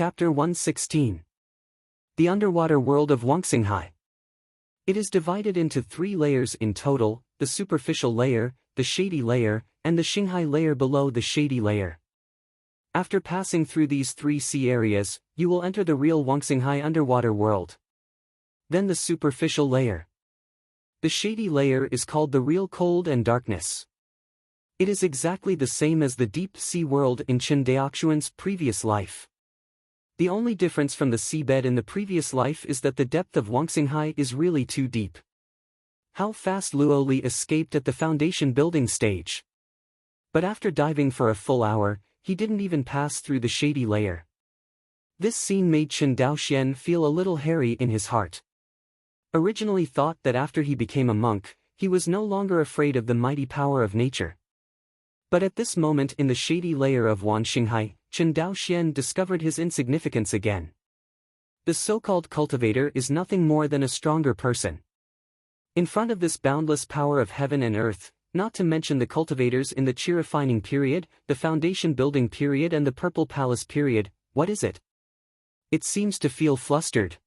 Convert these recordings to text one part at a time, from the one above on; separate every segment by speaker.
Speaker 1: Chapter 116. The Underwater World of Wangxinghai. It is divided into 3 layers in total: the superficial layer, the shady layer, and the Xinghai layer below the shady layer. After passing through these 3 sea areas, you will enter the real Wangxinghai underwater world. Then the superficial layer. The shady layer is called the real cold and darkness. It is exactly the same as the deep sea world in Chen Daoxuan's previous life. The only difference from the seabed in the previous life is that the depth of Wangxinghai is really too deep. How fast Luo Li escaped at the foundation building stage. But after diving for a full hour, he didn't even pass through the shady layer. This scene made Chen Daoxian feel a little hairy in his heart. Originally thought that after he became a monk, he was no longer afraid of the mighty power of nature. But at this moment in the shady layer of Wangxinghai, Chen Daoxian discovered his insignificance again. The so-called cultivator is nothing more than a stronger person. In front of this boundless power of heaven and earth, not to mention the cultivators in the Qi refining period, the foundation building period and the purple palace period, what is it? It seems to feel flustered.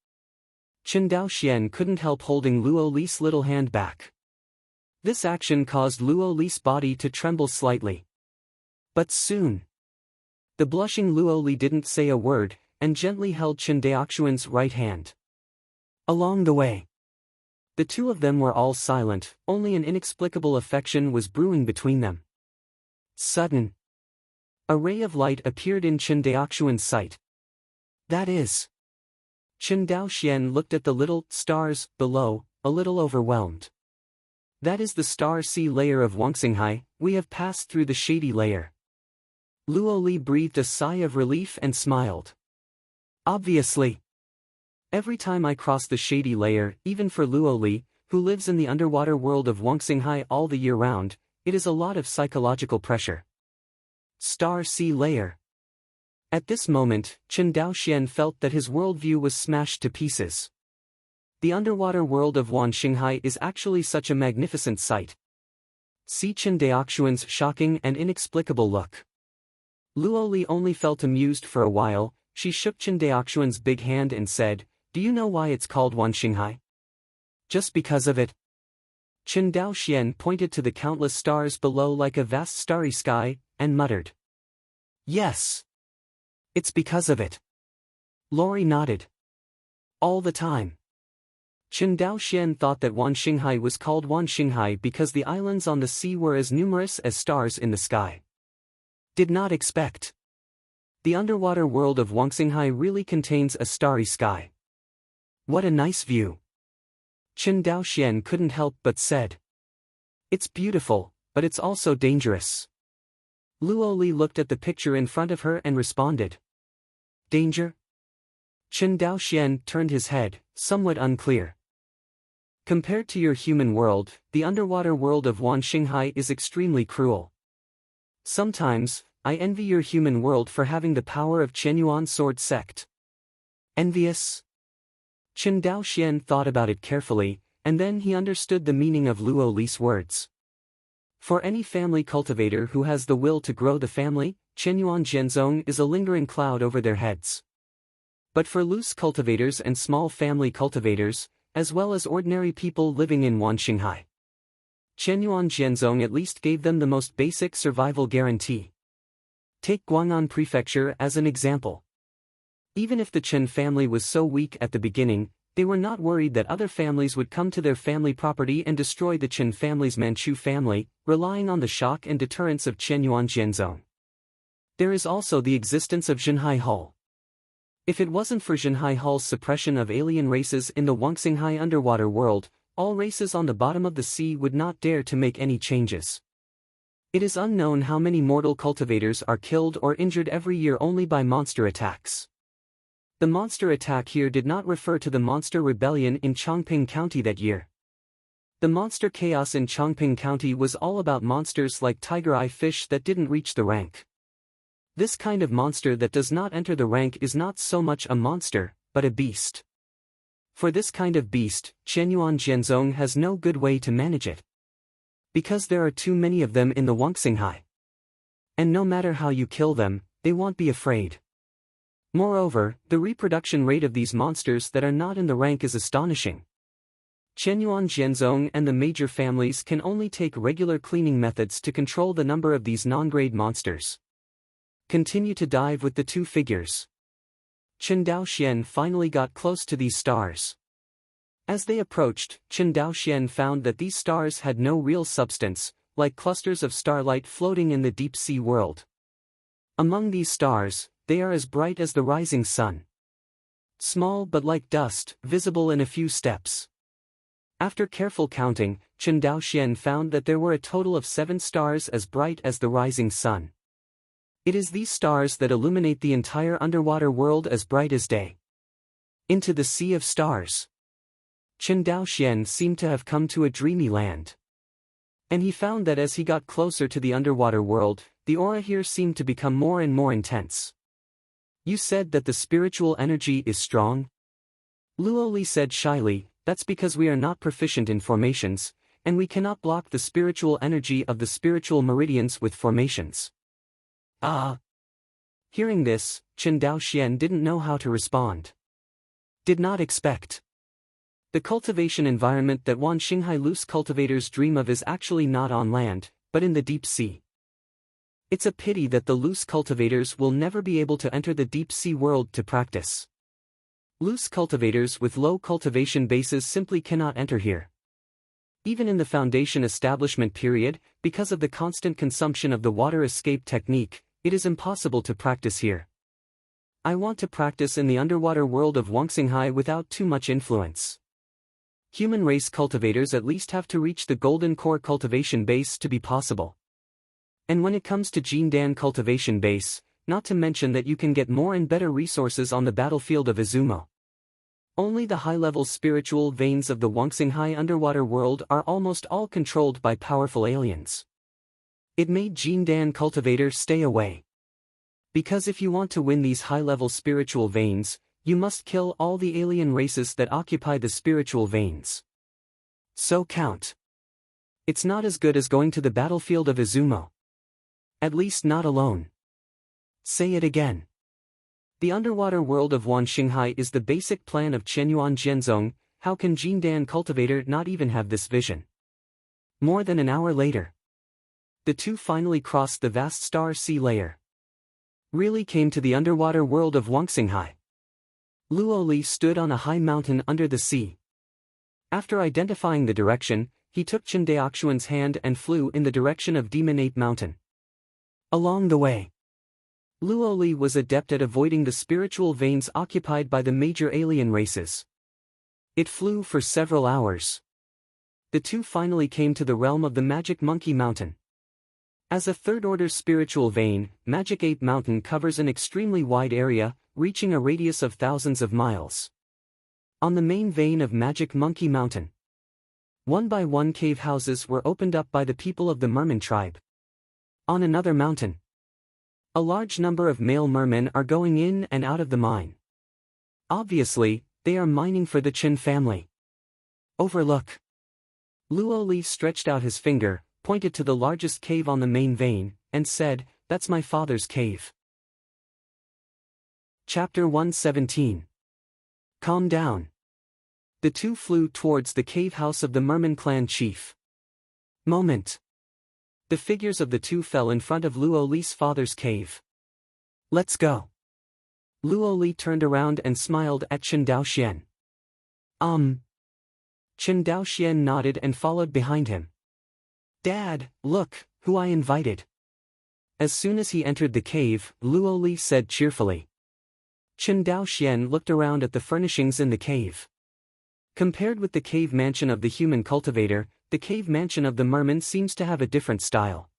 Speaker 1: Chen Daoxian couldn't help holding Luo Li's little hand back. This action caused Luo Li's body to tremble slightly. But soon, the blushing Luo Li didn't say a word, and gently held Chen Daoxuan's right hand. Along the way, the two of them were all silent, only an inexplicable affection was brewing between them. Sudden, a ray of light appeared in Chen Daoxuan's sight. That is. Chen Daoxian looked at the little stars below, a little overwhelmed. That is the star sea layer of Wangxinghai. We have passed through the shady layer. Luo Li breathed a sigh of relief and smiled. Obviously. Every time I cross the shady layer, even for Luo Li, who lives in the underwater world of Wangxinghai all the year round, it is a lot of psychological pressure. Star sea layer. At this moment, Chen Daoxian felt that his worldview was smashed to pieces. The underwater world of Wangxinghai is actually such a magnificent sight. See Chen Daoxuan's shocking and inexplicable look. Luo Li only felt amused for a while. She shook Chen Daoxuan's big hand and said, "Do you know why it's called Wangxinghai? Just because of it?" Chen Daoxian pointed to the countless stars below like a vast starry sky, and muttered, "Yes. It's because of it." Lori nodded. All the time. Chen Daoxian thought that Wangxinghai was called Wangxinghai because the islands on the sea were as numerous as stars in the sky. Did not expect. The underwater world of Wangxinghai really contains a starry sky. What a nice view. Chen Daoxian couldn't help but said. It's beautiful, but it's also dangerous. Luo Li looked at the picture in front of her and responded. Danger? Chen Daoxian turned his head, somewhat unclear. Compared to your human world, the underwater world of Wangxinghai is extremely cruel. Sometimes, I envy your human world for having the power of Qianyuan sword sect. Envious? Chen Daoxian thought about it carefully, and then he understood the meaning of Luo Li's words. For any family cultivator who has the will to grow the family, Qianyuan Jianzong is a lingering cloud over their heads. But for loose cultivators and small family cultivators, as well as ordinary people living in Wangxinghai, Qianyuan Jianzong at least gave them the most basic survival guarantee. Take Guang'an Prefecture as an example. Even if the Chen family was so weak at the beginning, they were not worried that other families would come to their family property and destroy the Chen family's Manchu family, relying on the shock and deterrence of Qianyuan Jianzong. There is also the existence of Xinhai Hull. If it wasn't for Xinhai Hull's suppression of alien races in the Wangxinghai underwater world, all races on the bottom of the sea would not dare to make any changes. It is unknown how many mortal cultivators are killed or injured every year only by monster attacks. The monster attack here did not refer to the monster rebellion in Chongping County that year. The monster chaos in Chongping County was all about monsters like tiger-eye fish that didn't reach the rank. This kind of monster that does not enter the rank is not so much a monster, but a beast. For this kind of beast, Qianyuan Jianzong has no good way to manage it. Because there are too many of them in the Wangxinghai. And no matter how you kill them, they won't be afraid. Moreover, the reproduction rate of these monsters that are not in the rank is astonishing. Qianyuan Zhenzong and the major families can only take regular cleaning methods to control the number of these non-grade monsters. Continue to dive with the two figures. Chen Daoxian finally got close to these stars. As they approached, Chen Daoxian found that these stars had no real substance, like clusters of starlight floating in the deep-sea world. Among these stars, they are as bright as the rising sun. Small but like dust, visible in a few steps. After careful counting, Chen Daoxian found that there were a total of 7 stars as bright as the rising sun. It is these stars that illuminate the entire underwater world as bright as day. Into the sea of stars. Chen Daoxian seemed to have come to a dreamy land. And he found that as he got closer to the underwater world, the aura here seemed to become more and more intense. You said that the spiritual energy is strong? Luo Li said shyly, that's because we are not proficient in formations, and we cannot block the spiritual energy of the spiritual meridians with formations. Ah! Hearing this, Chen Daoxian didn't know how to respond. Did not expect. The cultivation environment that Wan Xinghai loose cultivators dream of is actually not on land, but in the deep sea. It's a pity that the loose cultivators will never be able to enter the deep sea world to practice. Loose cultivators with low cultivation bases simply cannot enter here. Even in the foundation establishment period, because of the constant consumption of the water escape technique, it is impossible to practice here. I want to practice in the underwater world of Wangxinghai without too much influence. Human race cultivators at least have to reach the golden core cultivation base to be possible. And when it comes to Jindan cultivation base, not to mention that you can get more and better resources on the battlefield of Izumo. Only the high-level spiritual veins of the Wangxinghai underwater world are almost all controlled by powerful aliens. It made Jindan cultivators stay away. Because if you want to win these high-level spiritual veins, you must kill all the alien races that occupy the spiritual veins. So count. It's not as good as going to the battlefield of Izumo. At least not alone. Say it again. The underwater world of Wan Xinghai is the basic plan of Qianyuan Zhenzong. How can Jindan cultivator not even have this vision? More than an hour later, the two finally crossed the vast star sea layer. Really came to the underwater world of Wangxinghai. Luo Li stood on a high mountain under the sea. After identifying the direction, he took Chen Daoxian's hand and flew in the direction of Demon Ape Mountain. Along the way, Luo Li was adept at avoiding the spiritual veins occupied by the major alien races. It flew for several hours. The two finally came to the realm of the Magic Monkey Mountain. As a third-order spiritual vein, Magic Ape Mountain covers an extremely wide area, reaching a radius of thousands of miles. On the main vein of Magic Monkey Mountain, one by one cave houses were opened up by the people of the Merman tribe. On another mountain, a large number of male mermen are going in and out of the mine. Obviously, they are mining for the Qin family. Overlook. Luo Li stretched out his finger, pointed to the largest cave on the main vein, and said, "That's my father's cave." Chapter 117. Calm down. The two flew towards the cave house of the Merman clan chief. Moment. The figures of the two fell in front of Luo Li's father's cave. Let's go. Luo Li turned around and smiled at Chen Daoxian. Chen Daoxian nodded and followed behind him. Dad, look, who I invited. As soon as he entered the cave, Luo Li said cheerfully. Chen Daoxian looked around at the furnishings in the cave. Compared with the cave mansion of the human cultivator, the cave mansion of the merman seems to have a different style.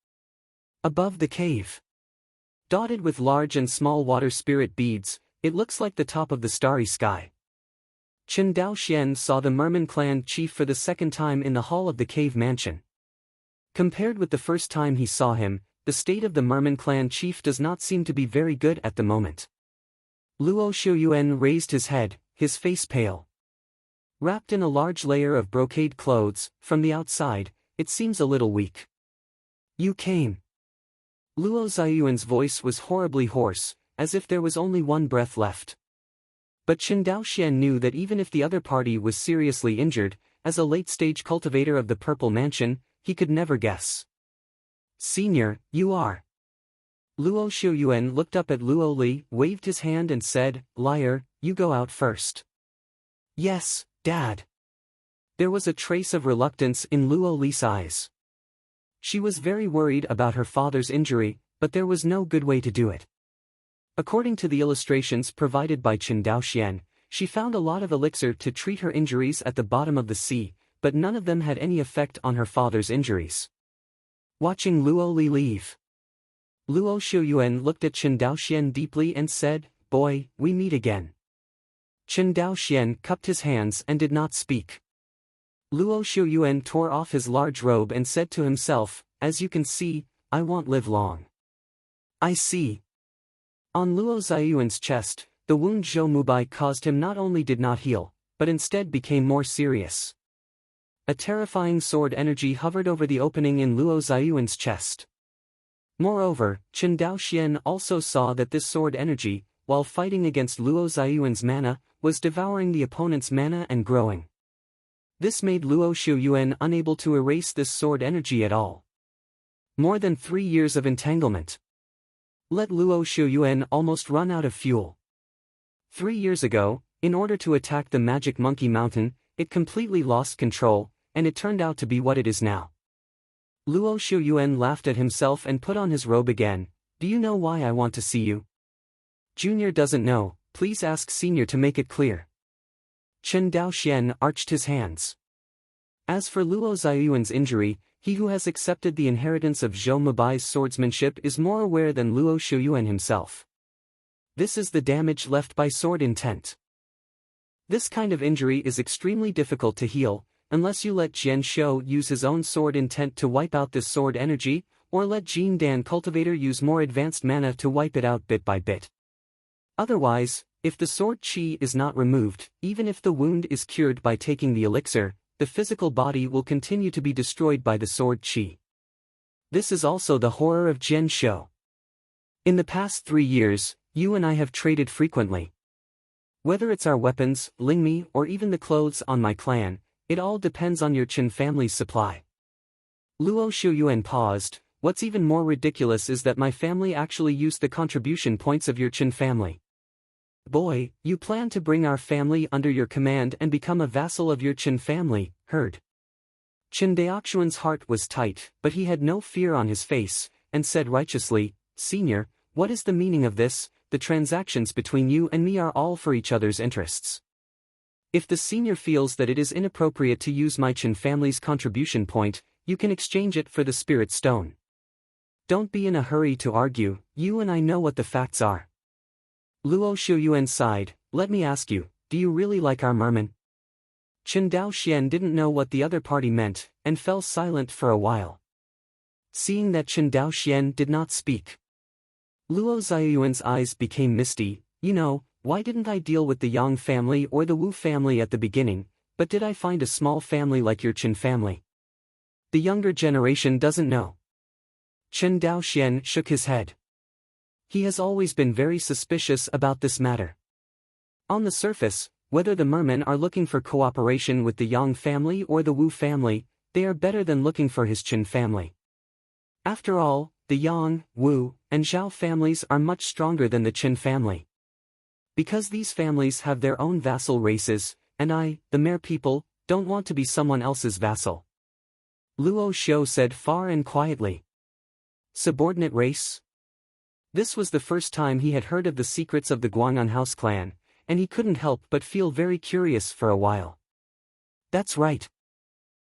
Speaker 1: Above the cave, dotted with large and small water spirit beads, it looks like the top of the starry sky. Chen Daoxian saw the merman clan chief for the second time in the hall of the cave mansion. Compared with the first time he saw him, the state of the merman clan chief does not seem to be very good at the moment. Luo Xiuyuan raised his head, his face pale. Wrapped in a large layer of brocade clothes, from the outside, it seems a little weak. You came. Luo Xiuyuan's voice was horribly hoarse, as if there was only one breath left. But Chen Daoxian knew that even if the other party was seriously injured, as a late-stage cultivator of the Purple Mansion, he could never guess. "Senior, you are." Luo Xiuyuan looked up at Luo Li, waved his hand and said, "Liar, you go out first." "Yes, Dad." There was a trace of reluctance in Luo Li's eyes. She was very worried about her father's injury, but there was no good way to do it. According to the illustrations provided by Chen Daoxian, she found a lot of elixir to treat her injuries at the bottom of the sea, but none of them had any effect on her father's injuries. Watching Luo Li leave, Luo Xiuyuan looked at Chen Daoxian deeply and said, "Boy, we meet again." Chen Daoxian cupped his hands and did not speak. Luo Xiuyuan tore off his large robe and said to himself, "As you can see, I won't live long." "I see." On Luo Xiuyuan's chest, the wound Zhou Mubai caused him not only did not heal, but instead became more serious. A terrifying sword energy hovered over the opening in Luo Xiuyuan's chest. Moreover, Chen Daoxian also saw that this sword energy, while fighting against Luo Xiuyuan's mana, was devouring the opponent's mana and growing. This made Luo Xiuyuan unable to erase this sword energy at all. More than 3 years of entanglement. Let Luo Xiuyuan almost run out of fuel. 3 years ago, in order to attack the Magic Monkey Mountain, it completely lost control, and it turned out to be what it is now. Luo Xiuyuan laughed at himself and put on his robe again. "Do you know why I want to see you?" "Junior doesn't know, please ask Senior to make it clear." Chen Daoxian arched his hands. As for Luo Xiuyuan's injury, he who has accepted the inheritance of Zhou Mubai's swordsmanship is more aware than Luo Xiuyuan himself. This is the damage left by sword intent. This kind of injury is extremely difficult to heal, unless you let Jian Shou use his own sword intent to wipe out this sword energy, or let Jin Dan Cultivator use more advanced mana to wipe it out bit by bit. Otherwise, if the sword chi is not removed, even if the wound is cured by taking the elixir, the physical body will continue to be destroyed by the sword chi. This is also the horror of Jian Shou. In the past 3 years, you and I have traded frequently. Whether it's our weapons, Lingmi, or even the clothes on my clan, it all depends on your Chen family's supply. Luo Xiuyuan paused. What's even more ridiculous is that my family actually used the contribution points of your Chen family. Boy, you plan to bring our family under your command and become a vassal of your Chen family, heard? Chen Daoxian's heart was tight, but he had no fear on his face, and said righteously, "Senior, what is the meaning of this? The transactions between you and me are all for each other's interests. If the senior feels that it is inappropriate to use my Chen family's contribution point, you can exchange it for the spirit stone. Don't be in a hurry to argue, you and I know what the facts are." Luo Xiuyuan sighed. "Let me ask you, do you really like our merman?" Chen Daoxian didn't know what the other party meant, and fell silent for a while. Seeing that Chen Daoxian did not speak, Luo Xiuyuan's eyes became misty. "You know, why didn't I deal with the Yang family or the Wu family at the beginning, but did I find a small family like your Chen family? The younger generation doesn't know." Chen Daoxian shook his head. He has always been very suspicious about this matter. On the surface, whether the mermen are looking for cooperation with the Yang family or the Wu family, they are better than looking for his Chen family. After all, the Yang, Wu, and Zhao families are much stronger than the Chen family. Because these families have their own vassal races, and I, the mere people, don't want to be someone else's vassal. Luo Xiu said far and quietly. Subordinate race? This was the first time he had heard of the secrets of the Guang'an House clan, and he couldn't help but feel very curious for a while. That's right.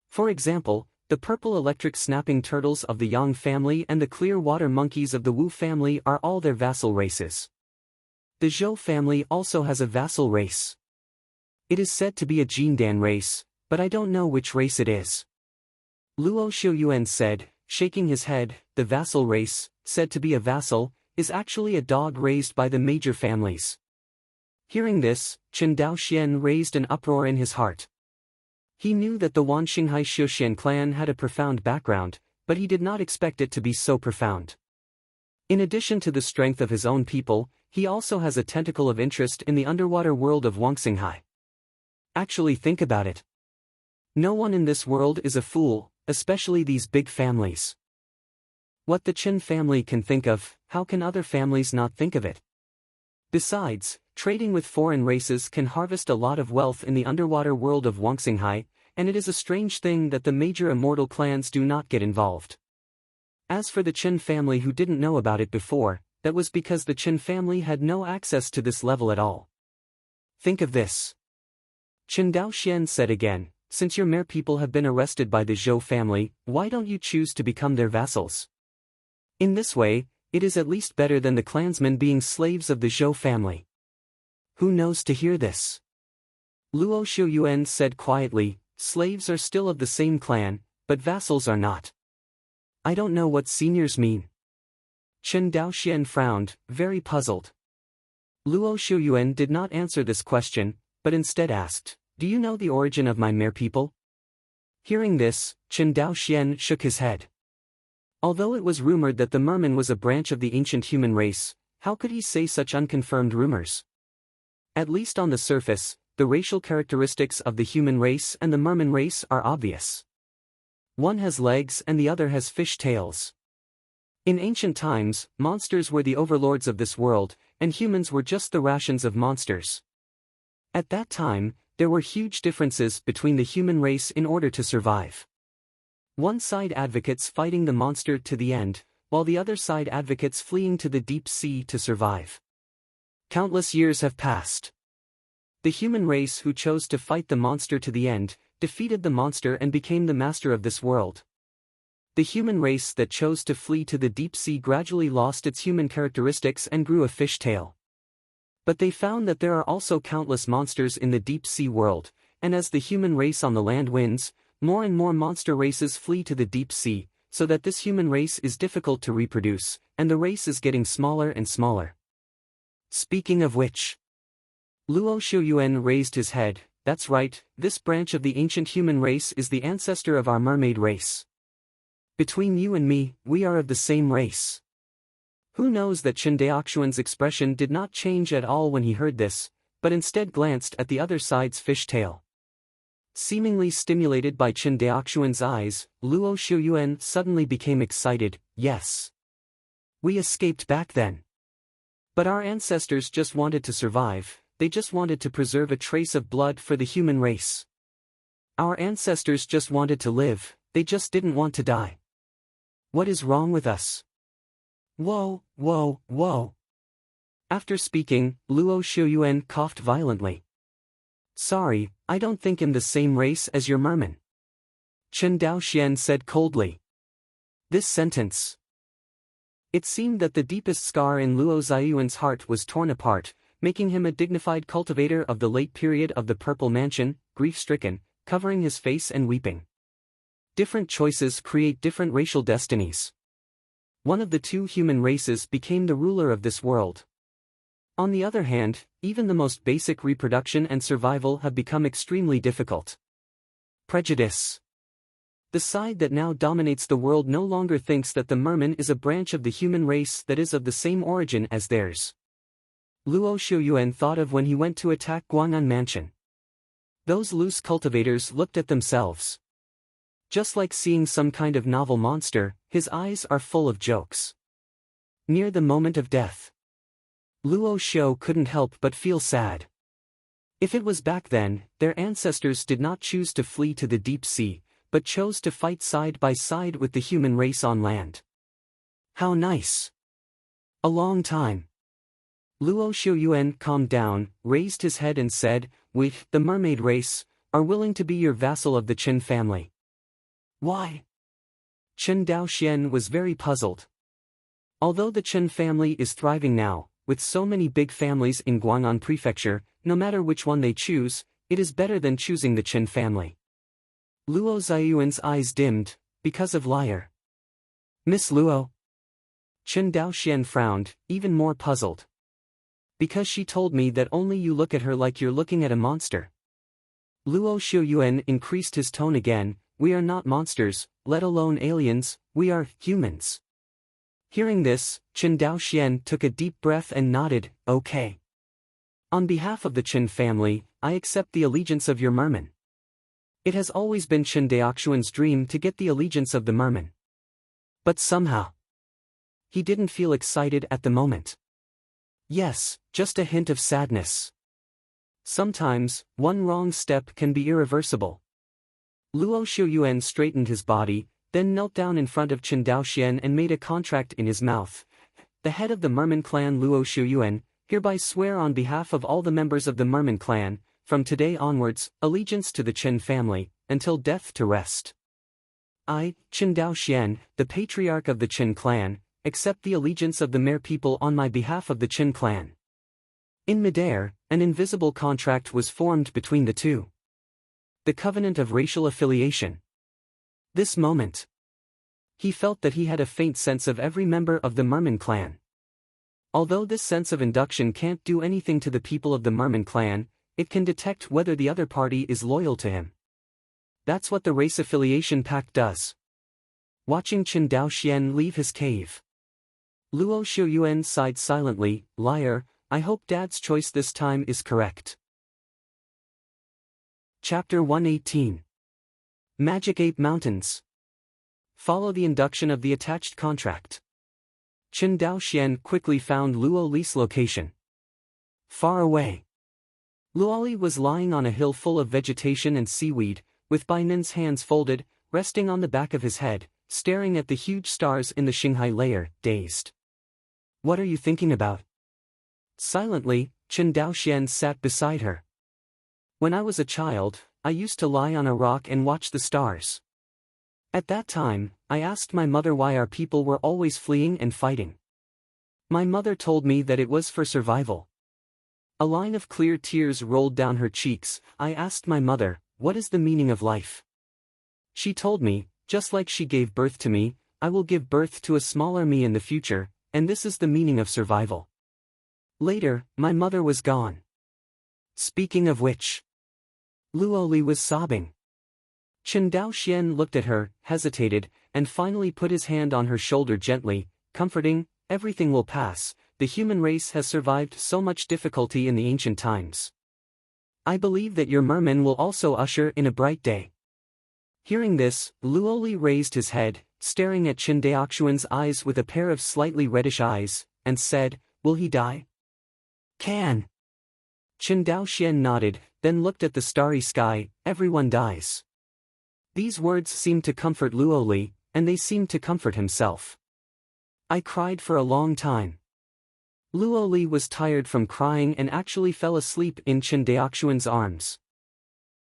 Speaker 1: For example, the purple electric snapping turtles of the Yang family and the clear water monkeys of the Wu family are all their vassal races. The Zhou family also has a vassal race. It is said to be a Jindan race, but I don't know which race it is. Luo Xiuyuan said, shaking his head. The vassal race, said to be a vassal, is actually a dog raised by the major families. Hearing this, Chen Daoxian raised an uproar in his heart. He knew that the Wanxinghai Xiuxian clan had a profound background, but he did not expect it to be so profound. In addition to the strength of his own people, He also has a tentacle of interest in the underwater world of Wangxinghai. Actually, think about it. No one in this world is a fool, especially these big families. What the Qin family can think of, how can other families not think of it? Besides, trading with foreign races can harvest a lot of wealth in the underwater world of Wangxinghai, and it is a strange thing that the major immortal clans do not get involved. As for the Qin family who didn't know about it before, that was because the Qin family had no access to this level at all. Think of this. Qin Daoxian said again, since your mere people have been arrested by the Zhou family, why don't you choose to become their vassals? In this way, it is at least better than the clansmen being slaves of the Zhou family. Who knows to hear this? Luo Xiuyuan said quietly, slaves are still of the same clan, but vassals are not. I don't know what seniors mean. Chen Daoxian frowned, very puzzled. Luo Xiuyuan did not answer this question, but instead asked, do you know the origin of my mere people? Hearing this, Chen Daoxian shook his head. Although it was rumored that the merman was a branch of the ancient human race, how could he say such unconfirmed rumors? At least on the surface, the racial characteristics of the human race and the merman race are obvious. One has legs and the other has fish tails. In ancient times, monsters were the overlords of this world, and humans were just the rations of monsters. At that time, there were huge differences between the human race in order to survive. One side advocates fighting the monster to the end, while the other side advocates fleeing to the deep sea to survive. Countless years have passed. The human race who chose to fight the monster to the end, defeated the monster and became the master of this world. The human race that chose to flee to the deep sea gradually lost its human characteristics and grew a fish tail. But they found that there are also countless monsters in the deep sea world, and as the human race on the land wins, more and more monster races flee to the deep sea, so that this human race is difficult to reproduce, and the race is getting smaller and smaller. Speaking of which, Luo Xiuyuan raised his head. That's right, this branch of the ancient human race is the ancestor of our mermaid race. Between you and me, we are of the same race. Who knows that Chen Daoxuan's expression did not change at all when he heard this, but instead glanced at the other side's fish tail. Seemingly stimulated by Chen Daoxuan's eyes, Luo Xiuyuan suddenly became excited. Yes. We escaped back then. But our ancestors just wanted to survive, they just wanted to preserve a trace of blood for the human race. Our ancestors just wanted to live, they just didn't want to die. What is wrong with us? Whoa, whoa, whoa. After speaking, Luo Xiuyuan coughed violently. Sorry, I don't think I'm the same race as your merman. Chen Daoxian said coldly. This sentence. It seemed that the deepest scar in Luo Xiuyuan's heart was torn apart, making him a dignified cultivator of the late period of the Purple Mansion, grief-stricken, covering his face and weeping. Different choices create different racial destinies. One of the two human races became the ruler of this world. On the other hand, even the most basic reproduction and survival have become extremely difficult. Prejudice. The side that now dominates the world no longer thinks that the merman is a branch of the human race that is of the same origin as theirs. Luo Xiuyuan thought of when he went to attack Guang'an Mansion. Those loose cultivators looked at themselves. Just like seeing some kind of novel monster, his eyes are full of jokes. Near the moment of death, Luo Xiu couldn't help but feel sad. If it was back then, their ancestors did not choose to flee to the deep sea, but chose to fight side by side with the human race on land. How nice. A long time. Luo Xiuyuan calmed down, raised his head and said, "We, the mermaid race, are willing to be your vassal of the Qin family." Why? Chen Daoxian was very puzzled. Although the Qin family is thriving now, with so many big families in Guang'an Prefecture, no matter which one they choose, it is better than choosing the Qin family. Luo Xiuyuan's eyes dimmed, because of liar. Miss Luo? Chen Daoxian frowned, even more puzzled. Because she told me that only you look at her like you're looking at a monster. Luo Xiuyuan increased his tone again. We are not monsters, let alone aliens, we are humans. Hearing this, Qin Daoxian took a deep breath and nodded, okay. On behalf of the Qin family, I accept the allegiance of your merman. It has always been Qin Daoxian's dream to get the allegiance of the merman. But somehow, he didn't feel excited at the moment. Yes, just a hint of sadness. Sometimes, one wrong step can be irreversible. Luo Xiuyuan straightened his body, then knelt down in front of Qin Daoxian and made a contract in his mouth. The head of the Merman clan Luo Xiuyuan, hereby swear on behalf of all the members of the Merman clan, from today onwards, allegiance to the Qin family, until death to rest. I, Qin Daoxian, the patriarch of the Qin clan, accept the allegiance of the Mer people on my behalf of the Qin clan. In midair, an invisible contract was formed between the two. The covenant of racial affiliation. This moment, he felt that he had a faint sense of every member of the Merman clan. Although this sense of induction can't do anything to the people of the Merman clan, it can detect whether the other party is loyal to him. That's what the race affiliation pact does. Watching Qin Daoxian leave his cave, Luo Xiuyuan sighed silently, liar, I hope Dad's choice this time is correct. Chapter 118. Magic Ape Mountains. Follow the induction of the attached contract. Qin Daoxian quickly found Luo Li's location. Far away, Luo Li was lying on a hill full of vegetation and seaweed, with Bainin's hands folded, resting on the back of his head, staring at the huge stars in the Xinghai layer, dazed. What are you thinking about? Silently, Qin Daoxian sat beside her. When I was a child, I used to lie on a rock and watch the stars. At that time, I asked my mother why our people were always fleeing and fighting. My mother told me that it was for survival. A line of clear tears rolled down her cheeks. I asked my mother, what is the meaning of life? She told me, just like she gave birth to me, I will give birth to a smaller me in the future, and this is the meaning of survival. Later, my mother was gone. Speaking of which, Luo Li was sobbing. Qin Daoxian looked at her, hesitated, and finally put his hand on her shoulder gently, comforting, everything will pass, the human race has survived so much difficulty in the ancient times. I believe that your merman will also usher in a bright day. Hearing this, Luo Li raised his head, staring at Qin Daoxian's eyes with a pair of slightly reddish eyes, and said, will he die? Can. Qin Daoxian nodded, then looked at the starry sky, everyone dies. These words seemed to comfort Luo Li, and they seemed to comfort himself. I cried for a long time. Luo Li was tired from crying and actually fell asleep in Qin Daoxian's arms.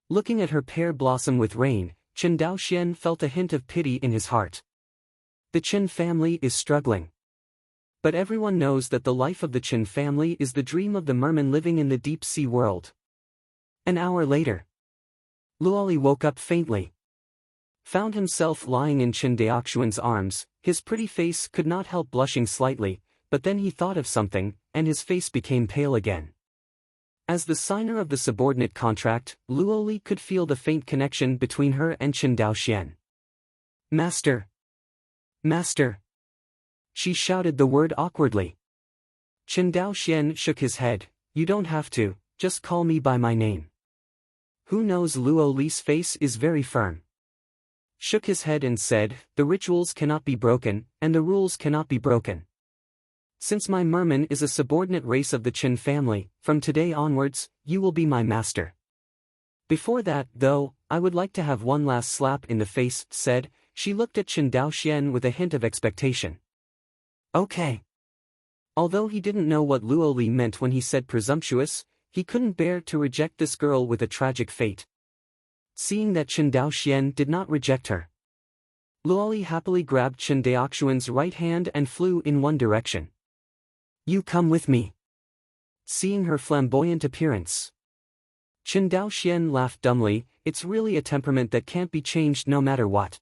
Speaker 1: Looking at her pear blossom with rain, Qin Daoxian felt a hint of pity in his heart. The Qin family is struggling. But everyone knows that the life of the Qin family is the dream of the merman living in the deep sea world. An hour later, Luo Li woke up faintly. Found himself lying in Qin Daoxian's arms. His pretty face could not help blushing slightly, but then he thought of something, and his face became pale again. As the signer of the subordinate contract, Luo Li could feel the faint connection between her and Qin Daoxian. Master! Master! She shouted the word awkwardly. Qin Daoxian shook his head, you don't have to, just call me by my name. Who knows? Luo Li's face is very firm. Shook his head and said, the rituals cannot be broken, and the rules cannot be broken. Since my merman is a subordinate race of the Qin family, from today onwards, you will be my master. Before that, though, I would like to have one last slap in the face, said. She looked at Qin Daoxian with a hint of expectation. Okay. Although he didn't know what Luo Li meant when he said presumptuous, he couldn't bear to reject this girl with a tragic fate. Seeing that Qin Daoxian did not reject her, Luo Li happily grabbed Qin Daoxian's right hand and flew in one direction. You come with me. Seeing her flamboyant appearance, Qin Daoxian laughed dumbly. It's really a temperament that can't be changed no matter what.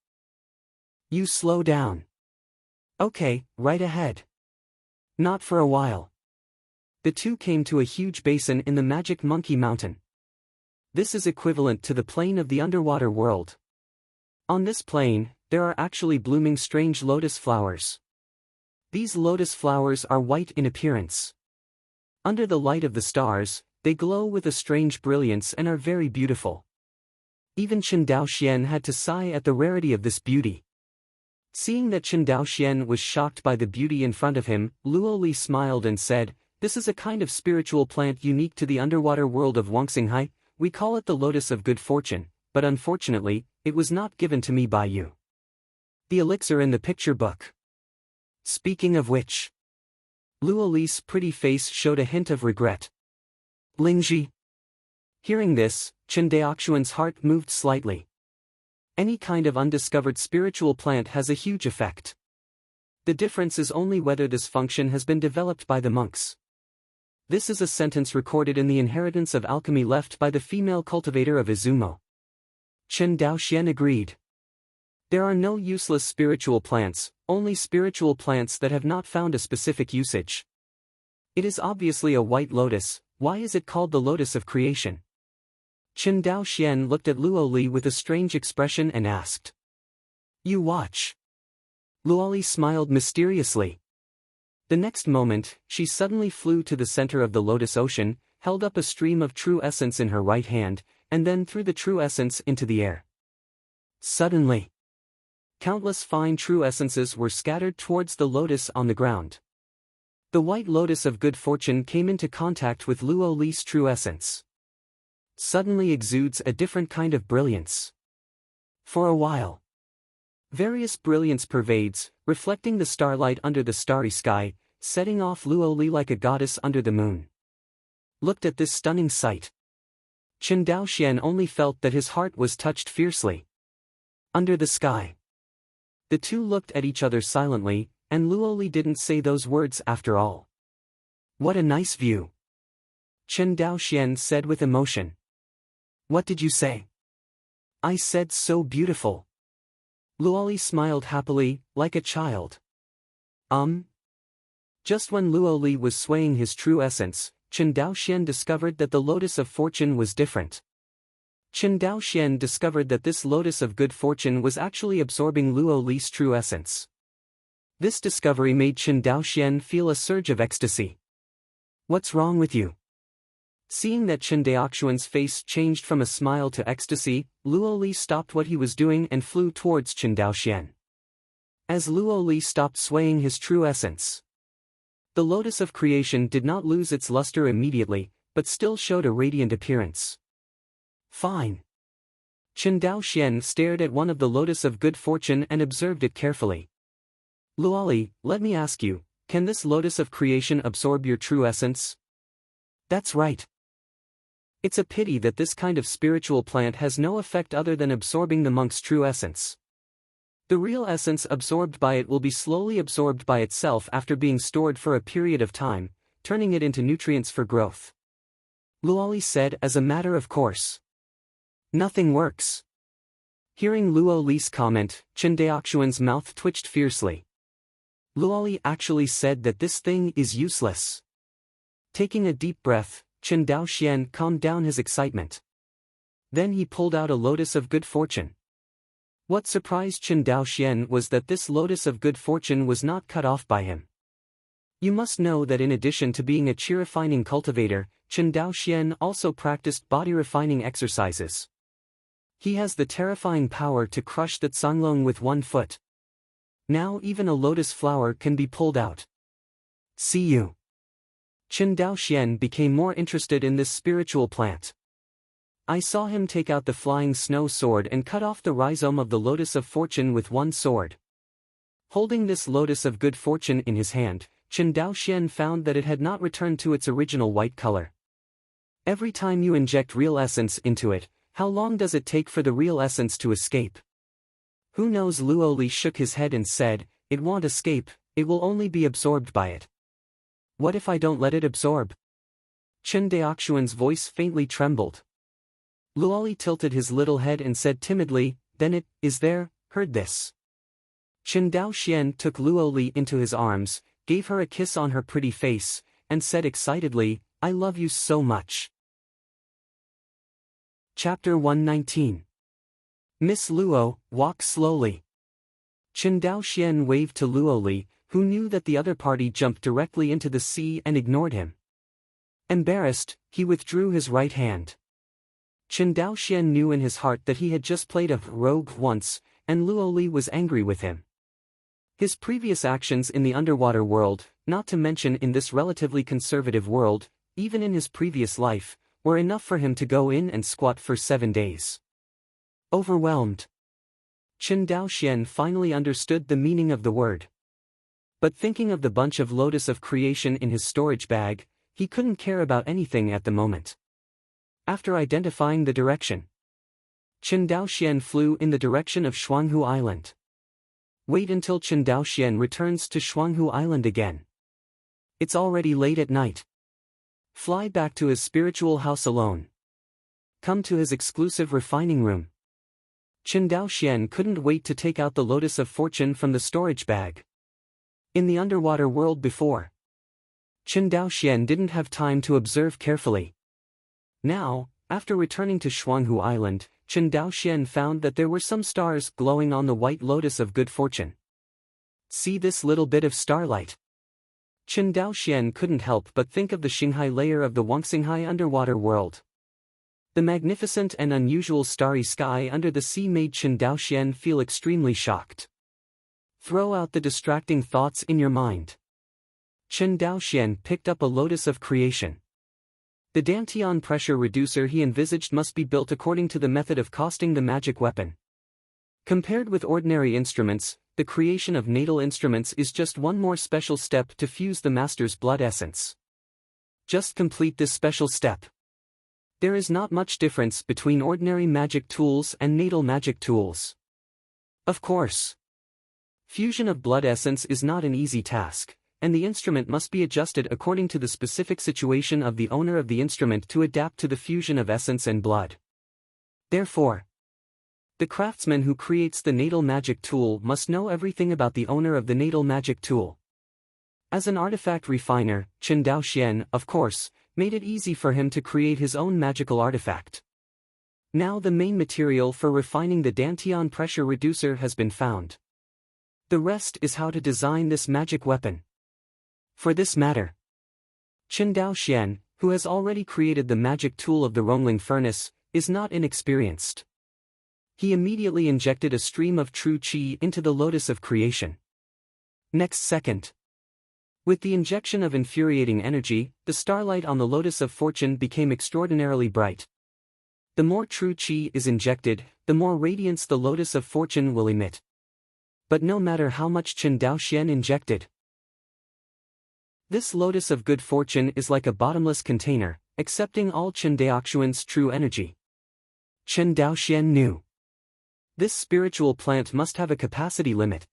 Speaker 1: You slow down. Okay, right ahead. Not for a while. The two came to a huge basin in the Magic Monkey Mountain. This is equivalent to the plane of the underwater world. On this plane, there are actually blooming strange lotus flowers. These lotus flowers are white in appearance. Under the light of the stars, they glow with a strange brilliance and are very beautiful. Even Chen Daoxian had to sigh at the rarity of this beauty. Seeing that Chen Daoxian was shocked by the beauty in front of him, Luo Li smiled and said, "This is a kind of spiritual plant unique to the underwater world of Wangxinghai. We call it the lotus of good fortune, but unfortunately, it was not given to me by you." The elixir in the picture book. Speaking of which, Luo Li's pretty face showed a hint of regret. Lingji. Hearing this, Chen Daoxuan's heart moved slightly. Any kind of undiscovered spiritual plant has a huge effect. The difference is only whether this function has been developed by the monks. This is a sentence recorded in the Inheritance of Alchemy left by the female cultivator of Izumo. Chen Daoxian agreed. There are no useless spiritual plants, only spiritual plants that have not found a specific usage. It is obviously a white lotus. Why is it called the lotus of creation? Chen Daoxian looked at Luo Li with a strange expression and asked. You watch. Luo Li smiled mysteriously. The next moment, she suddenly flew to the center of the lotus ocean, held up a stream of true essence in her right hand, and then threw the true essence into the air. Suddenly, countless fine true essences were scattered towards the lotus on the ground. The white lotus of good fortune came into contact with Luo Li's true essence. Suddenly exudes a different kind of brilliance. For a while, various brilliance pervades, reflecting the starlight under the starry sky, setting off Luo Li like a goddess under the moon. Looked at this stunning sight, Chen Daoxian only felt that his heart was touched fiercely. Under the sky, the two looked at each other silently, and Luo Li didn't say those words after all. What a nice view, Chen Daoxian said with emotion. What did you say? I said so beautiful. Luo Li smiled happily, like a child. Just when Luo Li was swaying his true essence, Chen Daoxian discovered that the lotus of fortune was different. Chen Daoxian discovered that this lotus of good fortune was actually absorbing Luo Li's true essence. This discovery made Chen Daoxian feel a surge of ecstasy. What's wrong with you? Seeing that Chen Daoxuan's face changed from a smile to ecstasy, Luo Li stopped what he was doing and flew towards Chen Daoxian. As Luo Li stopped swaying his true essence, the lotus of creation did not lose its luster immediately, but still showed a radiant appearance. Fine. Chen Daoxian stared at one of the lotus of good fortune and observed it carefully. Luo Li, let me ask you, can this lotus of creation absorb your true essence? That's right. It's a pity that this kind of spiritual plant has no effect other than absorbing the monk's true essence. The real essence absorbed by it will be slowly absorbed by itself after being stored for a period of time, turning it into nutrients for growth. Luo Li said as a matter of course. Nothing works. Hearing Luo Li's comment, Chen Daoxuan's mouth twitched fiercely. Luo Li actually said that this thing is useless. Taking a deep breath, Chen Daoxian calmed down his excitement. Then he pulled out a lotus of good fortune. What surprised Chen Daoxian was that this lotus of good fortune was not cut off by him. You must know that in addition to being a qi refining cultivator, Chen Daoxian also practiced body refining exercises. He has the terrifying power to crush the Canglong with 1 foot. Now even a lotus flower can be pulled out. See you. Chen Daoxian became more interested in this spiritual plant. I saw him take out the flying snow sword and cut off the rhizome of the lotus of fortune with one sword. Holding this lotus of good fortune in his hand, Chen Daoxian found that it had not returned to its original white color. Every time you inject real essence into it, how long does it take for the real essence to escape? Who knows? Luo Li shook his head and said, it won't escape, it will only be absorbed by it. What if I don't let it absorb? Chen Daoxuan's voice faintly trembled. Luo Li tilted his little head and said timidly, then it is there, heard this. Chen Daoxian took Luo Li into his arms, gave her a kiss on her pretty face, and said excitedly, I love you so much. Chapter 119. Miss Luo, walk slowly. Chen Daoxian waved to Luo Li, who knew that the other party jumped directly into the sea and ignored him. Embarrassed, he withdrew his right hand. Chen Daoxian knew in his heart that he had just played a rogue once, and Luo Li was angry with him. His previous actions in the underwater world, not to mention in this relatively conservative world, even in his previous life, were enough for him to go in and squat for 7 days. Overwhelmed, Chen Daoxian finally understood the meaning of the word. But thinking of the bunch of lotus of creation in his storage bag, he couldn't care about anything at the moment. After identifying the direction, Chen Daoxian flew in the direction of Shuanghu Island. Wait until Chen Daoxian returns to Shuanghu Island again. It's already late at night. Fly back to his spiritual house alone. Come to his exclusive refining room. Chen Daoxian couldn't wait to take out the Lotus of Fortune from the storage bag. In the underwater world before, Chen Daoxian didn't have time to observe carefully. Now, after returning to Shuanghu Island, Chen Daoxian found that there were some stars glowing on the white lotus of good fortune. See this little bit of starlight? Chen Daoxian couldn't help but think of the Xinghai layer of the Wangxinghai underwater world. The magnificent and unusual starry sky under the sea made Chen Daoxian feel extremely shocked. Throw out the distracting thoughts in your mind. Chen Daoxian picked up a lotus of creation. The Dantian pressure reducer he envisaged must be built according to the method of costing the magic weapon. Compared with ordinary instruments, the creation of natal instruments is just one more special step to fuse the master's blood essence. Just complete this special step. There is not much difference between ordinary magic tools and natal magic tools. Of course, fusion of blood essence is not an easy task, and the instrument must be adjusted according to the specific situation of the owner of the instrument to adapt to the fusion of essence and blood. Therefore, the craftsman who creates the natal magic tool must know everything about the owner of the natal magic tool. As an artifact refiner, Chen Daoxian, of course, made it easy for him to create his own magical artifact. Now the main material for refining the Dantian pressure reducer has been found. The rest is how to design this magic weapon. For this matter, Chen Daoxian, who has already created the magic tool of the Rongling furnace, is not inexperienced. He immediately injected a stream of true qi into the lotus of creation. Next second, with the injection of infuriating energy, the starlight on the lotus of fortune became extraordinarily bright. The more true qi is injected, the more radiance the lotus of fortune will emit. But no matter how much Chen Daoxian injected, this lotus of good fortune is like a bottomless container, accepting all Chen Daoxian's true energy. Chen Daoxian knew this spiritual plant must have a capacity limit.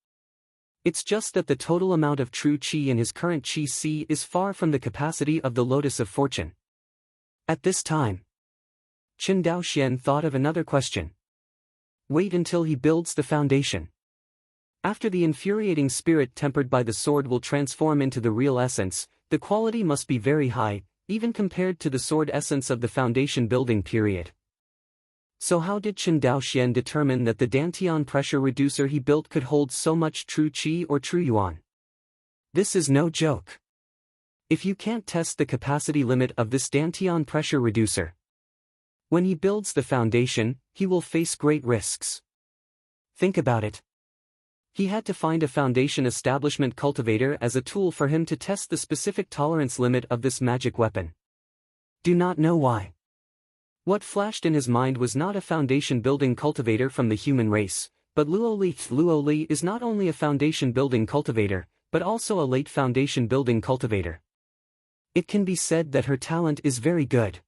Speaker 1: It's just that the total amount of true qi in his current qi C is far from the capacity of the lotus of fortune. At this time, Chen Daoxian thought of another question. Wait until he builds the foundation. After the infuriating spirit tempered by the sword will transform into the real essence, the quality must be very high, even compared to the sword essence of the foundation building period. So how did Chen Daoxian determine that the Dantian pressure reducer he built could hold so much true qi or true yuan? This is no joke. If you can't test the capacity limit of this Dantian pressure reducer, when he builds the foundation, he will face great risks. Think about it. He had to find a foundation establishment cultivator as a tool for him to test the specific tolerance limit of this magic weapon. Do not know why. What flashed in his mind was not a foundation building cultivator from the human race, but Luo Li. Luo Li is not only a foundation building cultivator, but also a late foundation building cultivator. It can be said that her talent is very good.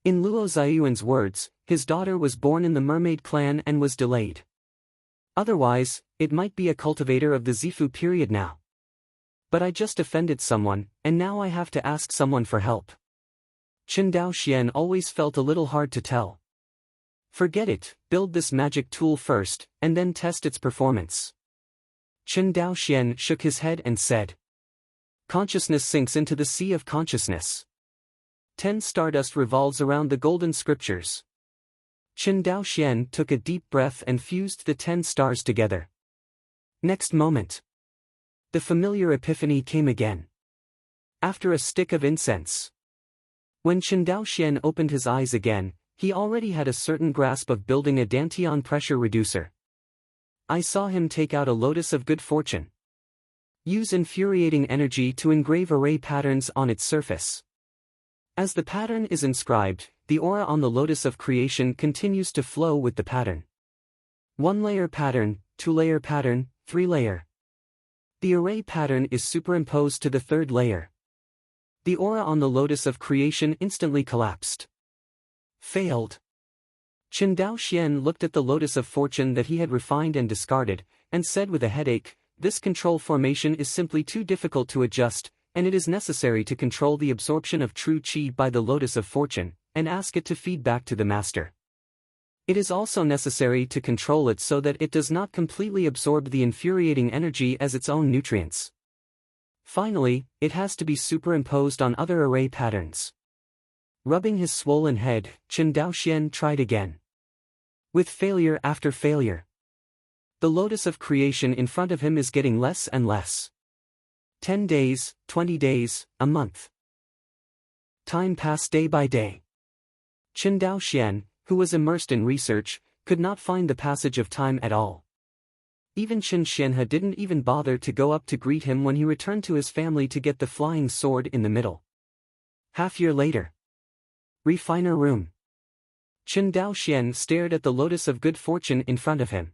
Speaker 1: In Luo Ziyuan's words, his daughter was born in the mermaid clan and was delayed. Otherwise, it might be a cultivator of the Zifu period now. But I just offended someone, and now I have to ask someone for help. Chen Daoxian always felt a little hard to tell. Forget it, build this magic tool first, and then test its performance. Chen Daoxian shook his head and said, consciousness sinks into the sea of consciousness. 10 stardust revolves around the golden scriptures. Chen Daoxian took a deep breath and fused the 10 stars together. Next moment, The familiar epiphany came again. After a stick of incense. When Chen Daoxian opened his eyes again, he already had a certain grasp of building a Dantian pressure reducer. I saw him take out a lotus of good fortune. Use infuriating energy to engrave array patterns on its surface. As the pattern is inscribed, the aura on the lotus of creation continues to flow with the pattern. 1-layer pattern, 2-layer pattern, 3-layer. The array pattern is superimposed to the 3rd layer. The aura on the lotus of creation instantly collapsed. Failed. Chen Daoxian looked at the lotus of fortune that he had refined and discarded, and said with a headache, "This control formation is simply too difficult to adjust, and it is necessary to control the absorption of true qi by the lotus of fortune, and ask it to feed back to the master. It is also necessary to control it so that it does not completely absorb the infuriating energy as its own nutrients. Finally, it has to be superimposed on other array patterns." Rubbing his swollen head, Chen Daoxian tried again. With failure after failure. The lotus of creation in front of him is getting less and less. 10 days, 20 days, a month. Time passed day by day. Chen Daoxian, who was immersed in research, could not find the passage of time at all. Even Chen Xianhe didn't even bother to go up to greet him when he returned to his family to get the flying sword in the middle. Half-year later. Refiner room. Chen Daoxian stared at the lotus of good fortune in front of him.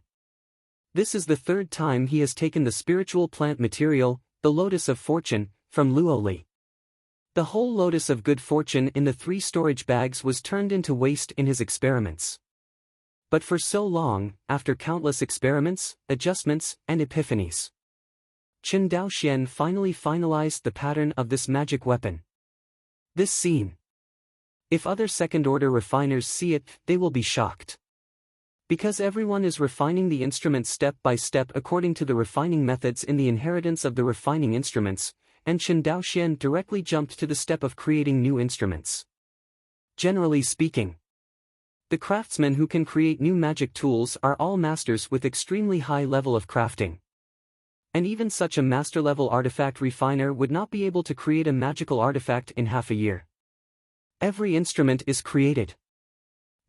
Speaker 1: This is the 3rd time he has taken the spiritual plant material, the lotus of fortune, from Luoli. The whole lotus of good fortune in the 3 storage bags was turned into waste in his experiments. But for so long, after countless experiments, adjustments, and epiphanies, Chen Daoxian finally finalized the pattern of this magic weapon. This scene. If other second-order refiners see it, they will be shocked. Because everyone is refining the instrument step by step according to the refining methods in the inheritance of the refining instruments, and Chen Daoxian directly jumped to the step of creating new instruments. Generally speaking, the craftsmen who can create new magic tools are all masters with extremely high level of crafting. And even such a master-level artifact refiner would not be able to create a magical artifact in half a year. Every instrument is created.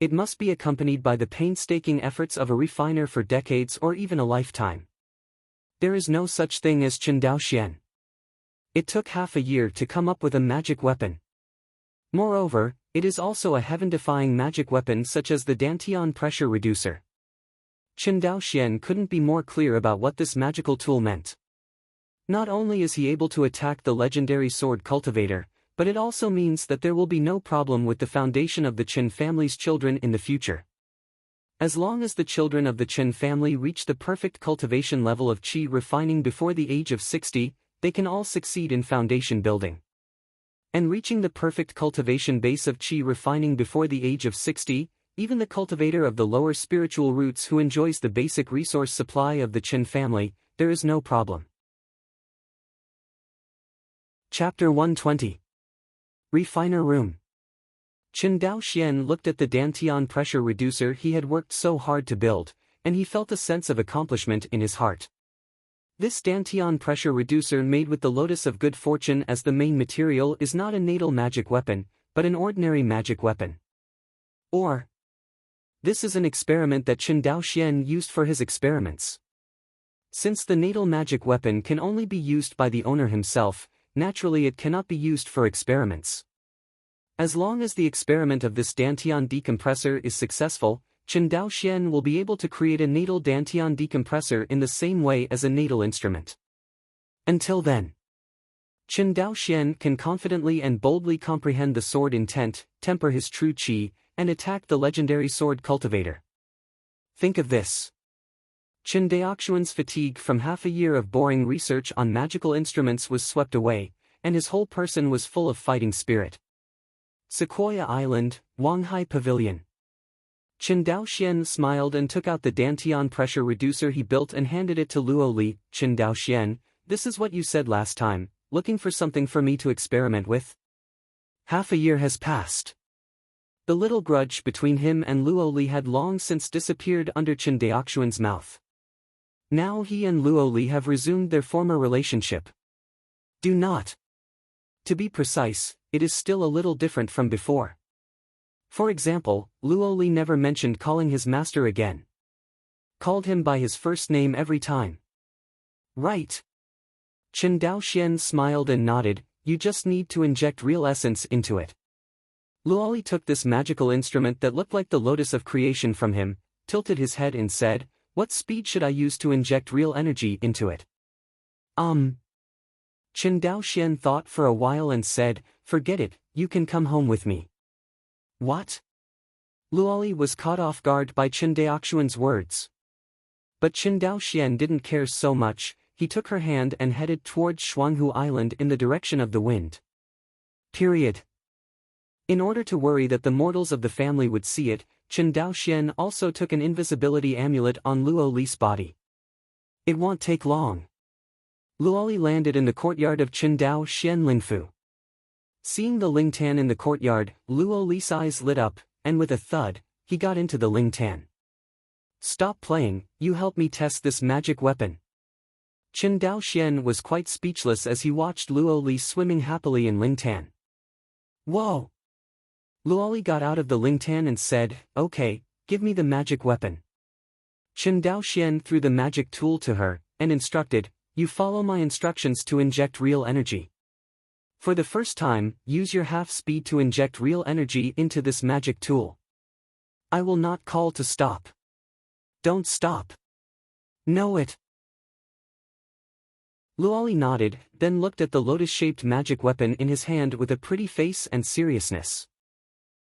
Speaker 1: It must be accompanied by the painstaking efforts of a refiner for decades or even a lifetime. There is no such thing as Chen Daoxian. It took half a year to come up with a magic weapon. Moreover, it is also a heaven-defying magic weapon such as the Dantian pressure reducer. Chen Daoxian couldn't be more clear about what this magical tool meant. Not only is he able to attack the legendary sword Cultivator, but it also means that there will be no problem with the foundation of the Chen family's children in the future. As long as the children of the Chen family reach the perfect cultivation level of qi refining before the age of 60, they can all succeed in foundation building. And reaching the perfect cultivation base of qi refining before the age of 60, even the cultivator of the lower spiritual roots who enjoys the basic resource supply of the Chen family, there is no problem. Chapter 120. Refiner Room. Chen Daoxian looked at the Dantian pressure reducer he had worked so hard to build, and he felt a sense of accomplishment in his heart. This Dantian pressure reducer made with the lotus of good fortune as the main material is not a natal magic weapon, but an ordinary magic weapon. This is an experiment that Chen Daoxian used for his experiments. Since the natal magic weapon can only be used by the owner himself, naturally it cannot be used for experiments. As long as the experiment of this Dantian decompressor is successful, Chen Daoxian will be able to create a natal Dantian decompressor in the same way as a natal instrument. Until then, Chen Daoxian can confidently and boldly comprehend the sword intent, temper his true qi, and attack the legendary sword Cultivator. Think of this. Chen Daoxian's fatigue from half a year of boring research on magical instruments was swept away, and his whole person was full of fighting spirit. Sequoia Island, Wanghai Pavilion. Chen Daoxian smiled and took out the Dantian pressure reducer he built and handed it to Luo Li. Chen Daoxian, this is what you said last time, looking for something for me to experiment with? Half a year has passed. The little grudge between him and Luo Li had long since disappeared under Chen Daoxian's mouth. Now he and Luo Li have resumed their former relationship. Do not. To be precise, it is still a little different from before. For example, Luo Li never mentioned calling his master again. Called him by his first name every time. Right. Chen Daoxian smiled and nodded, you just need to inject real essence into it. Luo Li took this magical instrument that looked like the lotus of creation from him, tilted his head and said, what speed should I use to inject real energy into it? Chen Daoxian thought for a while and said, forget it, you can come home with me. What? Luo Li was caught off guard by Chen Daoxian's words. But Chen Daoxian didn't care so much, he took her hand and headed towards Shuanghu Island in the direction of the wind. In order to worry that the mortals of the family would see it, Chen Daoxian also took an invisibility amulet on Luo Li's body. It won't take long. Luo Li landed in the courtyard of Chen Daoxian Lingfu. Seeing the Lingtan in the courtyard, Luo Li's eyes lit up, and with a thud, he got into the Lingtan. Stop playing, you help me test this magic weapon. Chen Daoxian was quite speechless as he watched Luo Li swimming happily in Lingtan. Whoa! Luo Li got out of the Lingtan and said, okay, give me the magic weapon. Chen Daoxian threw the magic tool to her, and instructed, you follow my instructions to inject real energy. For the first time, use your half speed to inject real energy into this magic tool. I will not call to stop. Don't stop. Know it. Luo Li nodded, then looked at the lotus-shaped magic weapon in his hand with a pretty face and seriousness.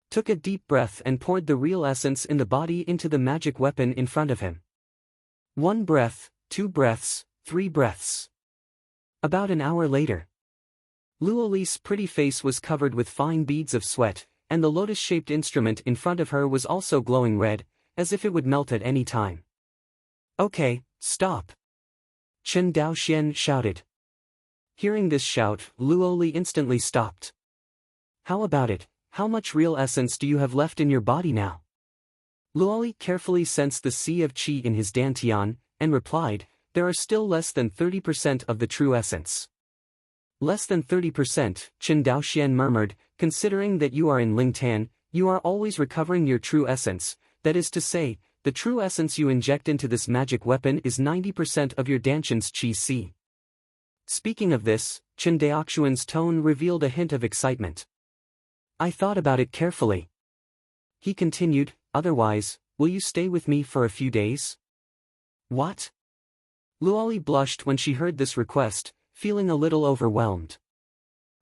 Speaker 1: Took a deep breath and poured the real essence in the body into the magic weapon in front of him. 1 breath, 2 breaths, 3 breaths. About an hour later, Luo Li's pretty face was covered with fine beads of sweat, and the lotus-shaped instrument in front of her was also glowing red, as if it would melt at any time. Okay, stop. Chen Daoxian shouted. Hearing this shout, Luo Li instantly stopped. How about it? How much real essence do you have left in your body now? Luo Li carefully sensed the sea of qi in his dantian, and replied, there are still less than 30% of the true essence. Less than 30%, Chen Daoxian murmured, considering that you are in Lingtan, you are always recovering your true essence, that is to say, the true essence you inject into this magic weapon is 90% of your dantian's qi si. Speaking of this, Chen Daoxian's tone revealed a hint of excitement. I thought about it carefully. He continued, otherwise, will you stay with me for a few days? What? Luo Li blushed when she heard this request, feeling a little overwhelmed.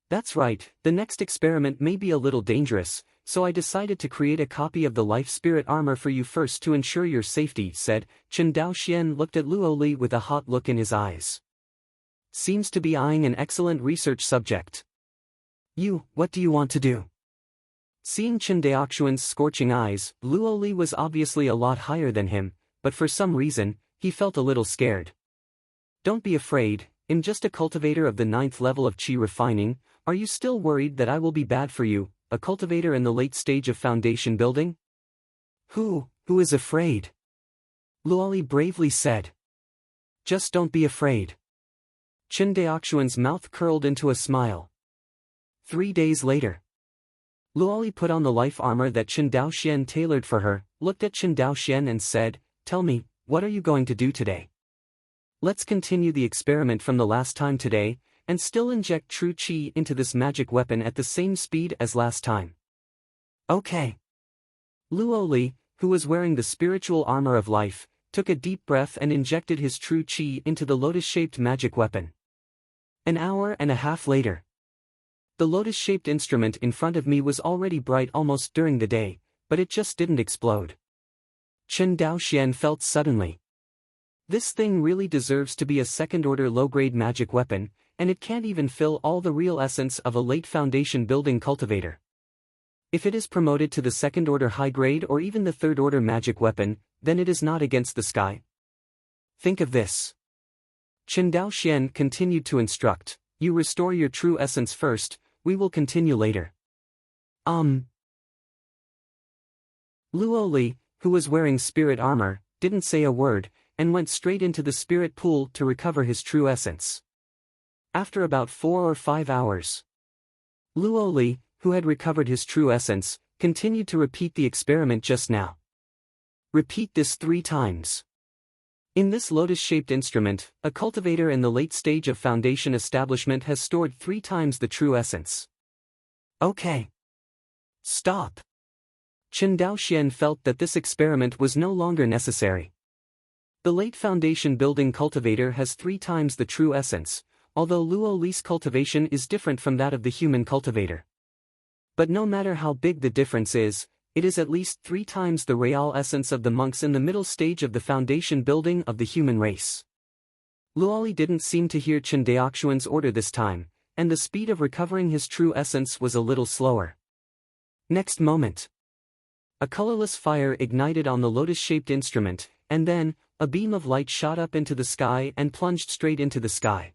Speaker 1: That's right, the next experiment may be a little dangerous, so I decided to create a copy of the life spirit armor for you first to ensure your safety, said. Chen Daoxian looked at Luo Li with a hot look in his eyes. Seems to be eyeing an excellent research subject. What do you want to do? Seeing Chen Daoxian's scorching eyes, Luo Li was obviously a lot higher than him, but for some reason, he felt a little scared. Don't be afraid, I'm just a cultivator of the 9th level of qi refining. Are you still worried that I will be bad for you, a cultivator in the late stage of foundation building? Who is afraid? Luo Li bravely said. Just don't be afraid. Chen Daoxian's mouth curled into a smile. 3 days later, Luo Li put on the life armor that Chen Daoxian tailored for her, looked at Chen Daoxian and said, tell me, what are you going to do today? Let's continue the experiment from the last time today, and still inject true qi into this magic weapon at the same speed as last time. Okay. Luo Li, who was wearing the spiritual armor of life, took a deep breath and injected his true qi into the lotus-shaped magic weapon. An hour and a half later, the lotus-shaped instrument in front of me was already bright almost during the day, but it just didn't explode. Chen Daoxian felt suddenly. This thing really deserves to be a second-order low-grade magic weapon, and it can't even fill all the real essence of a late foundation building cultivator. If it is promoted to the second-order high-grade or even the third-order magic weapon, then it is not against the sky. Think of this. Chen Daoxian continued to instruct, you restore your true essence first, we will continue later. Luo Li, who was wearing spirit armor, didn't say a word. and went straight into the spirit pool to recover his true essence. After about 4 or 5 hours, Luo Li, who had recovered his true essence, continued to repeat the experiment just now. Repeat this 3 times. In this lotus-shaped instrument, a cultivator in the late stage of foundation establishment has stored 3 times the true essence. Okay. Stop. Chen Daoxian felt that this experiment was no longer necessary. The late foundation building cultivator has 3 times the true essence, although Luo Li's cultivation is different from that of the human cultivator. But no matter how big the difference is, it is at least 3 times the real essence of the monks in the middle stage of the foundation building of the human race. Luoli didn't seem to hear Chen Daoxuan's order this time, and the speed of recovering his true essence was a little slower. Next moment, a colorless fire ignited on the lotus-shaped instrument, and then, a beam of light shot up into the sky and plunged straight into the sky.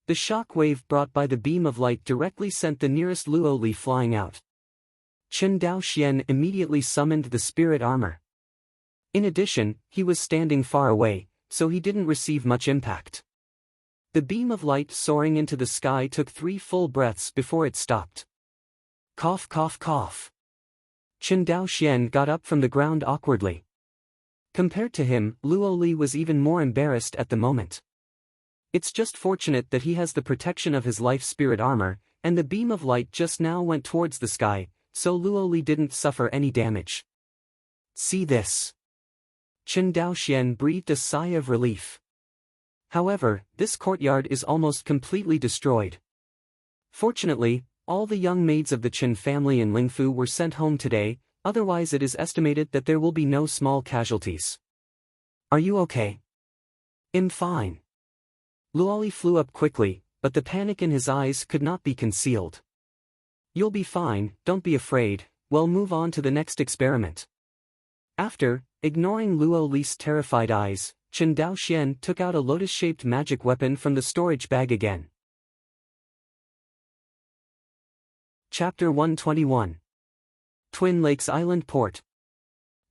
Speaker 1: The shock wave brought by the beam of light directly sent the nearest Luo Li flying out. Chen Daoxian immediately summoned the spirit armor. In addition, he was standing far away, so he didn't receive much impact. The beam of light soaring into the sky took 3 full breaths before it stopped. Cough cough cough. Chen Daoxian got up from the ground awkwardly. Compared to him, Luo Li was even more embarrassed at the moment. It's just fortunate that he has the protection of his life spirit armor, and the beam of light just now went towards the sky, so Luo Li didn't suffer any damage. See this. Chen Daoxian breathed a sigh of relief. However, this courtyard is almost completely destroyed. Fortunately, all the young maids of the Chen family in Lingfu were sent home today, otherwise it is estimated that there will be no small casualties. Are you okay? I'm fine. Luoli flew up quickly, but the panic in his eyes could not be concealed. You'll be fine, don't be afraid, we'll move on to the next experiment. After, ignoring Luo Li's terrified eyes, Chen Daoxian took out a lotus-shaped magic weapon from the storage bag again. Chapter 121. Twin Lakes Island Port.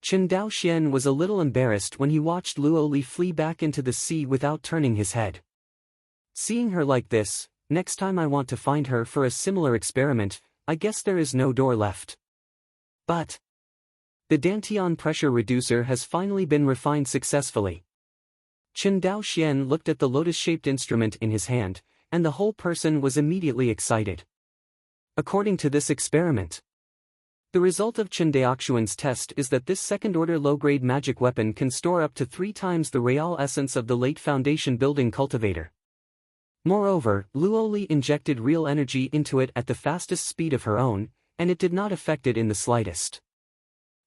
Speaker 1: Chen Daoxian was a little embarrassed when he watched Luo Li flee back into the sea without turning his head. Seeing her like this, next time I want to find her for a similar experiment, I guess there is no door left. But the Dantian pressure reducer has finally been refined successfully. Chen Daoxian looked at the lotus-shaped instrument in his hand, and the whole person was immediately excited. According to this experiment, the result of Chen Daoxuan's test is that this second-order low-grade magic weapon can store up to 3 times the real essence of the late foundation building cultivator. Moreover, Luo Li injected real energy into it at the fastest speed of her own, and it did not affect it in the slightest.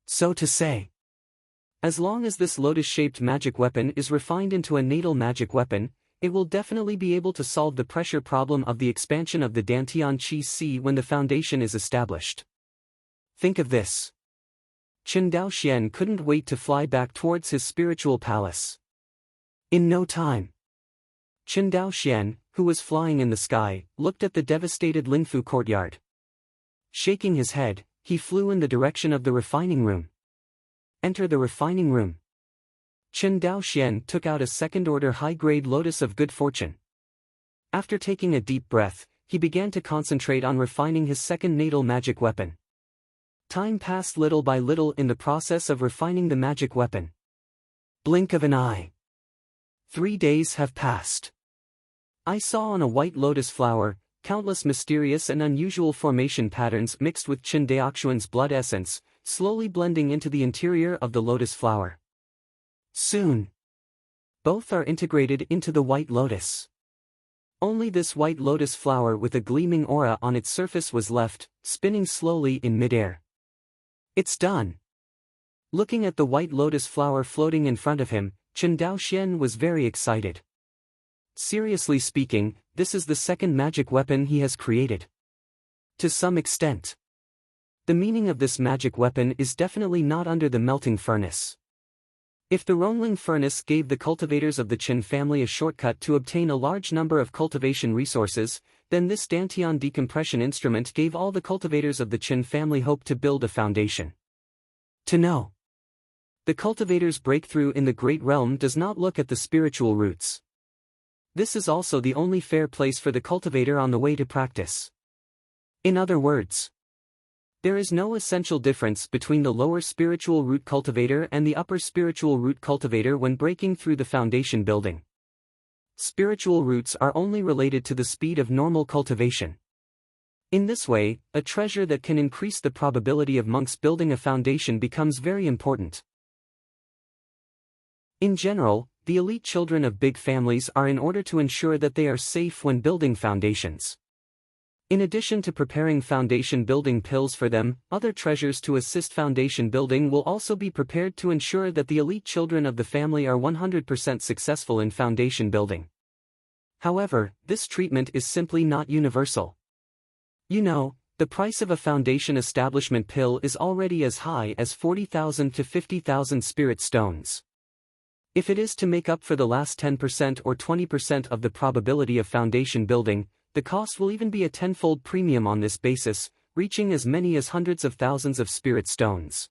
Speaker 1: So to say, as long as this lotus-shaped magic weapon is refined into a natal magic weapon, it will definitely be able to solve the pressure problem of the expansion of the Dantian Qi Sea when the foundation is established. Think of this. Chen Daoxian couldn't wait to fly back towards his spiritual palace. In no time, Chen Daoxian, who was flying in the sky, looked at the devastated Lingfu courtyard. Shaking his head, he flew in the direction of the refining room. Enter the refining room. Chen Daoxian took out a second-order high-grade lotus of good fortune. After taking a deep breath, he began to concentrate on refining his second natal magic weapon. Time passed little by little in the process of refining the magic weapon. Blink of an eye. 3 days have passed. I saw on a white lotus flower, countless mysterious and unusual formation patterns mixed with Chen Daoxuan's blood essence, slowly blending into the interior of the lotus flower. Soon, both are integrated into the white lotus. Only this white lotus flower with a gleaming aura on its surface was left, spinning slowly in midair. It's done. Looking at the white lotus flower floating in front of him, Chen Daoxian was very excited. Seriously speaking, this is the second magic weapon he has created. To some extent, the meaning of this magic weapon is definitely not under the melting furnace. If the Ronling furnace gave the cultivators of the Chen family a shortcut to obtain a large number of cultivation resources, then this Dantian decompression instrument gave all the cultivators of the Chen family hope to build a foundation. To know The cultivator's breakthrough in the Great Realm does not look at the spiritual roots. This is also the only fair place for the cultivator on the way to practice. In other words, there is no essential difference between the lower spiritual root cultivator and the upper spiritual root cultivator when breaking through the foundation building. Spiritual roots are only related to the speed of normal cultivation. In this way, a treasure that can increase the probability of monks building a foundation becomes very important. In general, the elite children of big families are in order to ensure that they are safe when building foundations. In addition to preparing foundation building pills for them, other treasures to assist foundation building will also be prepared to ensure that the elite children of the family are 100% successful in foundation building. However, this treatment is simply not universal. You know, the price of a foundation establishment pill is already as high as 40,000 to 50,000 spirit stones. If it is to make up for the last 10% or 20% of the probability of foundation building, the cost will even be a tenfold premium on this basis, reaching as many as hundreds of thousands of spirit stones.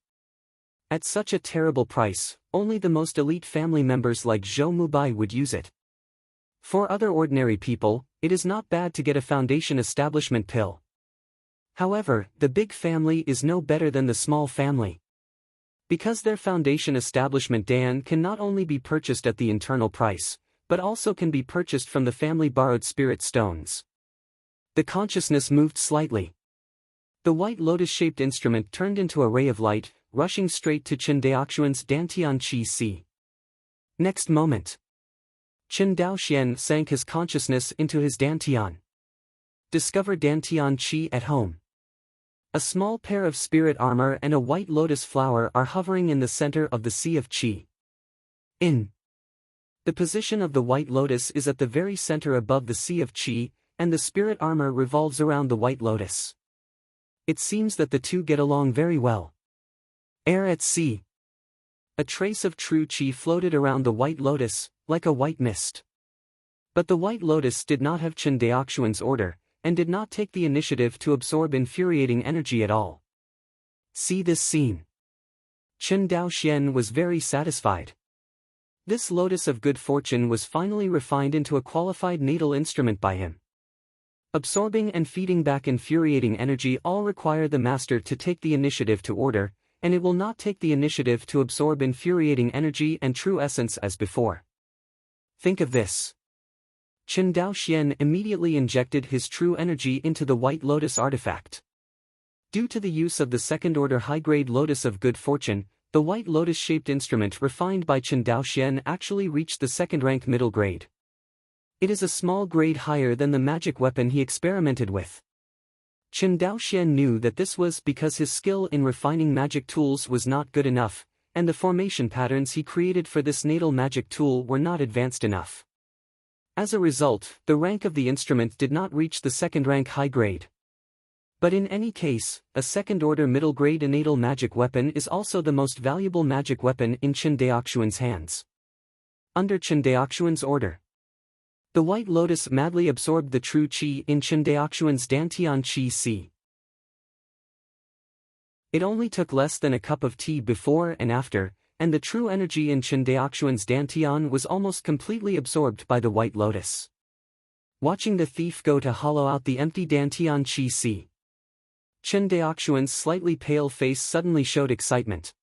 Speaker 1: At such a terrible price, only the most elite family members like Zhou Mubai would use it. For other ordinary people, it is not bad to get a foundation establishment pill. However, the big family is no better than the small family. Because their foundation establishment dan can not only be purchased at the internal price, but also can be purchased from the family borrowed spirit stones. The consciousness moved slightly. The white lotus-shaped instrument turned into a ray of light, rushing straight to Chen Daoxuan's Dantian Qi Si. Next moment, Chen Daoxian sank his consciousness into his Dantian. Discover Dantian Qi at home. A small pair of spirit armor and a white lotus flower are hovering in the center of the Sea of Qi. The position of the white lotus is at the very center above the Sea of Qi, and the spirit armor revolves around the white lotus. It seems that the two get along very well. Air at sea. A trace of true Qi floated around the white lotus, like a white mist. But the white lotus did not have Chen Daoxuan's order, and did not take the initiative to absorb infuriating energy at all. See this scene. Chen Daoxian was very satisfied. This lotus of good fortune was finally refined into a qualified natal instrument by him. Absorbing and feeding back infuriating energy all require the master to take the initiative to order, and it will not take the initiative to absorb infuriating energy and true essence as before. Think of this. Chen Daoxian immediately injected his true energy into the white lotus artifact. Due to the use of the second-order high-grade lotus of good fortune, the white lotus-shaped instrument refined by Chen Daoxian actually reached the second-rank middle grade. It is a small grade higher than the magic weapon he experimented with. Chen Daoxian knew that this was because his skill in refining magic tools was not good enough, and the formation patterns he created for this natal magic tool were not advanced enough. As a result, the rank of the instrument did not reach the second-rank high grade. But in any case, a second-order middle-grade natal magic weapon is also the most valuable magic weapon in Chen Daoxuan's hands. Under Chen Daoxuan's order, the white lotus madly absorbed the true Qi in Chen Daoxuan's Dantian Qi Si. It only took less than a cup of tea before and after, and the true energy in Chen Daoxuan's Dantian was almost completely absorbed by the white lotus. Watching the thief go to hollow out the empty Dantian Qi Si, Chen Daoxuan's slightly pale face suddenly showed excitement.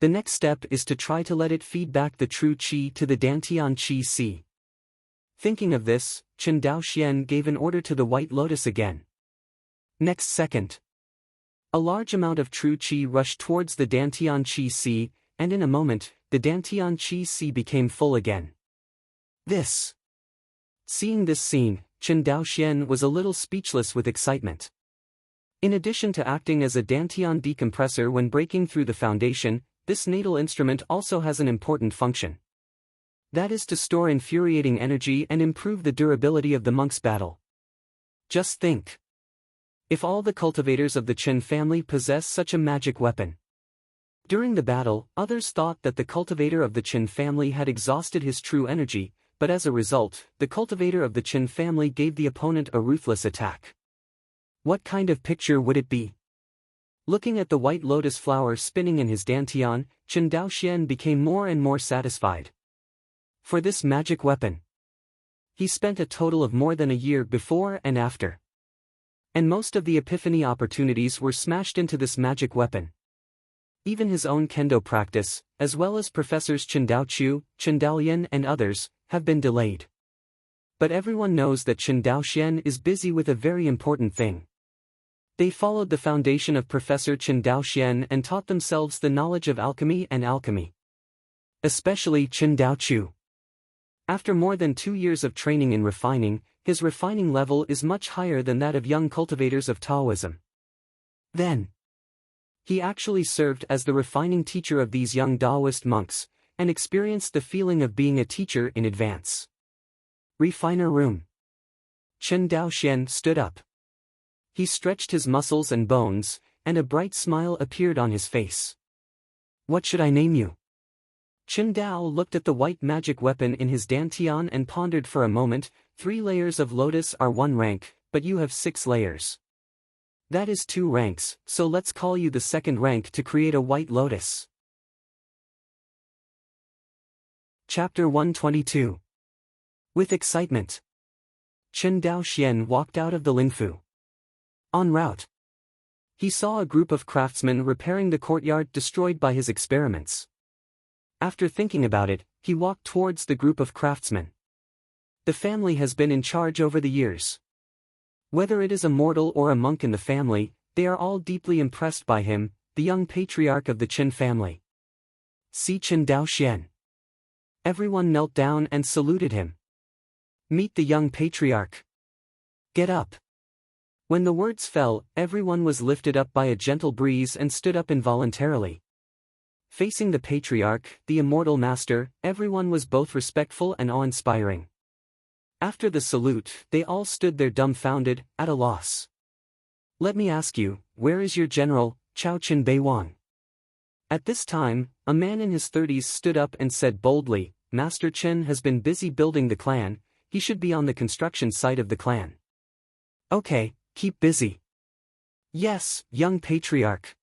Speaker 1: The next step is to try to let it feed back the true Qi to the Dantian Qi Si. Thinking of this, Chen Daoxian gave an order to the white lotus again. Next second, a large amount of true Qi rushed towards the Dantian Qi Si, and in a moment, the Dantian Qi Si became full again. Seeing this scene, Chen Daoxian was a little speechless with excitement. In addition to acting as a Dantian decompressor when breaking through the foundation, this natal instrument also has an important function. That is to store infuriating energy and improve the durability of the monk's battle. Just think. If all the cultivators of the Chen family possess such a magic weapon. During the battle, others thought that the cultivator of the Chen family had exhausted his true energy, but as a result, the cultivator of the Chen family gave the opponent a ruthless attack. What kind of picture would it be? Looking at the white lotus flower spinning in his dantian, Chen Daoxian became more and more satisfied. For this magic weapon, he spent a total of more than a year before and after. And most of the epiphany opportunities were smashed into this magic weapon. Even his own kendo practice, as well as Professors Chen Daoqiu, Chen Daolian and others, have been delayed. But everyone knows that Chen Daoxian is busy with a very important thing. They followed the foundation of Professor Chen Daoxian and taught themselves the knowledge of alchemy and alchemy. Especially Chen Daoqiu. After more than 2 years of training in refining, his refining level is much higher than that of young cultivators of Taoism. Then, he actually served as the refining teacher of these young Taoist monks, and experienced the feeling of being a teacher in advance. Refiner room. Chen Daoxian stood up. He stretched his muscles and bones, and a bright smile appeared on his face. What should I name you? Chen Dao looked at the white magic weapon in his dantian and pondered for a moment. 3 layers of lotus are 1 rank, but you have 6 layers. That is 2 ranks, so let's call you the 2nd rank to create a white lotus. Chapter 122. With excitement, Chen Daoxian walked out of the Lingfu. En route, he saw a group of craftsmen repairing the courtyard destroyed by his experiments. After thinking about it, he walked towards the group of craftsmen. The family has been in charge over the years. Whether it is a mortal or a monk in the family, they are all deeply impressed by him, the young patriarch of the Chen family. See Chen Daoxian. Everyone knelt down and saluted him. Meet the young patriarch. Get up. When the words fell, everyone was lifted up by a gentle breeze and stood up involuntarily. Facing the patriarch, the immortal master, everyone was both respectful and awe-inspiring. After the salute, they all stood there dumbfounded, at a loss. Let me ask you, where is your general, Chao Chen Beiwang? At this time, a man in his 30s stood up and said boldly, Master Chen has been busy building the clan, he should be on the construction site of the clan. Okay, keep busy. Yes, young patriarch.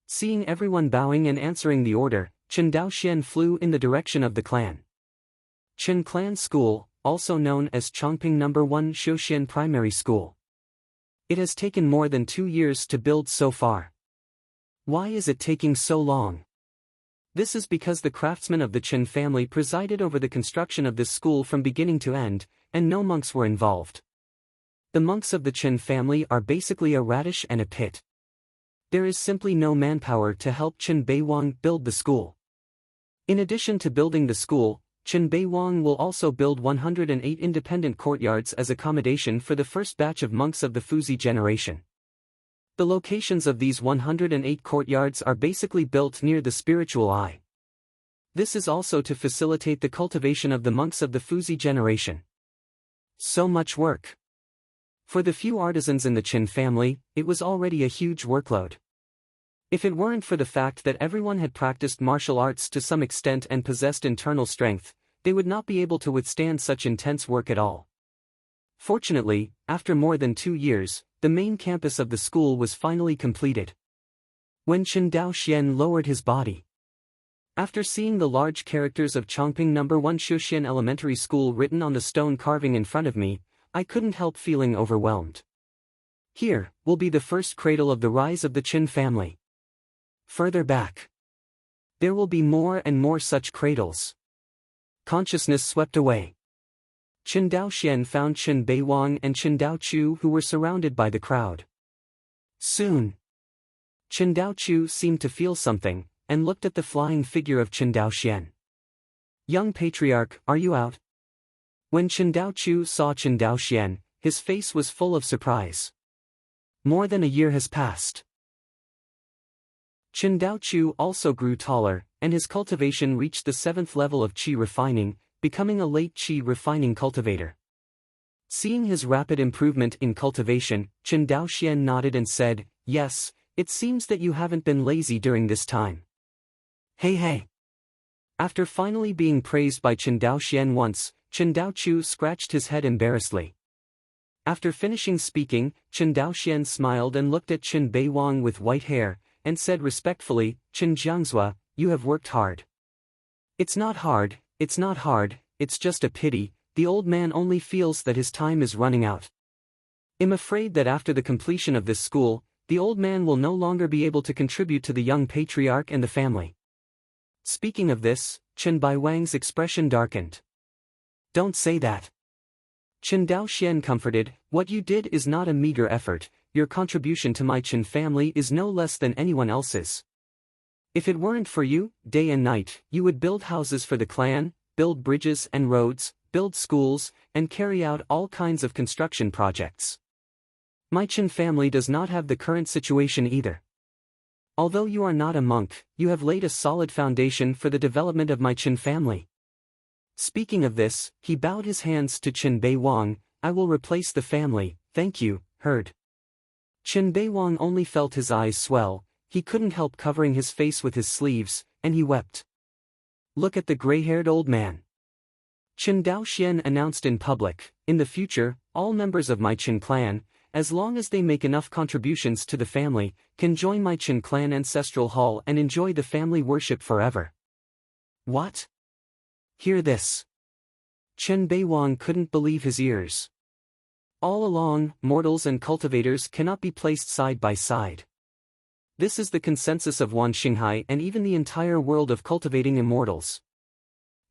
Speaker 1: Seeing everyone bowing and answering the order, Chen Daoxian flew in the direction of the clan. Chen Clan School, also known as Chongping No. 1 Shouxian Primary School. It has taken more than 2 years to build so far. Why is it taking so long? This is because the craftsmen of the Chen family presided over the construction of this school from beginning to end, and no monks were involved. The monks of the Chen family are basically a radish and a pit. There is simply no manpower to help Chen Beiwang build the school. In addition to building the school, Chen Beiwang will also build 108 independent courtyards as accommodation for the first batch of monks of the Fuzi generation. The locations of these 108 courtyards are basically built near the spiritual eye. This is also to facilitate the cultivation of the monks of the Fuzi generation. So much work. For the few artisans in the Chen family, it was already a huge workload. If it weren't for the fact that everyone had practiced martial arts to some extent and possessed internal strength, they would not be able to withstand such intense work at all. Fortunately, after more than 2 years, the main campus of the school was finally completed. When Chen Daoxian lowered his body, after seeing the large characters of Chongping No. 1 Shouxian Elementary School written on the stone carving in front of me, I couldn't help feeling overwhelmed. Here will be the first cradle of the rise of the Chen family. Further back, there will be more and more such cradles. Consciousness swept away. Chen Daoxian found Chen Beiwang and Chen Daoqiu who were surrounded by the crowd. Soon, Chen Daoqiu seemed to feel something, and looked at the flying figure of Chen Daoxian. Young patriarch, are you out? When Chen Daoqiu saw Chen Daoxian, his face was full of surprise. More than a year has passed. Chen Daoqiu also grew taller, and his cultivation reached the 7th level of qi refining, becoming a late qi refining cultivator. Seeing his rapid improvement in cultivation, Chen Daoxian nodded and said, yes, it seems that you haven't been lazy during this time. Hey. After finally being praised by Chen Daoxian once, Chen Daoqiu scratched his head embarrassedly. After finishing speaking, Chen Daoxian smiled and looked at Chen Beiwang with white hair, and said respectfully, Chen Jiangzhua, you have worked hard. It's not hard, it's just a pity, the old man only feels that his time is running out. I'm afraid that after the completion of this school, the old man will no longer be able to contribute to the young patriarch and the family. Speaking of this, Chen Baiwang's expression darkened. Don't say that. Chen Daoxian comforted, what you did is not a meager effort, your contribution to my Chen family is no less than anyone else's. If it weren't for you, day and night, you would build houses for the clan, build bridges and roads, build schools, and carry out all kinds of construction projects. My Chen family does not have the current situation either. Although you are not a monk, you have laid a solid foundation for the development of my Chen family. Speaking of this, he bowed his hands to Chen Beiwang, I will replace the family, thank you, heard. Chen Beiwang only felt his eyes swell, he couldn't help covering his face with his sleeves, and he wept. Look at the gray-haired old man. Chen Daoxian announced in public, in the future, all members of my Chen clan, as long as they make enough contributions to the family, can join my Chen clan ancestral hall and enjoy the family worship forever. What? Hear this. Chen Beiwang couldn't believe his ears. All along, mortals and cultivators cannot be placed side by side. This is the consensus of Wan Xinghai and even the entire world of cultivating immortals.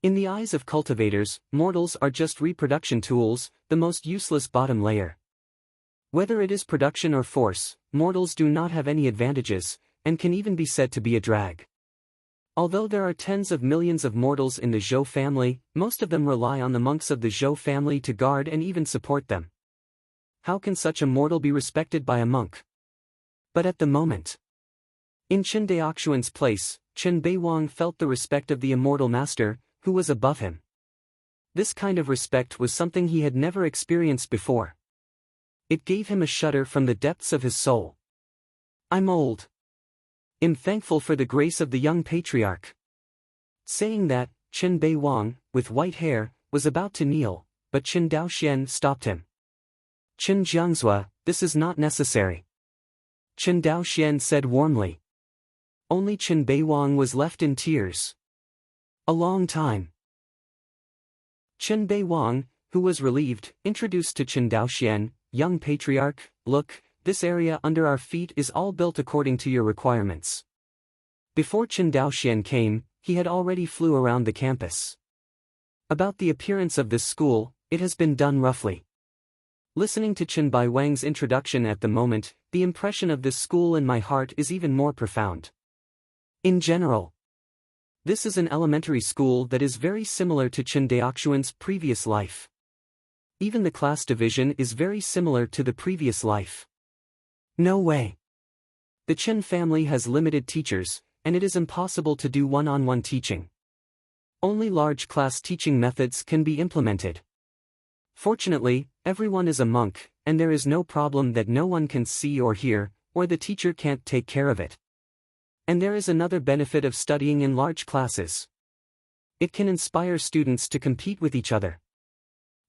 Speaker 1: In the eyes of cultivators, mortals are just reproduction tools, the most useless bottom layer. Whether it is production or force, mortals do not have any advantages, and can even be said to be a drag. Although there are tens of millions of mortals in the Zhou family, most of them rely on the monks of the Zhou family to guard and even support them. How can such a mortal be respected by a monk? But at the moment, in Chen Daoxuan's place, Chen Beiwang felt the respect of the immortal master, who was above him. This kind of respect was something he had never experienced before. It gave him a shudder from the depths of his soul. I'm old. I'm thankful for the grace of the young patriarch. Saying that, Chen Beiwang, with white hair, was about to kneel, but Chen Daoxian stopped him. Chen Jiangzhua, this is not necessary. Chen Daoxian said warmly. Only Chen Beiwang was left in tears. A long time. Chen Beiwang, who was relieved, introduced to Chen Daoxian, young patriarch, look, this area under our feet is all built according to your requirements. Before Chen Daoxian came, he had already flew around the campus. About the appearance of this school, it has been done roughly. Listening to Chen Baiwang's introduction at the moment, the impression of this school in my heart is even more profound. In general, this is an elementary school that is very similar to Chen Daoxuan's previous life. Even the class division is very similar to the previous life. No way. The Chen family has limited teachers, and it is impossible to do one-on-one teaching. Only large class teaching methods can be implemented. Fortunately, everyone is a monk, and there is no problem that no one can see or hear, or the teacher can't take care of it. And there is another benefit of studying in large classes. It can inspire students to compete with each other.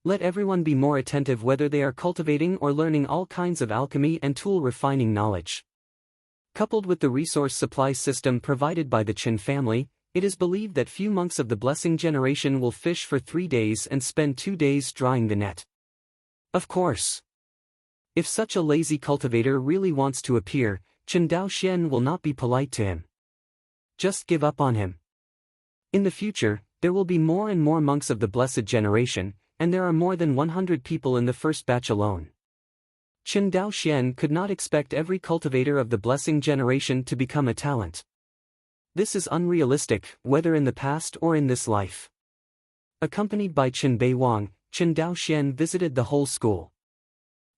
Speaker 1: Let everyone be more attentive whether they are cultivating or learning all kinds of alchemy and tool refining knowledge. Coupled with the resource supply system provided by the Chen family, it is believed that few monks of the blessing generation will fish for 3 days and spend 2 days drying the net. Of course. If such a lazy cultivator really wants to appear, Chen Daoxian will not be polite to him. Just give up on him. In the future, there will be more and more monks of the blessed generation, and there are more than 100 people in the first batch alone. Chen Daoxian could not expect every cultivator of the blessing generation to become a talent. This is unrealistic, whether in the past or in this life. Accompanied by Chen Beiwang, Chen Daoxian visited the whole school.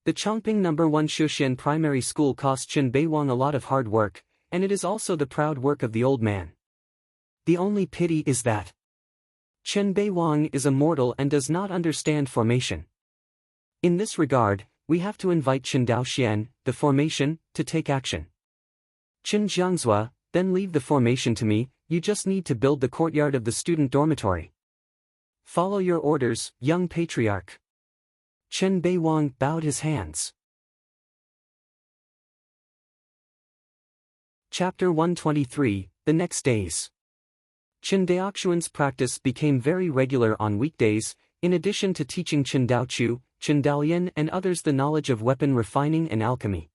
Speaker 1: The Chongping No. 1 Shuxian primary school cost Chen Beiwang a lot of hard work, and it is also the proud work of the old man. The only pity is that Chen Beiwang is a mortal and does not understand formation. In this regard, we have to invite Chen Daoxian, the formation, to take action. Chen Jiangzhua, then leave the formation to me, you just need to build the courtyard of the student dormitory. Follow your orders, young patriarch. Chen Beiwang bowed his hands. Chapter 123, The Next Days. Chen Daoxuan's practice became very regular on weekdays, in addition to teaching Chen Daochu, Chen Daolian and others the knowledge of weapon refining and alchemy.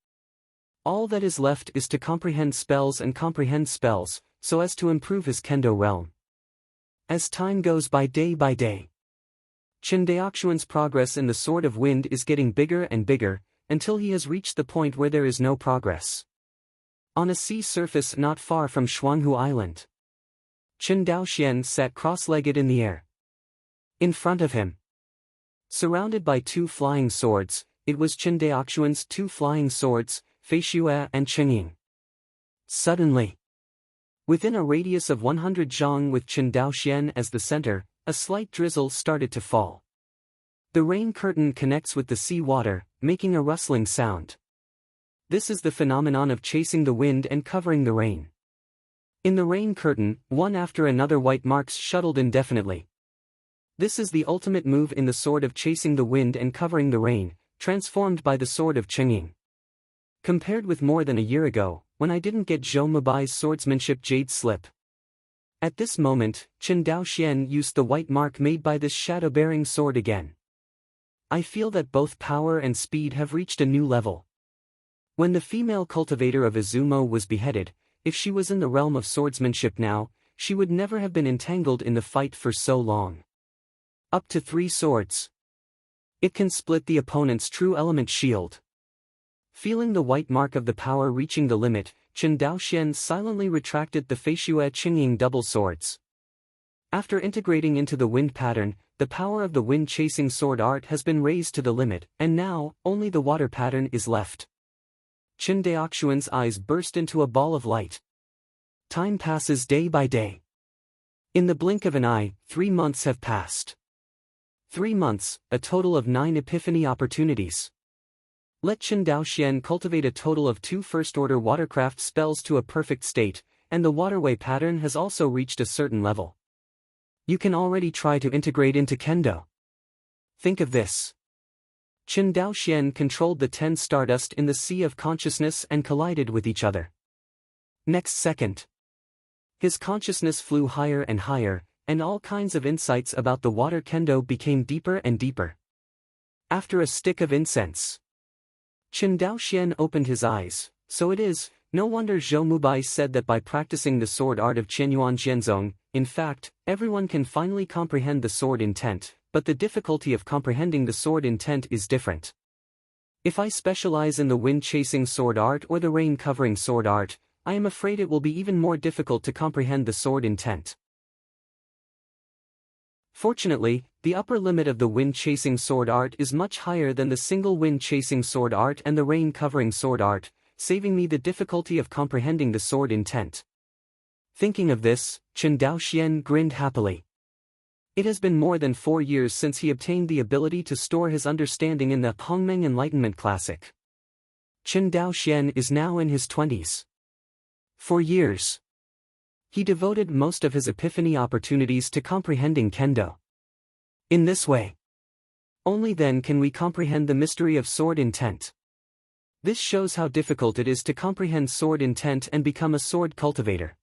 Speaker 1: All that is left is to comprehend spells, so as to improve his kendo realm. As time goes by day, Chen Daoxuan's progress in the Sword of Wind is getting bigger and bigger, until he has reached the point where there is no progress. On a sea surface not far from Shuanghu Island, Chen Daoxian sat cross-legged in the air. In front of him, surrounded by two flying swords, it was Chen Daoxuan's two flying swords, Fei Xue and Chengying. Suddenly, within a radius of 100 zhang with Chen Daoxian as the center, a slight drizzle started to fall. The rain curtain connects with the sea water, making a rustling sound. This is the phenomenon of chasing the wind and covering the rain. In the rain curtain, one after another white marks shuttled indefinitely. This is the ultimate move in the sword of chasing the wind and covering the rain, transformed by the sword of Chengying. Compared with more than a year ago, when I didn't get Zhou Mubai's swordsmanship jade slip. At this moment, Chen Daoxian used the white mark made by this shadow-bearing sword again. I feel that both power and speed have reached a new level. When the female cultivator of Izumo was beheaded, if she was in the realm of swordsmanship now, she would never have been entangled in the fight for so long. Up to 3 swords. It can split the opponent's true element shield. Feeling the white mark of the power reaching the limit, Chen Daoxian silently retracted the Fei Xue Chengying double swords. After integrating into the wind pattern, the power of the wind-chasing sword art has been raised to the limit, and now, only the water pattern is left. Chen Daoxuan's eyes burst into a ball of light. Time passes day by day. In the blink of an eye, 3 months have passed. 3 months, a total of 9 epiphany opportunities. Let Chen Daoxian cultivate a total of 2 first-order watercraft spells to a perfect state, and the waterway pattern has also reached a certain level. You can already try to integrate into kendo. Think of this. Chen Daoxian controlled the 10 stardust in the sea of consciousness and collided with each other. Next second, his consciousness flew higher and higher, and all kinds of insights about the water kendo became deeper and deeper. After a stick of incense, Chen Daoxian opened his eyes. So it is, no wonder Zhou Mubai said that by practicing the sword art of Qianyuan Jianzong, in fact, everyone can finally comprehend the sword intent, but the difficulty of comprehending the sword intent is different. If I specialize in the wind-chasing sword art or the rain-covering sword art, I am afraid it will be even more difficult to comprehend the sword intent. Fortunately, the upper limit of the wind-chasing sword art is much higher than the single wind-chasing sword art and the rain-covering sword art, saving me the difficulty of comprehending the sword intent. Thinking of this, Chen Daoxian grinned happily. It has been more than 4 years since he obtained the ability to store his understanding in the Hongmeng Enlightenment Classic. Chen Daoxian is now in his 20s. For years, he devoted most of his epiphany opportunities to comprehending kendo. In this way, only then can we comprehend the mystery of sword intent. This shows how difficult it is to comprehend sword intent and become a sword cultivator.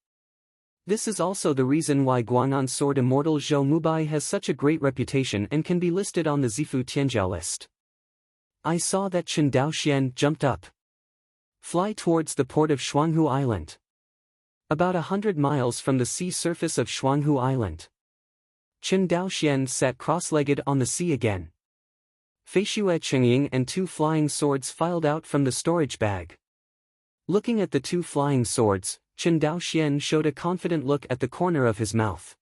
Speaker 1: This is also the reason why Guang'an sword immortal Zhou Mubai has such a great reputation and can be listed on the Zifu Tianjiao list. I saw that Chen Daoxian jumped up. Fly towards the port of Shuanghu Island. About 100 miles from the sea surface of Shuanghu Island. Chen Daoxian sat cross-legged on the sea again. Fei Xue Chengying and 2 flying swords filed out from the storage bag. Looking at the 2 flying swords, Chen Daoxian showed a confident look at the corner of his mouth.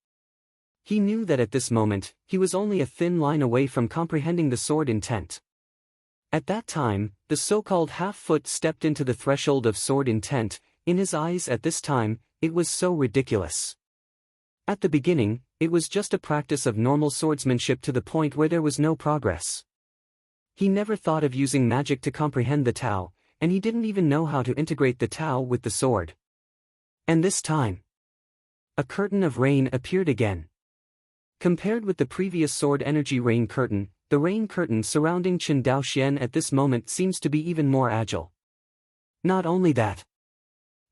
Speaker 1: He knew that at this moment, he was only a thin line away from comprehending the sword intent. At that time, the so-called half-foot stepped into the threshold of sword intent. In his eyes at this time, it was so ridiculous. At the beginning, it was just a practice of normal swordsmanship to the point where there was no progress. He never thought of using magic to comprehend the Tao, and he didn't even know how to integrate the Tao with the sword. And this time, a curtain of rain appeared again. Compared with the previous sword energy rain curtain, the the rain curtain surrounding Chen Daoxian at this moment seems to be even more agile. Not only that.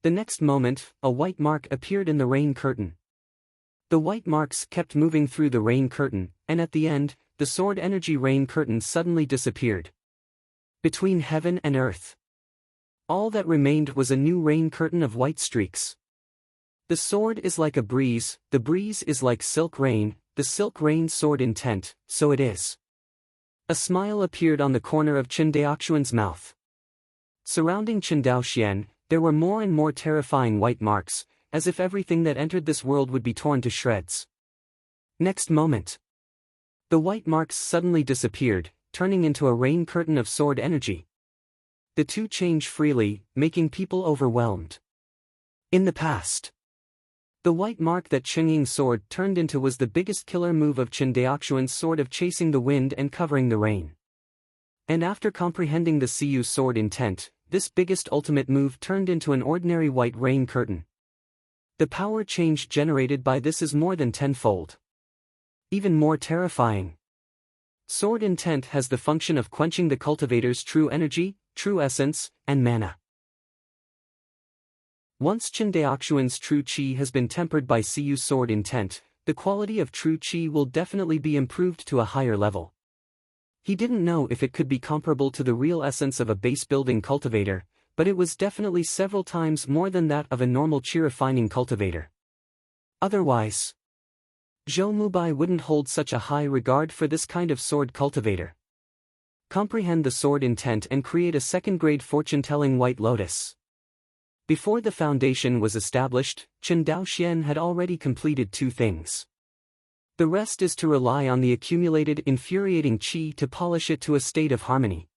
Speaker 1: The next moment, a white mark appeared in the rain curtain. The white marks kept moving through the rain curtain, and at the end, the sword energy rain curtain suddenly disappeared. Between heaven and earth, all that remained was a new rain curtain of white streaks. The sword is like a breeze, the breeze is like silk rain, the silk rain sword intent, so it is. A smile appeared on the corner of Chen Daoxuan's mouth. Surrounding Chen Daoxian, there were more and more terrifying white marks, as if everything that entered this world would be torn to shreds. Next moment, the white marks suddenly disappeared, turning into a rain curtain of sword energy. The two change freely, making people overwhelmed. In the past, the white mark that Chen Ying's sword turned into was the biggest killer move of Chen Daoxuan's sword of chasing the wind and covering the rain. And after comprehending the Siyu sword intent, this biggest ultimate move turned into an ordinary white rain curtain. The power change generated by this is more than tenfold. Even more terrifying. Sword intent has the function of quenching the cultivator's true energy, true essence, and mana. Once Chen Daoxuan's true qi has been tempered by Siyu sword intent, the quality of true qi will definitely be improved to a higher level. He didn't know if it could be comparable to the real essence of a base-building cultivator, but it was definitely several times more than that of a normal qi-refining cultivator. Otherwise, Zhou Mubai wouldn't hold such a high regard for this kind of sword cultivator. Comprehend the sword intent and create a second-grade fortune-telling white lotus. Before the foundation was established, Chen Daoxian had already completed two things. The rest is to rely on the accumulated infuriating qi to polish it to a state of harmony.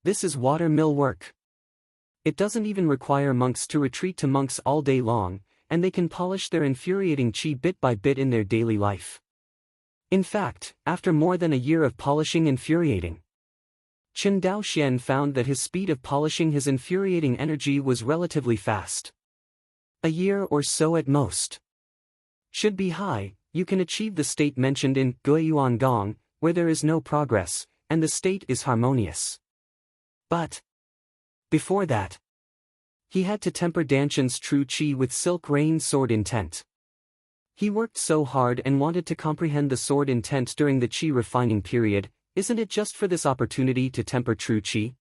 Speaker 1: This is water mill work. It doesn't even require monks to retreat to monks all day long, and they can polish their infuriating qi bit by bit in their daily life. In fact, after more than a year of polishing infuriating, Chen Daoxian found that his speed of polishing his infuriating energy was relatively fast. A year or so at most. Should be high, you can achieve the state mentioned in Guiyuan Gong, where there is no progress, and the state is harmonious. But before that, he had to temper Danshan's true qi with silk rain sword intent. He worked so hard and wanted to comprehend the sword intent during the qi refining period. Isn't it just for this opportunity to temper true qi?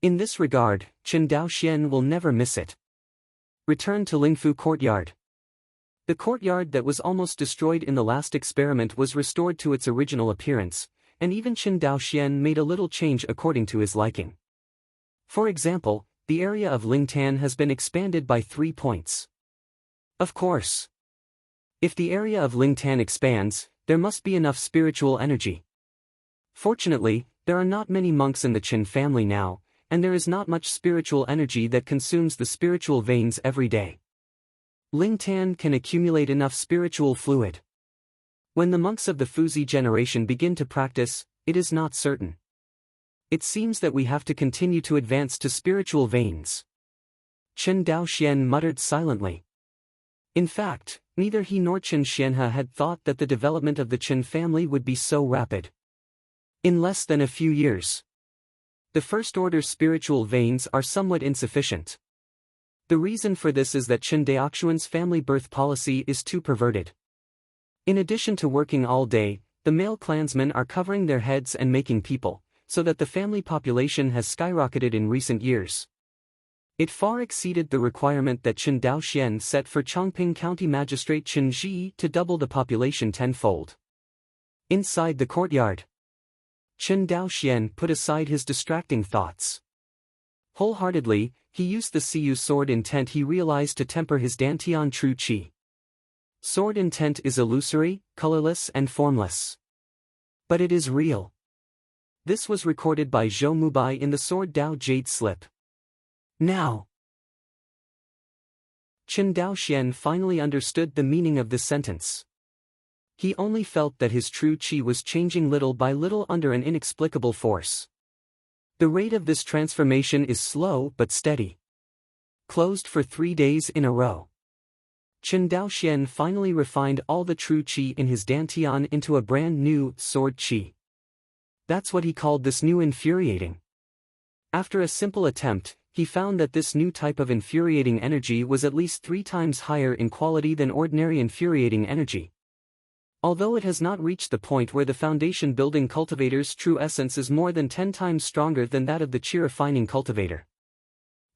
Speaker 1: In this regard, Chen Daoxian will never miss it. Return to Lingfu Courtyard. The courtyard that was almost destroyed in the last experiment was restored to its original appearance, and even Chen Daoxian made a little change according to his liking. For example, the area of Lingtan has been expanded by 3 points. Of course, if the area of Lingtan expands, there must be enough spiritual energy. Fortunately, there are not many monks in the Qin family now, and there is not much spiritual energy that consumes the spiritual veins every day. Lingtan can accumulate enough spiritual fluid. When the monks of the Fuzi generation begin to practice, it is not certain. It seems that we have to continue to advance to spiritual veins. Chen Daoxian muttered silently. In fact, neither he nor Chen Xianhe had thought that the development of the Qin family would be so rapid. In less than a few years, the first-order spiritual veins are somewhat insufficient. The reason for this is that Chen Daoxuan's family birth policy is too perverted. In addition to working all day, the male clansmen are covering their heads and making people, so that the family population has skyrocketed in recent years. It far exceeded the requirement that Chen Daoxian set for Chongping County Magistrate Chen Ji to double the population tenfold. Inside the courtyard, Chen Daoxian put aside his distracting thoughts. Wholeheartedly, he used the Siyu sword intent he realized to temper his Dantian true qi. Sword intent is illusory, colorless and formless. But it is real. This was recorded by Zhou Mubai in the Sword Dao Jade Slip. Now, Chen Daoxian finally understood the meaning of this sentence. He only felt that his true qi was changing little by little under an inexplicable force. The rate of this transformation is slow but steady. Closed for 3 days in a row, Chen Daoxian finally refined all the true qi in his Dantian into a brand new sword qi. That's what he called this new infuriating. After a simple attempt, he found that this new type of infuriating energy was at least 3 times higher in quality than ordinary infuriating energy. Although it has not reached the point where the foundation-building cultivator's true essence is more than 10 times stronger than that of the chi-refining cultivator.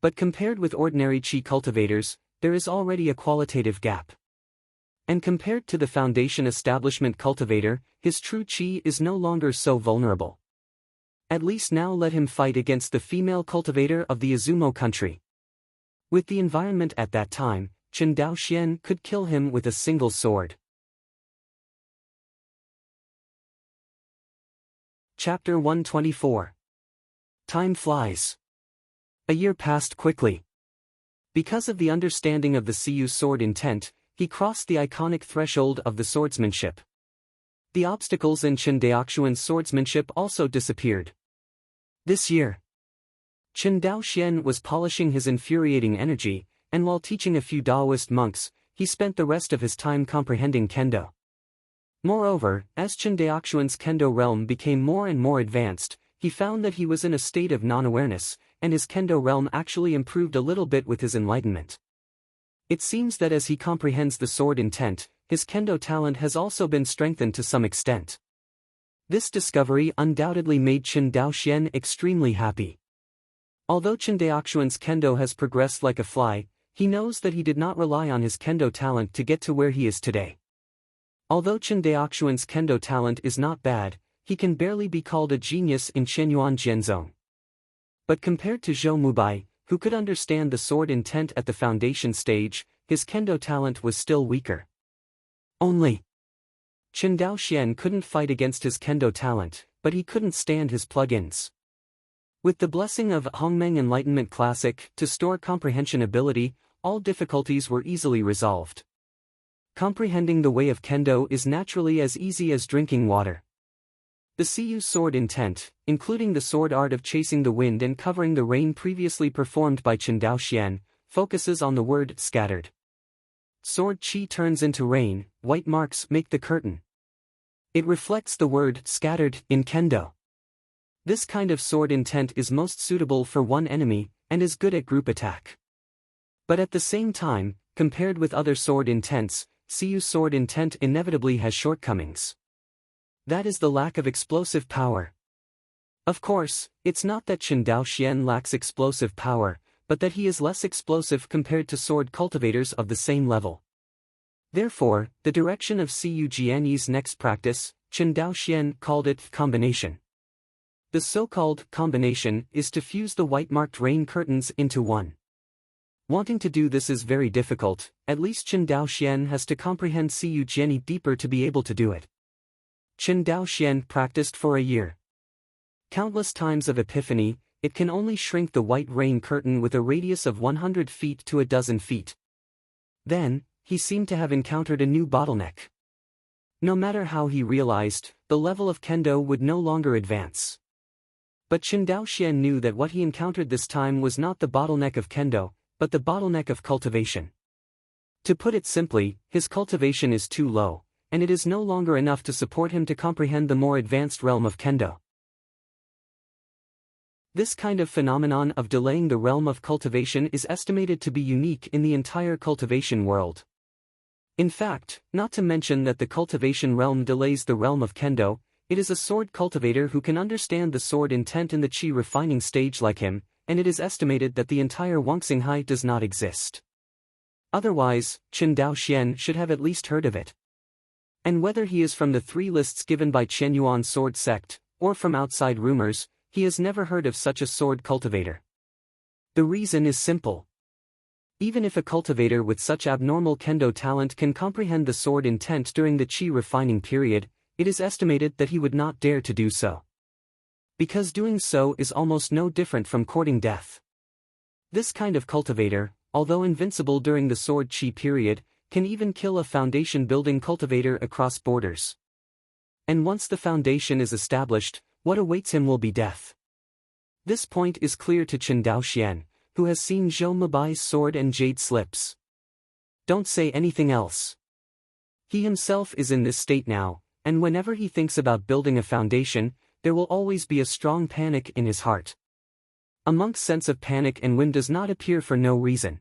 Speaker 1: But compared with ordinary chi cultivators, there is already a qualitative gap. And compared to the foundation establishment cultivator, his true chi is no longer so vulnerable. At least now let him fight against the female cultivator of the Izumo country. With the environment at that time, Chen Daoxian could kill him with a single sword. Chapter 124. Time flies. A year passed quickly. Because of the understanding of the Siyu sword intent, he crossed the iconic threshold of the swordsmanship. The obstacles in Chen Daoxuan's swordsmanship also disappeared. This year, Chen Daoxian was polishing his infuriating energy, and while teaching a few Daoist monks, he spent the rest of his time comprehending kendo. Moreover, as Chen Daoxuan's kendo realm became more and more advanced, he found that he was in a state of non-awareness, and his kendo realm actually improved a little bit with his enlightenment. It seems that as he comprehends the sword intent, his kendo talent has also been strengthened to some extent. This discovery undoubtedly made Chen Daoxian extremely happy. Although Chen Daoxuan's kendo has progressed like a fly, he knows that he did not rely on his kendo talent to get to where he is today. Although Chen Daoxuan's kendo talent is not bad, he can barely be called a genius in Chenyuan Jianzong. But compared to Zhou Mubai, who could understand the sword intent at the foundation stage, his kendo talent was still weaker. Only Chen Daoxian couldn't fight against his kendo talent, but he couldn't stand his plugins. With the blessing of Hongmeng Enlightenment Classic to store comprehension ability, all difficulties were easily resolved. Comprehending the way of kendo is naturally as easy as drinking water. The Siyu sword intent, including the sword art of chasing the wind and covering the rain previously performed by Chen Daoxian, focuses on the word scattered. Sword chi turns into rain, white marks make the curtain. It reflects the word scattered in kendo. This kind of sword intent is most suitable for one enemy, and is good at group attack. But at the same time, compared with other sword intents, Siyu sword intent inevitably has shortcomings. That is the lack of explosive power. Of course, it's not that Chen Daoxian lacks explosive power, but that he is less explosive compared to sword cultivators of the same level. Therefore, the direction of Siyu Jianyi's next practice, Chen Daoxian called it combination. The so-called combination is to fuse the white-marked rain curtains into one. Wanting to do this is very difficult, at least Chen Daoxian has to comprehend Siyu Jianyi deeper to be able to do it. Chen Daoxian practiced for a year. Countless times of epiphany, it can only shrink the white rain curtain with a radius of 100 feet to a dozen feet. Then, he seemed to have encountered a new bottleneck. No matter how he realized, the level of kendo would no longer advance. But Chen Daoxian knew that what he encountered this time was not the bottleneck of kendo, but the bottleneck of cultivation. To put it simply, his cultivation is too low, and it is no longer enough to support him to comprehend the more advanced realm of kendo. This kind of phenomenon of delaying the realm of cultivation is estimated to be unique in the entire cultivation world. In fact, not to mention that the cultivation realm delays the realm of kendo, it is a sword cultivator who can understand the sword intent in the chi refining stage like him, and it is estimated that the entire Wangxinghai does not exist. Otherwise, Chen Daoxian should have at least heard of it. And whether he is from the 3 lists given by Chenyuan sword sect, or from outside rumors, he has never heard of such a sword cultivator. The reason is simple. Even if a cultivator with such abnormal kendo talent can comprehend the sword intent during the chi refining period, it is estimated that he would not dare to do so. Because doing so is almost no different from courting death. This kind of cultivator, although invincible during the sword chi period, can even kill a foundation-building cultivator across borders. And once the foundation is established, what awaits him will be death. This point is clear to Chen Daoxian, who has seen Zhou Mubai's sword and jade slips. Don't say anything else. He himself is in this state now, and whenever he thinks about building a foundation, there will always be a strong panic in his heart. A monk's sense of panic and whim does not appear for no reason.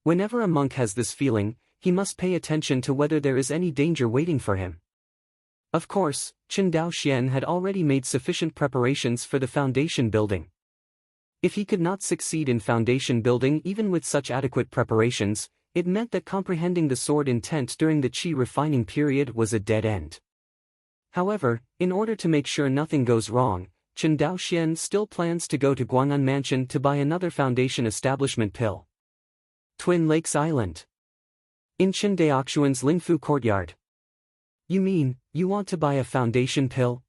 Speaker 1: Whenever a monk has this feeling, he must pay attention to whether there is any danger waiting for him. Of course, Chen Daoxian had already made sufficient preparations for the foundation building. If he could not succeed in foundation building even with such adequate preparations, it meant that comprehending the sword intent during the qi refining period was a dead end. However, in order to make sure nothing goes wrong, Chen Daoxian still plans to go to Guang'an Mansion to buy another foundation establishment pill. Twin Lakes Island. In Chen Daoxian's Lingfu courtyard. You mean, you want to buy a foundation pill?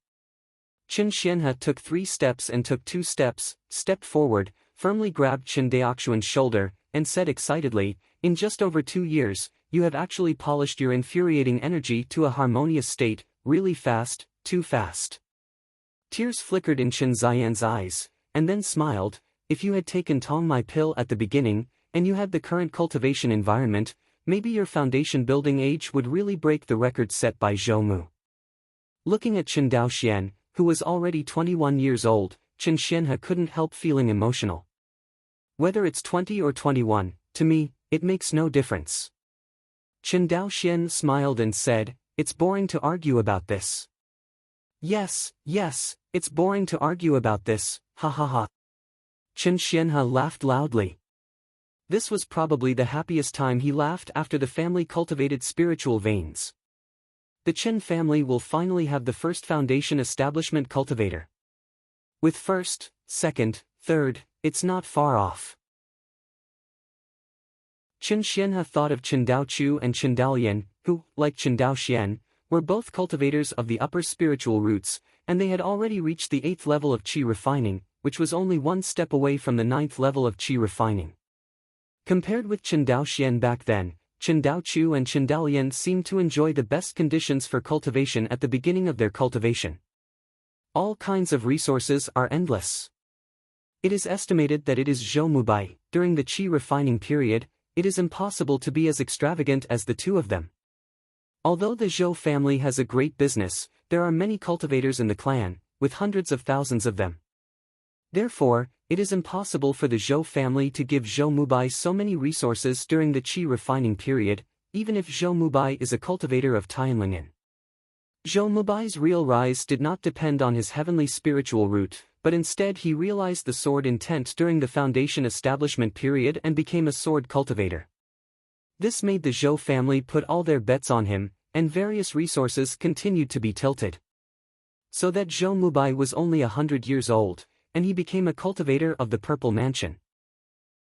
Speaker 1: Chen Xianhe took 3 steps and took 2 steps, stepped forward, firmly grabbed Chen Daoxian's shoulder, and said excitedly, in just over 2 years, you have actually polished your infuriating energy to a harmonious state, really fast, too fast. Tears flickered in Chen Xian's eyes, and then smiled. If you had taken Tong Mai pill at the beginning, and you had the current cultivation environment, maybe your foundation building age would really break the record set by Zhou Mu. Looking at Chen Daoxian, who was already 21 years old, Chen Xianhe couldn't help feeling emotional. Whether it's 20 or 21, to me, it makes no difference. Chen Daoxian smiled and said, it's boring to argue about this. Yes, it's boring to argue about this, ha ha ha. Chen Xianhe laughed loudly. This was probably the happiest time he laughed after the family cultivated spiritual veins. The Chen family will finally have the first foundation establishment cultivator. With first, second, third, it's not far off. Chen Xianhe thought of Chen Daochu and Chen Daolian, who, like Chen Daoxian, were both cultivators of the upper spiritual roots, and they had already reached the 8th level of qi refining, which was only 1 step away from the 9th level of qi refining. Compared with Chen Daoxian back then, Chen Daochu and Chen Daolian seemed to enjoy the best conditions for cultivation at the beginning of their cultivation. All kinds of resources are endless. It is estimated that it is Zhou Mubai, during the qi refining period, it is impossible to be as extravagant as the two of them. Although the Zhou family has a great business, there are many cultivators in the clan, with hundreds of thousands of them. Therefore, it is impossible for the Zhou family to give Zhou Mubai so many resources during the qi refining period, even if Zhou Mubai is a cultivator of Tianlingyan. Zhou Mubai's real rise did not depend on his heavenly spiritual root, but instead he realized the sword intent during the foundation establishment period and became a sword cultivator. This made the Zhou family put all their bets on him, and various resources continued to be tilted. So that Zhou Mubai was only 100 years old, and he became a cultivator of the Purple Mansion.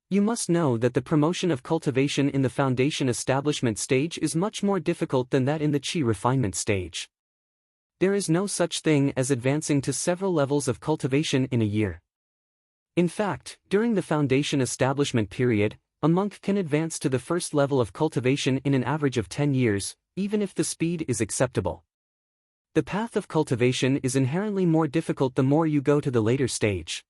Speaker 1: You must know that the promotion of cultivation in the foundation establishment stage is much more difficult than that in the qi refinement stage. There is no such thing as advancing to several levels of cultivation in a year. In fact, during the foundation establishment period, a monk can advance to the first level of cultivation in an average of 10 years, even if the speed is acceptable. The path of cultivation is inherently more difficult the more you go to the later stage.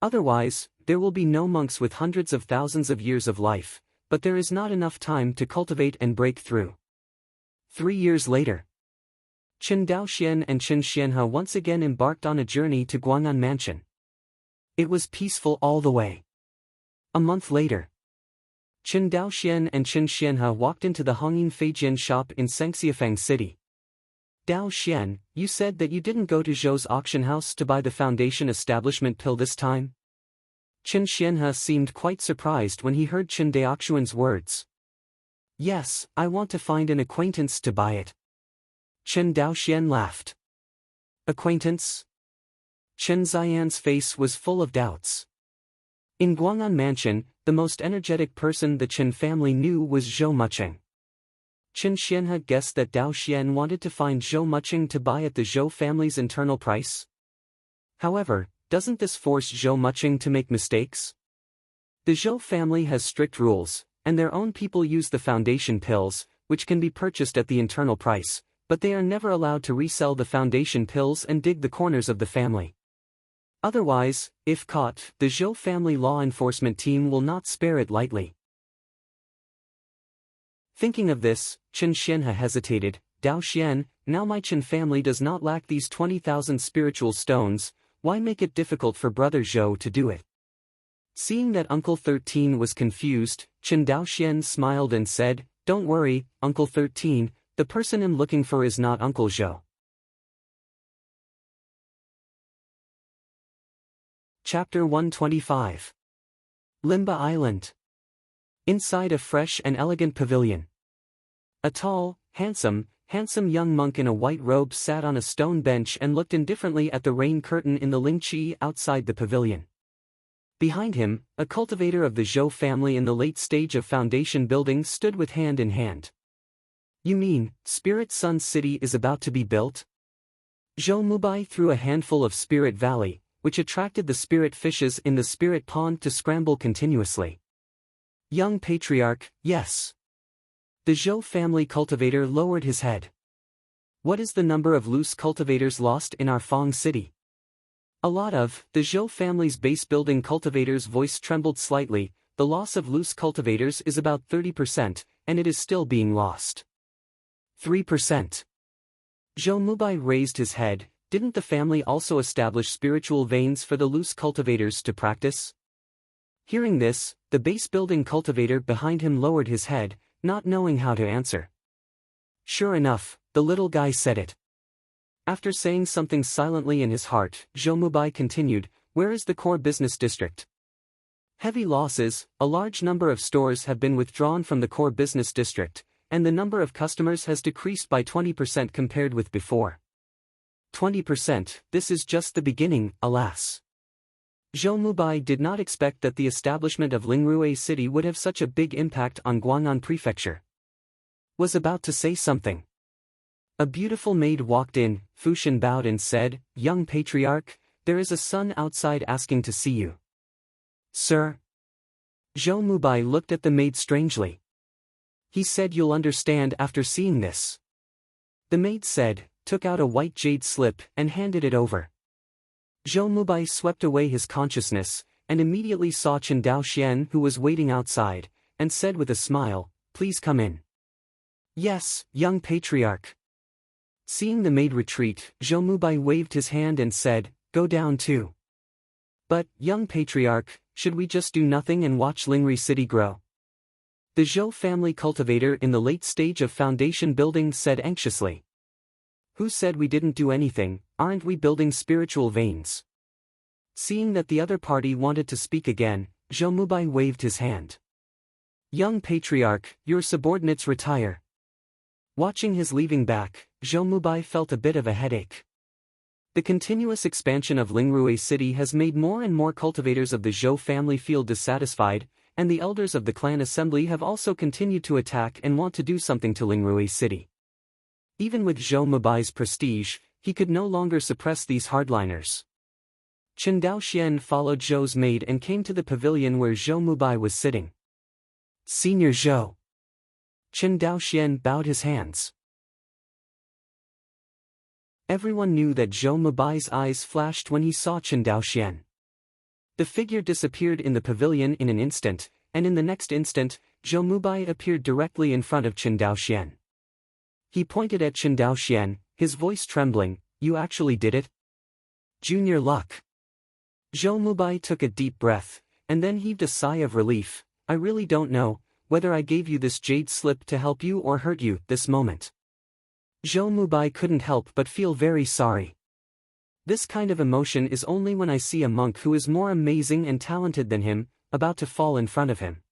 Speaker 1: Otherwise, there will be no monks with hundreds of thousands of years of life, but there is not enough time to cultivate and break through. 3 years later, Chen Daoxian and Chen Xianhe once again embarked on a journey to Guang'an Mansion. It was peaceful all the way. A month later, Chen Daoxian and Chen Xianhe walked into the Hongyin Feijian shop in Sengxiafang City. Daoxian, you said that you didn't go to Zhou's auction house to buy the foundation establishment pill this time? Chen Xianhe seemed quite surprised when he heard Chen Daoxian's words. Yes, I want to find an acquaintance to buy it. Chen Daoxian laughed. Acquaintance? Chen Xian's face was full of doubts. In Guang'an Mansion, the most energetic person the Chen family knew was Zhou Muqing. Chen Xianhe guessed that Daoxian wanted to find Zhou Muqing to buy at the Zhou family's internal price. However, doesn't this force Zhou Muqing to make mistakes? The Zhou family has strict rules, and their own people use the foundation pills, which can be purchased at the internal price, but they are never allowed to resell the foundation pills and dig the corners of the family. Otherwise, if caught, the Zhou family law enforcement team will not spare it lightly. Thinking of this, Chen Xianhe hesitated. Dao Xian, now my Chen family does not lack these 20,000 spiritual stones, why make it difficult for brother Zhou to do it? Seeing that Uncle 13 was confused, Chen Daoxian smiled and said, "Don't worry, Uncle 13, the person I'm looking for is not Uncle Zhou." Chapter 125. Limba Island. Inside a fresh and elegant pavilion. A tall, handsome young monk in a white robe sat on a stone bench and looked indifferently at the rain curtain in the Lingqi outside the pavilion. Behind him, a cultivator of the Zhou family in the late stage of foundation building stood with hand in hand. "You mean, Spirit Sun City is about to be built?" Zhou Mubai threw a handful of Spirit Valley, which attracted the spirit fishes in the spirit pond to scramble continuously. "Young patriarch, yes." The Zhou family cultivator lowered his head. "What is the number of loose cultivators lost in our Fong city?" "A lot of." The Zhou family's base building cultivator's voice trembled slightly. "The loss of loose cultivators is about 30%, and it is still being lost." 3%. Zhou Mubai raised his head. Didn't the family also establish spiritual veins for the loose cultivators to practice? Hearing this, the base building cultivator behind him lowered his head, not knowing how to answer. Sure enough, the little guy said it. After saying something silently in his heart, Zhou Mubai continued, "Where is the core business district?" "Heavy losses, a large number of stores have been withdrawn from the core business district, and the number of customers has decreased by 20% compared with before." 20%, this is just the beginning, alas. Zhou Mubai did not expect that the establishment of Lingrui City would have such a big impact on Guang'an Prefecture. Was about to say something. A beautiful maid walked in. Fushan bowed and said, "Young patriarch, there is a son outside asking to see you." "Sir?" Zhou Mubai looked at the maid strangely. "He said you'll understand after seeing this." The maid said, took out a white jade slip, and handed it over. Zhou Mubai swept away his consciousness, and immediately saw Chen Daoxian who was waiting outside, and said with a smile, "Please come in." "Yes, young patriarch." Seeing the maid retreat, Zhou Mubai waved his hand and said, "Go down too." "But, young patriarch, should we just do nothing and watch Lingri City grow?" The Zhou family cultivator in the late stage of foundation building said anxiously. "Who said we didn't do anything? Aren't we building spiritual veins?" Seeing that the other party wanted to speak again, Zhou Mubai waved his hand. "Young patriarch, your subordinates retire." Watching his leaving back, Zhou Mubai felt a bit of a headache. The continuous expansion of Lingrui City has made more and more cultivators of the Zhou family feel dissatisfied, and the elders of the clan assembly have also continued to attack and want to do something to Lingrui City. Even with Zhou Mubai's prestige, he could no longer suppress these hardliners. Chen Daoxian followed Zhou's maid and came to the pavilion where Zhou Mubai was sitting. "Senior Zhou." Chen Daoxian bowed his hands. Everyone knew that Zhou Mubai's eyes flashed when he saw Chen Daoxian. The figure disappeared in the pavilion in an instant, and in the next instant, Zhou Mubai appeared directly in front of Chen Daoxian. He pointed at Chen Daoxian, his voice trembling, "You actually did it? Junior luck." Zhou Mubai took a deep breath, and then heaved a sigh of relief. "I really don't know whether I gave you this jade slip to help you or hurt you this moment." Zhou Mubai couldn't help but feel very sorry. This kind of emotion is only when I see a monk who is more amazing and talented than him, about to fall in front of him.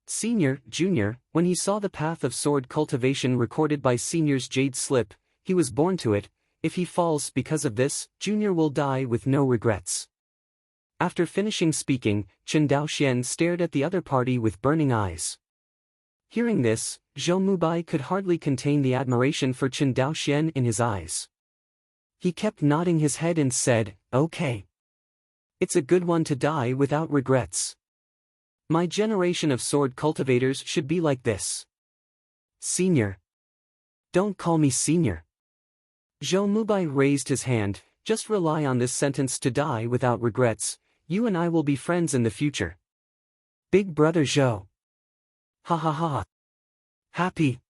Speaker 1: Senior, Junior, when he saw the path of sword cultivation recorded by Senior's jade slip, he was born to it. If he falls because of this, Junior will die with no regrets. After finishing speaking, Chen Daoxian stared at the other party with burning eyes. Hearing this, Zhou Mubai could hardly contain the admiration for Chen Daoxian in his eyes. He kept nodding his head and said, "Okay. It's a good one to die without regrets. My generation of sword cultivators should be like this." "Senior." "Don't call me senior." Zhou Mubai raised his hand, "Just rely on this sentence to die without regrets. You and I will be friends in the future. Big brother Zhou." Ha ha ha. Happy.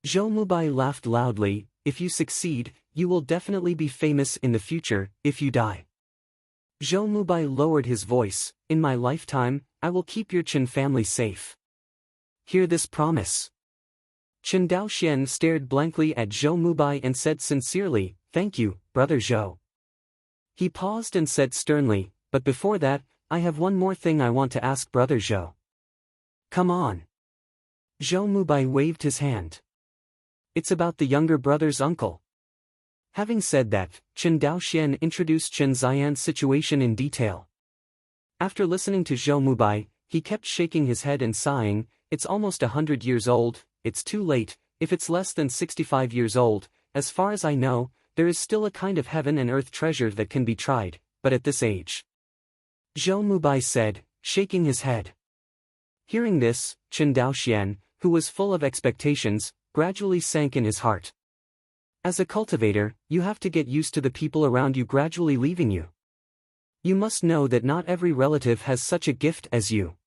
Speaker 1: Zhou Mubai laughed loudly. If you succeed, you will definitely be famous in the future. If you die. Zhou Mubai lowered his voice. In my lifetime, I will keep your Qin family safe. Hear this promise. Chen Daoxian stared blankly at Zhou Mubai and said sincerely, "Thank you, brother Zhou." He paused and said sternly, "But before that, I have one more thing I want to ask brother Zhou." "Come on." Zhou Mubai waved his hand. "It's about the younger brother's uncle." Having said that, Chen Daoxian introduced Chen Ziyan's situation in detail. After listening to Zhou Mubai, he kept shaking his head and sighing, "It's almost 100 years old, it's too late. If it's less than 65 years old, as far as I know, there is still a kind of heaven and earth treasure that can be tried, but at this age." Zhou Mubai said, shaking his head. Hearing this, Chen Daoxian, who was full of expectations, gradually sank in his heart. As a cultivator, you have to get used to the people around you gradually leaving you. You must know that not every relative has such a gift as you.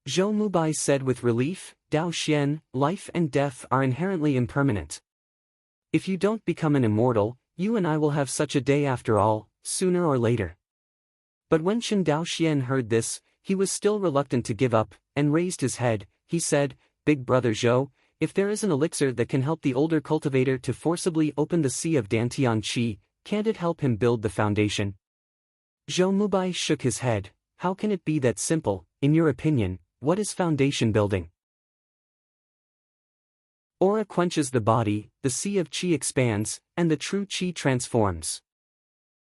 Speaker 1: Zhou Mubai said with relief, "Daoxian, life and death are inherently impermanent. If you don't become an immortal, you and I will have such a day after all, sooner or later." But when Chen Daoxian heard this, he was still reluctant to give up, and raised his head. He said, "Big brother Zhou, if there is an elixir that can help the older cultivator to forcibly open the sea of Dantian Qi, can't it help him build the foundation?" Zhou Mubai shook his head. "How can it be that simple? In your opinion, what is foundation building?" Aura quenches the body, the sea of Qi expands, and the true Qi transforms.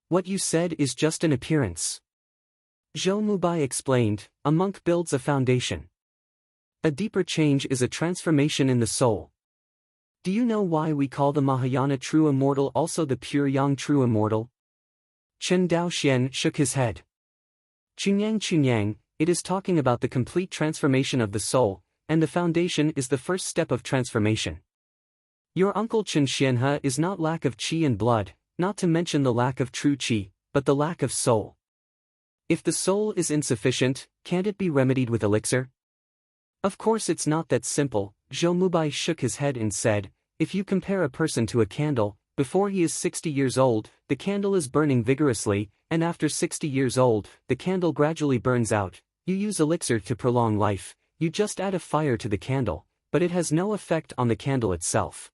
Speaker 1: What you said is just an appearance. Zhou Mubai explained, "A monk builds a foundation. A deeper change is a transformation in the soul. Do you know why we call the Mahayana true immortal also the pure yang true immortal?" Chen Daoxian shook his head. Chunyang, it is talking about the complete transformation of the soul, and the foundation is the first step of transformation. Your uncle Chen Xianhe is not lack of qi and blood, not to mention the lack of true qi, but the lack of soul. If the soul is insufficient, can't it be remedied with elixir? Of course it's not that simple. Zhou Mubai shook his head and said, "If you compare a person to a candle, before he is 60 years old, the candle is burning vigorously, and after 60 years old, the candle gradually burns out. You use elixir to prolong life, you just add a fire to the candle, but it has no effect on the candle itself."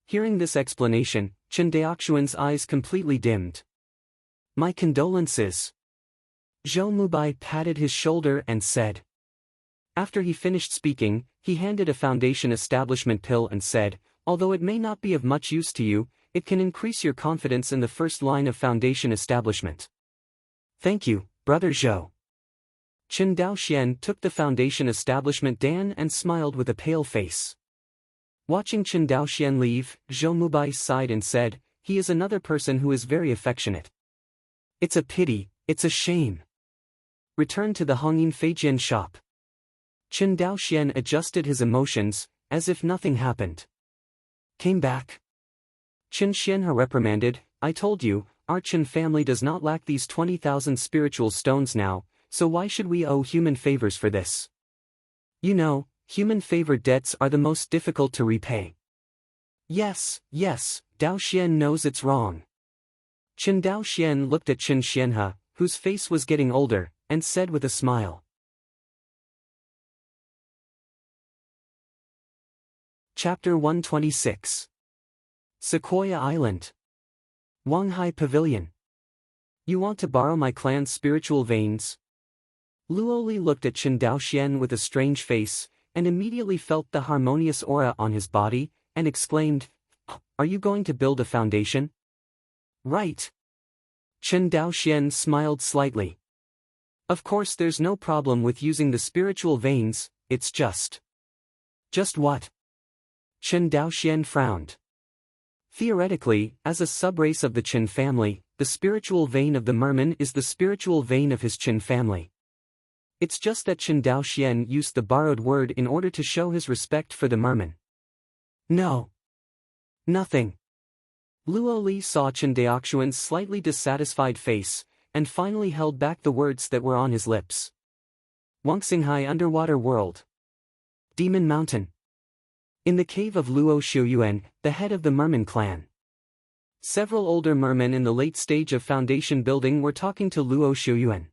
Speaker 1: Hearing this explanation, Chen Daoxian's eyes completely dimmed. "My condolences." Zhou Mubai patted his shoulder and said. After he finished speaking, he handed a foundation establishment pill and said, "Although it may not be of much use to you, it can increase your confidence in the first line of foundation establishment." "Thank you, brother Zhou." Chen Daoxian took the foundation establishment dan and smiled with a pale face. Watching Chen Daoxian leave, Zhou Mubai sighed and said, "He is another person who is very affectionate. It's a pity, it's a shame." Return to the Hongyin Feijian shop. Chen Daoxian adjusted his emotions, as if nothing happened. Came back. Chen Xianhe reprimanded, "I told you, our Chen family does not lack these 20,000 spiritual stones now, so why should we owe human favors for this? You know, human favor debts are the most difficult to repay." Yes, Daoxian knows it's wrong." Chen Daoxian looked at Chen Xianhe, whose face was getting older, and said with a smile. Chapter 126. Sequoia Island. Wanghai Pavilion. "You want to borrow my clan's spiritual veins?" Luoli looked at Chen Daoxian with a strange face, and immediately felt the harmonious aura on his body, and exclaimed, "Are you going to build a foundation?" "Right." Chen Daoxian smiled slightly. "Of course there's no problem with using the spiritual veins, it's just..." "Just what?" Chen Daoxian frowned. "Theoretically, as a subrace of the Qin family, the spiritual vein of the merman is the spiritual vein of his Qin family. It's just that Chen Daoxian used the borrowed word in order to show his respect for the merman." "No. Nothing." Luo Li saw Chen Daoxian's slightly dissatisfied face, and finally held back the words that were on his lips. "Wangxinghai Underwater World. Demon Mountain. In the cave of Luo Xiuyuan, the head of the merman clan. Several older mermen in the late stage of foundation building were talking to Luo Xiuyuan.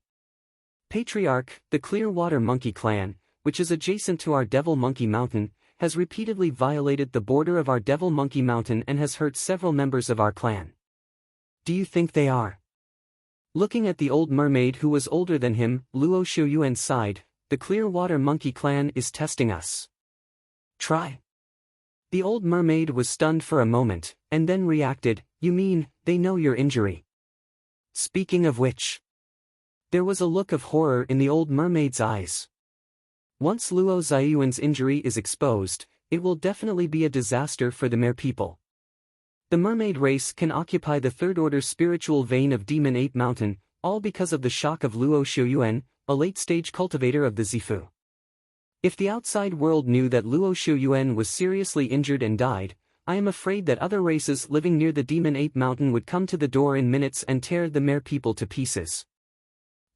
Speaker 1: Patriarch, the Clearwater Monkey clan, which is adjacent to our Devil Monkey Mountain, has repeatedly violated the border of our Devil Monkey Mountain and has hurt several members of our clan. Do you think they are? Looking at the old mermaid who was older than him, Luo Xiuyuan sighed, the Clearwater Monkey clan is testing us. Try. The old mermaid was stunned for a moment, and then reacted, you mean, they know your injury? Speaking of which. There was a look of horror in the old mermaid's eyes. Once Luo Xiuyuan's injury is exposed, it will definitely be a disaster for the mer people. The mermaid race can occupy the third-order spiritual vein of Demon Ape Mountain, all because of the shock of Luo Xiuyuan, a late-stage cultivator of the Zifu. If the outside world knew that Luo Xiuyuan was seriously injured and died, I am afraid that other races living near the Demon Ape Mountain would come to the door in minutes and tear the mer people to pieces.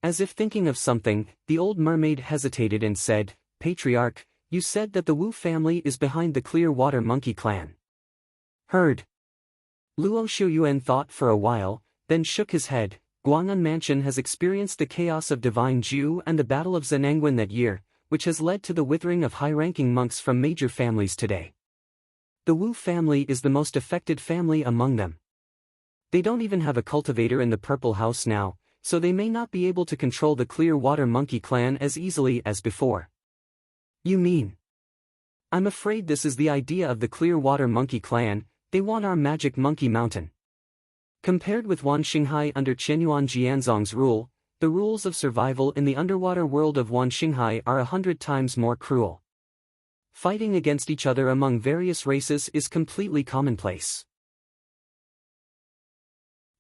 Speaker 1: As if thinking of something, the old mermaid hesitated and said, Patriarch, you said that the Wu family is behind the Clearwater Monkey clan. Heard. Luo Xiuyuan thought for a while, then shook his head. Guang'an Mansion has experienced the chaos of Divine Ju and the Battle of Zenangwan that year, which has led to the withering of high-ranking monks from major families today. The Wu family is the most affected family among them. They don't even have a cultivator in the Purple House now, so they may not be able to control the Clearwater Monkey clan as easily as before. You mean? I'm afraid this is the idea of the Clearwater Monkey clan, they want our Magic Monkey Mountain. Compared with Wan Xinghai under Qianyuan Jianzong's rule, the rules of survival in the underwater world of Wan Xinghai are 100 times more cruel. Fighting against each other among various races is completely commonplace.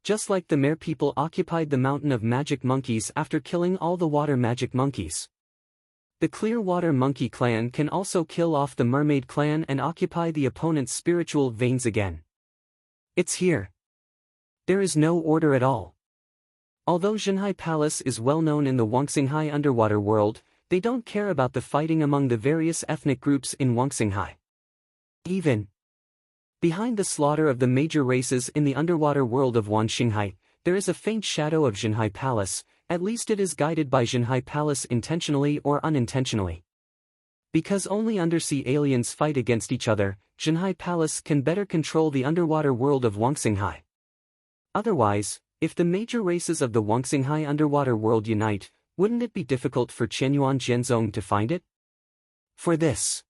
Speaker 1: Just like the mer people occupied the mountain of magic monkeys after killing all the water magic monkeys. The Clearwater Monkey clan can also kill off the Mermaid clan and occupy the opponent's spiritual veins again. It's here. There is no order at all. Although Zhenhai Palace is well known in the Wangxinghai underwater world, they don't care about the fighting among the various ethnic groups in Wangxinghai. Even behind the slaughter of the major races in the underwater world of Wan Xinghai, there is a faint shadow of Zhenhai Palace, at least it is guided by Zhenhai Palace intentionally or unintentionally. Because only undersea aliens fight against each other, Zhenhai Palace can better control the underwater world of Wangxinghai. Otherwise, if the major races of the Wangxinghai underwater world unite, wouldn't it be difficult for Qianyuan Jianzong to find it? For this,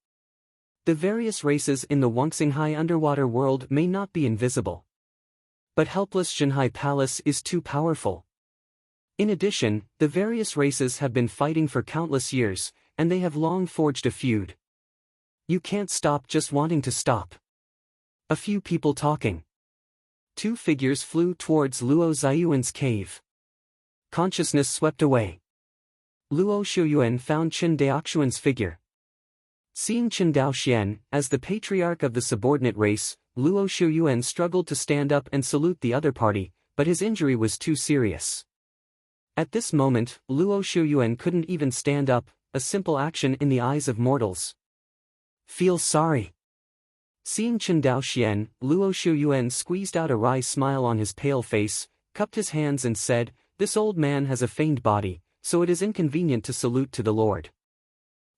Speaker 1: the various races in the Wangxinghai underwater world may not be invisible. But helpless Zhenhai Palace is too powerful. In addition, the various races have been fighting for countless years, and they have long forged a feud. You can't stop just wanting to stop. A few people talking. Two figures flew towards Luo Xiuyuan's cave. Consciousness swept away. Luo Xiuyuan found Chen Daoxuan's figure. Seeing Chen Daoxian as the patriarch of the subordinate race, Luo Xiuyuan struggled to stand up and salute the other party, but his injury was too serious. At this moment, Luo Xiuyuan couldn't even stand up, a simple action in the eyes of mortals. Feel sorry. Seeing Chen Daoxian, Luo Xiuyuan squeezed out a wry smile on his pale face, cupped his hands and said, this old man has a feigned body, so it is inconvenient to salute to the Lord.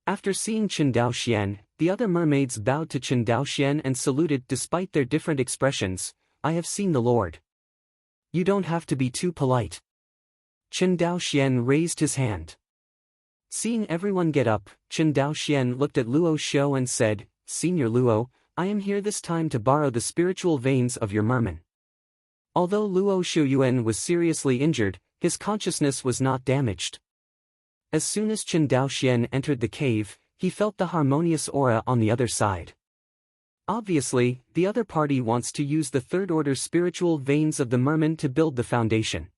Speaker 1: After seeing Chen Daoxian, the other mermaids bowed to Chen Daoxian and saluted despite their different expressions. I have seen the Lord. You don't have to be too polite. Chen Daoxian raised his hand. Seeing everyone get up, Chen Daoxian looked at Luo Xiu and said, Senior Luo, I am here this time to borrow the spiritual veins of your merman. Although Luo Xiuyuan was seriously injured, his consciousness was not damaged. As soon as Chen Daoxian entered the cave, he felt the harmonious aura on the other side. Obviously, the other party wants to use the third-order spiritual veins of the merman to build the foundation.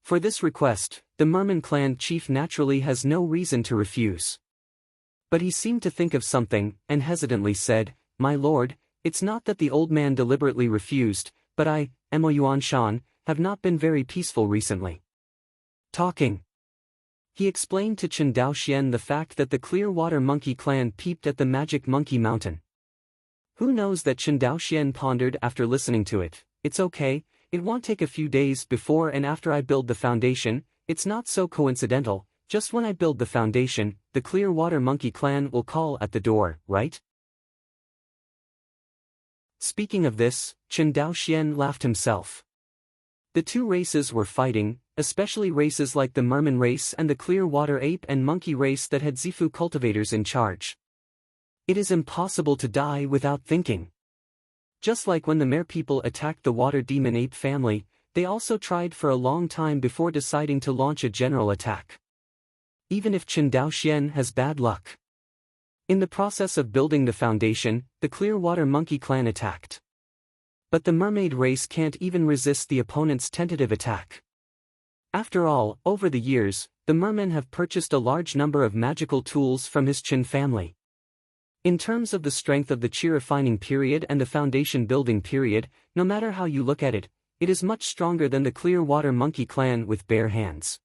Speaker 1: For this request, the merman clan chief naturally has no reason to refuse. But he seemed to think of something, and hesitantly said, My lord, it's not that the old man deliberately refused, but I, Mo Yuan Shan, have not been very peaceful recently. Talking. He explained to Chen Daoxian the fact that the Clearwater Monkey clan peeped at the Magic Monkey Mountain. Who knows, that Chen Daoxian pondered after listening to it. It's okay, it won't take a few days before and after I build the foundation. It's not so coincidental. Just when I build the foundation, the Clear Water Monkey clan will call at the door, right? Speaking of this, Chen Daoxian laughed himself. The two races were fighting, especially races like the Merman race and the Clear Water Ape and Monkey race that had Zifu cultivators in charge. It is impossible to die without thinking. Just like when the Mare people attacked the Water Demon Ape family, they also tried for a long time before deciding to launch a general attack. Even if Chen Daoxian has bad luck. In the process of building the foundation, the Clear Water Monkey clan attacked. But the mermaid race can't even resist the opponent's tentative attack. After all, over the years, the mermen have purchased a large number of magical tools from his Chen family. In terms of the strength of the Qi refining period and the foundation building period, no matter how you look at it, it is much stronger than the Clear Water Monkey clan with bare hands.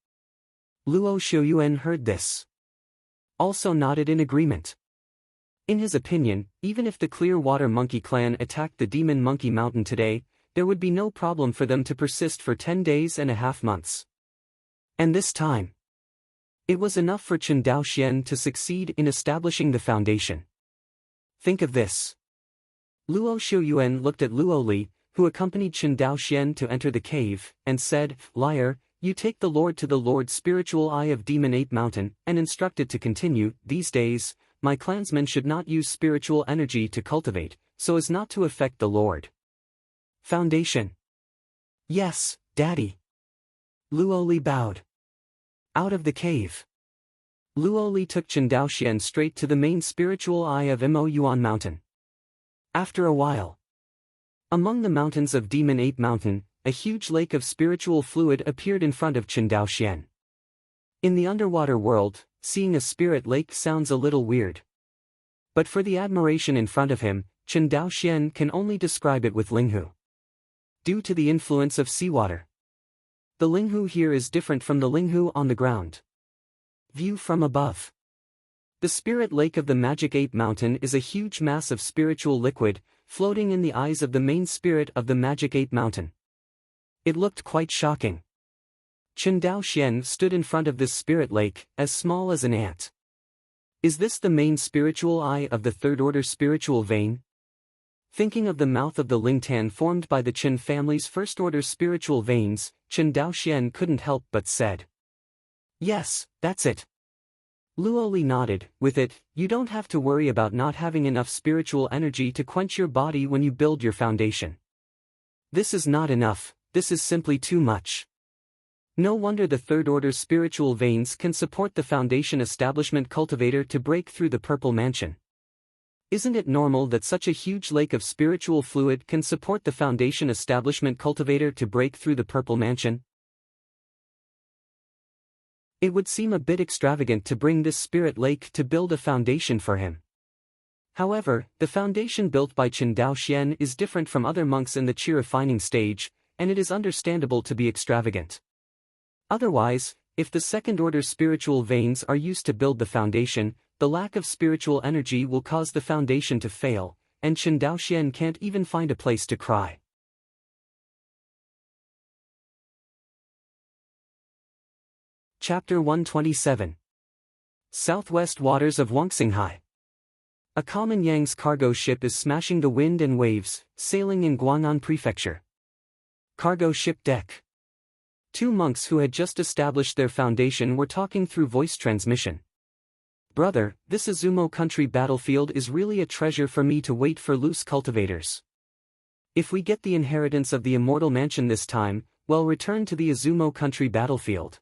Speaker 1: Luo Xiuyuan heard this. Also nodded in agreement. In his opinion, even if the Clear Water Monkey clan attacked the Demon Monkey Mountain today, there would be no problem for them to persist for 10 days and a half months. And this time, it was enough for Chen Daoxian to succeed in establishing the foundation. Think of this. Luo Xiuyuan looked at Luo Li, who accompanied Chen Daoxian to enter the cave, and said, "Liar, you take the Lord to the Lord's spiritual eye of Demon Ape Mountain," and instructed to continue. These days, my clansmen should not use spiritual energy to cultivate, so as not to affect the Lord. Foundation. Yes, Daddy. Luo Li bowed. Out of the cave, Luo Li took Chen Daoxian straight to the main spiritual eye of Mo Yuan Mountain. After a while, among the mountains of Demon Ape Mountain, a huge lake of spiritual fluid appeared in front of Chen Daoxian. In the underwater world, seeing a spirit lake sounds a little weird. But for the admiration in front of him, Chen Daoxian can only describe it with Linghu. Due to the influence of seawater, the Linghu here is different from the Linghu on the ground. View from above. The spirit lake of the Magic Ape Mountain is a huge mass of spiritual liquid, floating in the eyes of the main spirit of the Magic Ape Mountain. It looked quite shocking. Chen Daoxian stood in front of this spirit lake, as small as an ant. Is this the main spiritual eye of the third-order spiritual vein? Thinking of the mouth of the Lingtan formed by the Chen family's first-order spiritual veins, Chen Daoxian couldn't help but said, "Yes, that's it." Luo Li nodded. With it, you don't have to worry about not having enough spiritual energy to quench your body when you build your foundation. This is not enough, this is simply too much. No wonder the third-order spiritual veins can support the foundation establishment cultivator to break through the purple mansion. Isn't it normal that such a huge lake of spiritual fluid can support the foundation establishment cultivator to break through the purple mansion? It would seem a bit extravagant to bring this spirit lake to build a foundation for him. However, the foundation built by Chen Daoxian is different from other monks in the Qi refining stage, and it is understandable to be extravagant. Otherwise, if the second-order spiritual veins are used to build the foundation, the lack of spiritual energy will cause the foundation to fail, and Chen Daoxian can't even find a place to cry. Chapter 127. Southwest Waters of Wangxinghai. A common Yang's cargo ship is smashing the wind and waves, sailing in Guang'an Prefecture. Cargo ship deck. Two monks who had just established their foundation were talking through voice transmission. "Brother, this Izumo country battlefield is really a treasure for me to wait for loose cultivators. If we get the inheritance of the immortal mansion this time, we'll return to the Izumo country battlefield.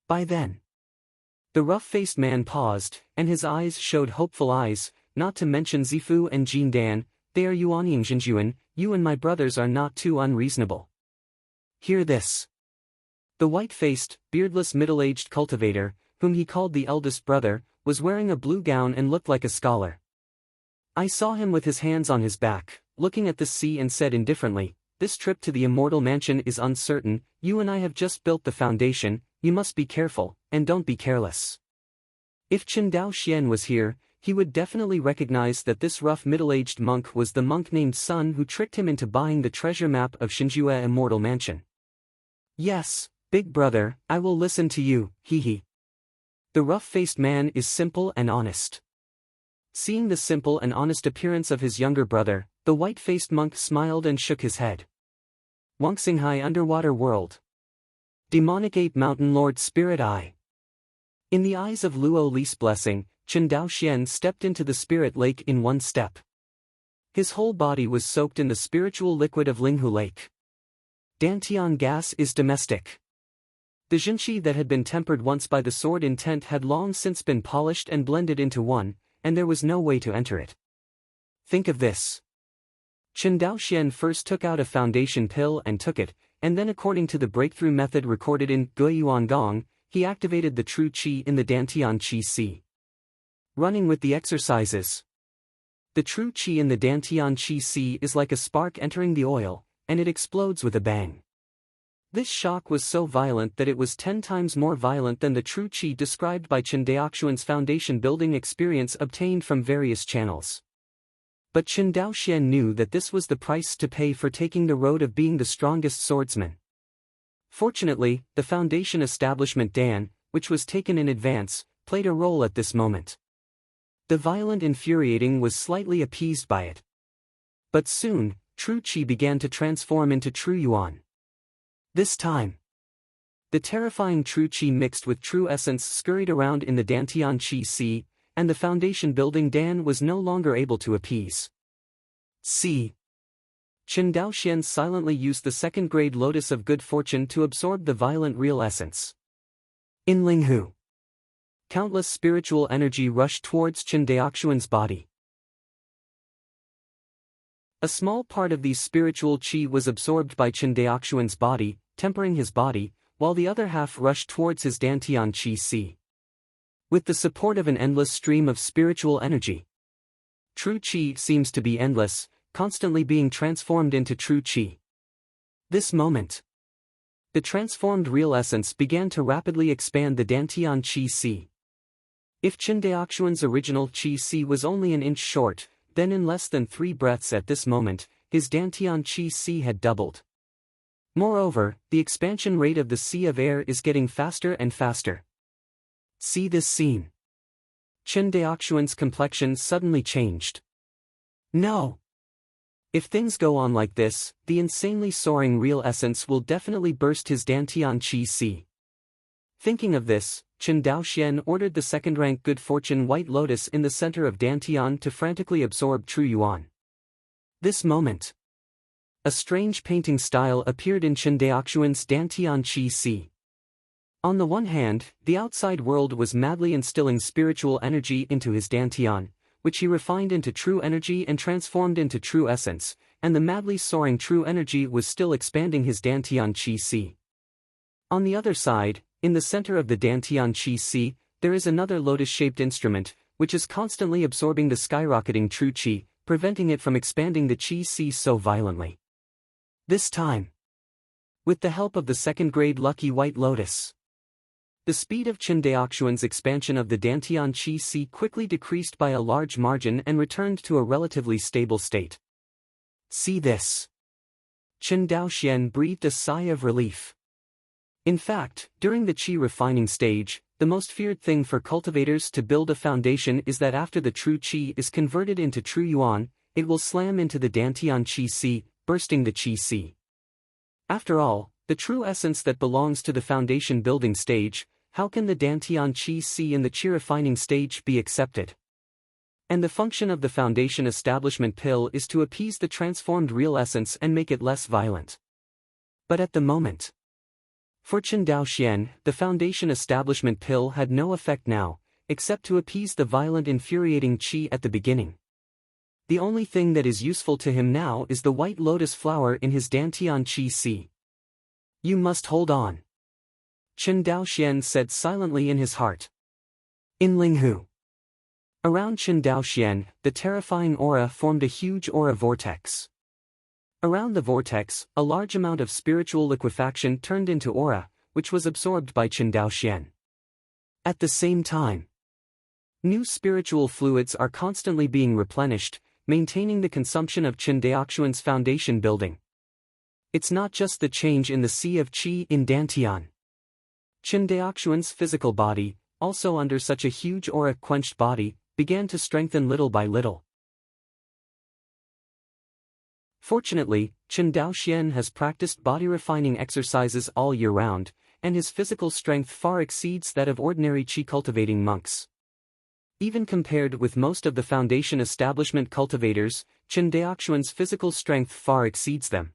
Speaker 1: By then." The rough-faced man paused, and his eyes showed hopeful eyes, not to mention Zifu and Jin Dan. "They are Yuanying Jinjuan, you and my brothers are not too unreasonable. Hear this." The white-faced, beardless middle-aged cultivator, whom he called the eldest brother, was wearing a blue gown and looked like a scholar. I saw him with his hands on his back, looking at the sea, and said indifferently, "This trip to the immortal mansion is uncertain. You and I have just built the foundation, you must be careful, and don't be careless." If Chen Daoxian was here, he would definitely recognize that this rough middle-aged monk was the monk named Sun who tricked him into buying the treasure map of Shinjue's immortal mansion. Yes, big brother, I will listen to you, hee. The rough-faced man is simple and honest. Seeing the simple and honest appearance of his younger brother, the white-faced monk smiled and shook his head. Wangxinghai Underwater World. Demonic Ape Mountain Lord Spirit Eye. In the eyes of Luo Li's blessing, Chen Daoxian stepped into the spirit lake in one step. His whole body was soaked in the spiritual liquid of Linghu Lake. Dantian gas is domestic. The Jinshi that had been tempered once by the sword intent had long since been polished and blended into one, and there was no way to enter it. Think of this. Chen Daoxian first took out a foundation pill and took it, and then according to the breakthrough method recorded in Guiyuan Gong, he activated the true qi in the Dantian Qi Si. Running with the exercises. The true qi in the Dantian Qi Si is like a spark entering the oil, and it explodes with a bang. This shock was so violent that it was 10 times more violent than the true qi described by Chen Daoxian's foundation building experience obtained from various channels. But Chen Daoxian knew that this was the price to pay for taking the road of being the strongest swordsman. Fortunately, the foundation establishment Dan, which was taken in advance, played a role at this moment. The violent infuriating was slightly appeased by it. But soon, true qi began to transform into true yuan. This time, the terrifying true qi mixed with true essence scurried around in the Dantian Qi Si, and the foundation building Dan was no longer able to appease. See. Chen Daoxian silently used the second-grade lotus of good fortune to absorb the violent real essence. In Linghu, countless spiritual energy rushed towards Chen Daoxian's body. A small part of these spiritual qi was absorbed by Chen Daoxian's body, tempering his body, while the other half rushed towards his Dantian Qi Si. With the support of an endless stream of spiritual energy. True qi seems to be endless, constantly being transformed into true qi. This moment, the transformed real essence began to rapidly expand the Dantian Qi Si. If Chen Daoxian's original Qi Si was only an inch short, then in less than 3 breaths at this moment, his Dantian Qi Si had doubled. Moreover, the expansion rate of the sea of air is getting faster and faster. See this scene. Chen Daoxian's complexion suddenly changed. No! If things go on like this, the insanely soaring real essence will definitely burst his Dantian Qi Si. Thinking of this, Chen Daoxian ordered the second-rank good fortune white lotus in the center of Dantian to frantically absorb true yuan. This moment, a strange painting style appeared in Chen Daoxian's Dantian Qi Si. On the one hand, the outside world was madly instilling spiritual energy into his Dantian, which he refined into true energy and transformed into true essence, and the madly soaring true energy was still expanding his Dantian Qi Si. On the other side, in the center of the Dantian Qi Si, there is another lotus-shaped instrument, which is constantly absorbing the skyrocketing true qi, preventing it from expanding the Qi Si so violently. This time, with the help of the second-grade lucky white lotus, the speed of Chen Daoxian's expansion of the Dantian Qi Si quickly decreased by a large margin and returned to a relatively stable state. See this. Chen Daoxian breathed a sigh of relief. In fact, during the qi refining stage, the most feared thing for cultivators to build a foundation is that after the true qi is converted into true yuan, it will slam into the Dantian Qi Si, bursting the Qi Si. After all, the true essence that belongs to the foundation building stage, how can the Dantian Qi Si in the qi refining stage be accepted? And the function of the foundation establishment pill is to appease the transformed real essence and make it less violent. But at the moment, for Chen Daoxian, the foundation establishment pill had no effect now, except to appease the violent infuriating qi at the beginning. The only thing that is useful to him now is the white lotus flower in his Dantian Qi Si. You must hold on, Chen Daoxian said silently in his heart. In Linghu, around Chen Daoxian, the terrifying aura formed a huge aura vortex. Around the vortex, a large amount of spiritual liquefaction turned into aura, which was absorbed by Chen Daoxian. At the same time, New spiritual fluids are constantly being replenished, maintaining the consumption of Chen Daoxuan's foundation building. It's not just the change in the sea of qi in Dantian. Chen Daoxuan's physical body, also under such a huge aura-quenched body, began to strengthen little by little. Fortunately, Chen Daoxian has practiced body-refining exercises all year round, and his physical strength far exceeds that of ordinary qi-cultivating monks. Even compared with most of the foundation establishment cultivators, Chen Daoxuan's physical strength far exceeds them.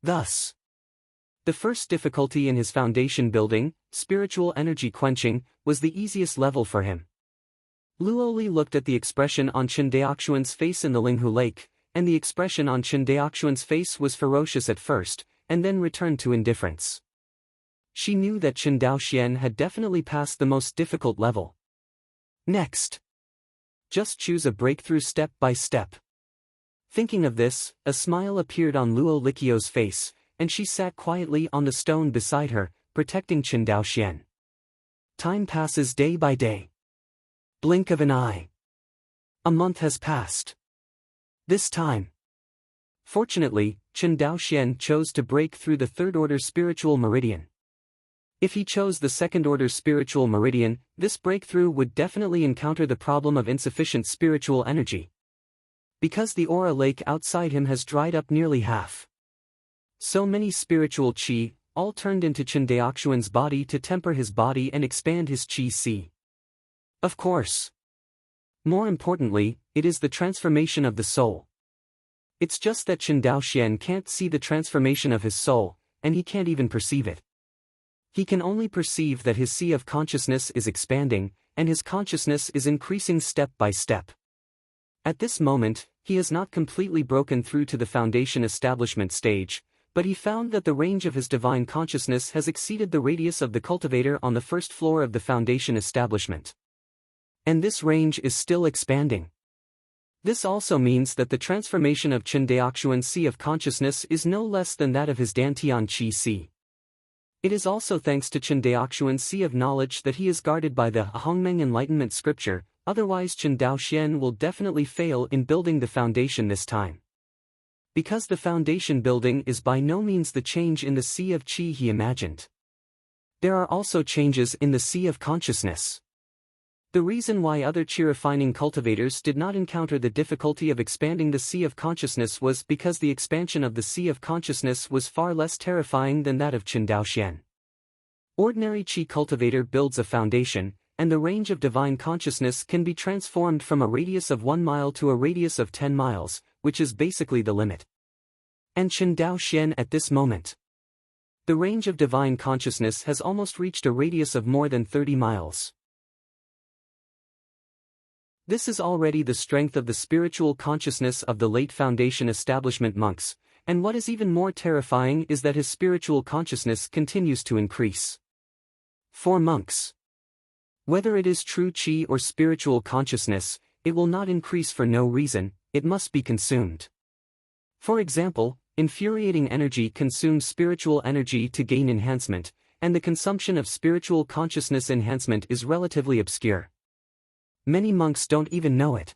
Speaker 1: Thus, the first difficulty in his foundation building, spiritual energy quenching, was the easiest level for him. Luoli looked at the expression on Chen Daoxuan's face in the Linghu Lake, and the expression on Chen Daoxuan's face was ferocious at first, and then returned to indifference. She knew that Chen Daoxian had definitely passed the most difficult level. Next, just choose a breakthrough step by step. Thinking of this, a smile appeared on Luo Likio's face, and she sat quietly on the stone beside her, protecting Chen Daoxian. Time passes day by day. Blink of an eye. A month has passed. This time, fortunately, Chen Daoxian chose to break through the third-order spiritual meridian. If he chose the second-order spiritual meridian, this breakthrough would definitely encounter the problem of insufficient spiritual energy. Because the aura lake outside him has dried up nearly half. So many spiritual qi, all turned into Chen Daoxuan's body to temper his body and expand his qi si. Of course. More importantly, it is the transformation of the soul. It's just that Chen Daoxian can't see the transformation of his soul, and he can't even perceive it. He can only perceive that his sea of consciousness is expanding, and his consciousness is increasing step by step. At this moment, he has not completely broken through to the foundation establishment stage, but he found that the range of his divine consciousness has exceeded the radius of the cultivator on the first floor of the foundation establishment. And this range is still expanding. This also means that the transformation of Chen Daoxuan's sea of consciousness is no less than that of his Dantian Qi Si. It is also thanks to Chen Daoxuan's sea of knowledge that he is guarded by the Hongmeng Enlightenment scripture, otherwise Chen Daoxian will definitely fail in building the foundation this time. Because the foundation building is by no means the change in the sea of qi he imagined. There are also changes in the sea of consciousness. The reason why other qi-refining cultivators did not encounter the difficulty of expanding the sea of consciousness was because the expansion of the sea of consciousness was far less terrifying than that of Chen Daoxian. Ordinary qi cultivator builds a foundation, and the range of divine consciousness can be transformed from a radius of 1 mile to a radius of 10 miles, which is basically the limit. And Chen Daoxian at this moment. The range of divine consciousness has almost reached a radius of more than 30 miles. This is already the strength of the spiritual consciousness of the late foundation establishment monks, and what is even more terrifying is that his spiritual consciousness continues to increase. For monks, whether it is true qi or spiritual consciousness, it will not increase for no reason, it must be consumed. For example, infuriating energy consumes spiritual energy to gain enhancement, and the consumption of spiritual consciousness enhancement is relatively obscure. Many monks don't even know it.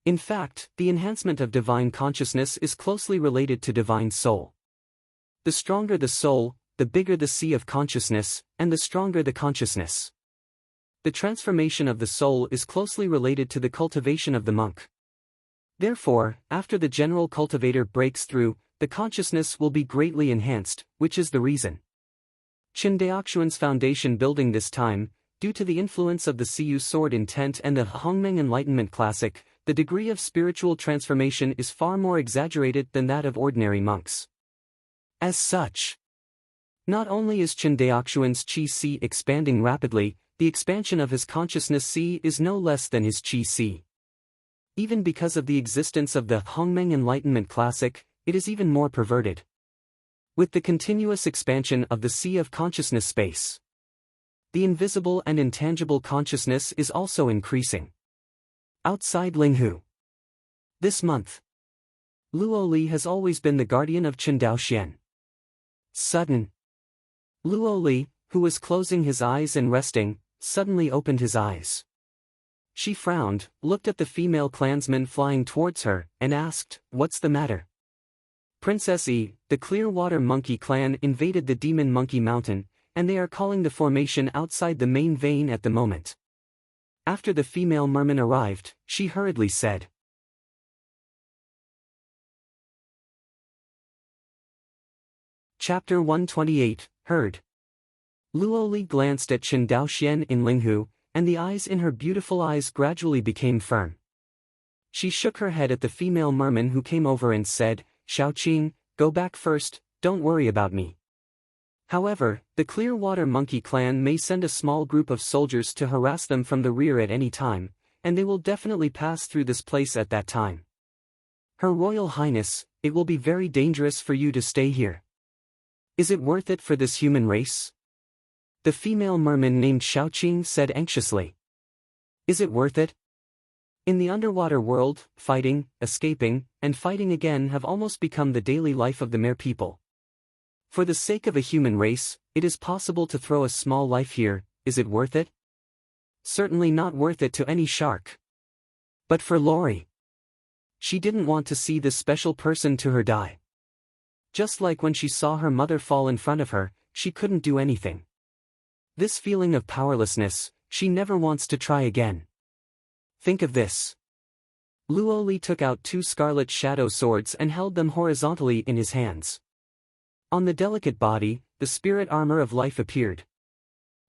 Speaker 1: In fact, the enhancement of divine consciousness is closely related to divine soul. The stronger the soul, the bigger the sea of consciousness, and the stronger the consciousness. The transformation of the soul is closely related to the cultivation of the monk. Therefore, after the general cultivator breaks through, the consciousness will be greatly enhanced, which is the reason. Chen Daoxuan's foundation building this time, due to the influence of the Siyu sword intent and the Hongmeng Enlightenment classic, the degree of spiritual transformation is far more exaggerated than that of ordinary monks. As such, not only is Chen Daoxuan's Qi Si expanding rapidly, the expansion of his consciousness Si is no less than his Qi Si. Even because of the existence of the Hongmeng Enlightenment classic, it is even more perverted. With the continuous expansion of the sea of consciousness space, the invisible and intangible consciousness is also increasing. Outside Linghu. This month, Luo Li has always been the guardian of Chen Daoxian. Sudden. Luo Li, who was closing his eyes and resting, suddenly opened his eyes. She frowned, looked at the female clansman flying towards her, and asked, "What's the matter?" "Princess E, the Clearwater Monkey clan invaded the Demon Monkey Mountain, and they are calling the formation outside the main vein at the moment." After the female merman arrived, she hurriedly said. Chapter 128, Heard. Luo Li glanced at Chen Daoxian in Linghu, and the eyes in her beautiful eyes gradually became firm. She shook her head at the female merman who came over and said, "Xiaoqing, go back first, don't worry about me." However, the Clearwater Monkey clan may send a small group of soldiers to harass them from the rear at any time, and they will definitely pass through this place at that time. Her Royal Highness, it will be very dangerous for you to stay here. Is it worth it for this human race? The female merman named Xiaoqing said anxiously. Is it worth it? In the underwater world, fighting, escaping, and fighting again have almost become the daily life of the mere people. For the sake of a human race, it is possible to throw a small life here. Is it worth it? Certainly not worth it to any shark. But for Lori, she didn't want to see this special person to her die. Just like when she saw her mother fall in front of her, she couldn't do anything. This feeling of powerlessness, she never wants to try again. Think of this. Luo Li took out 2 scarlet shadow swords and held them horizontally in his hands. On the delicate body, the spirit armor of life appeared.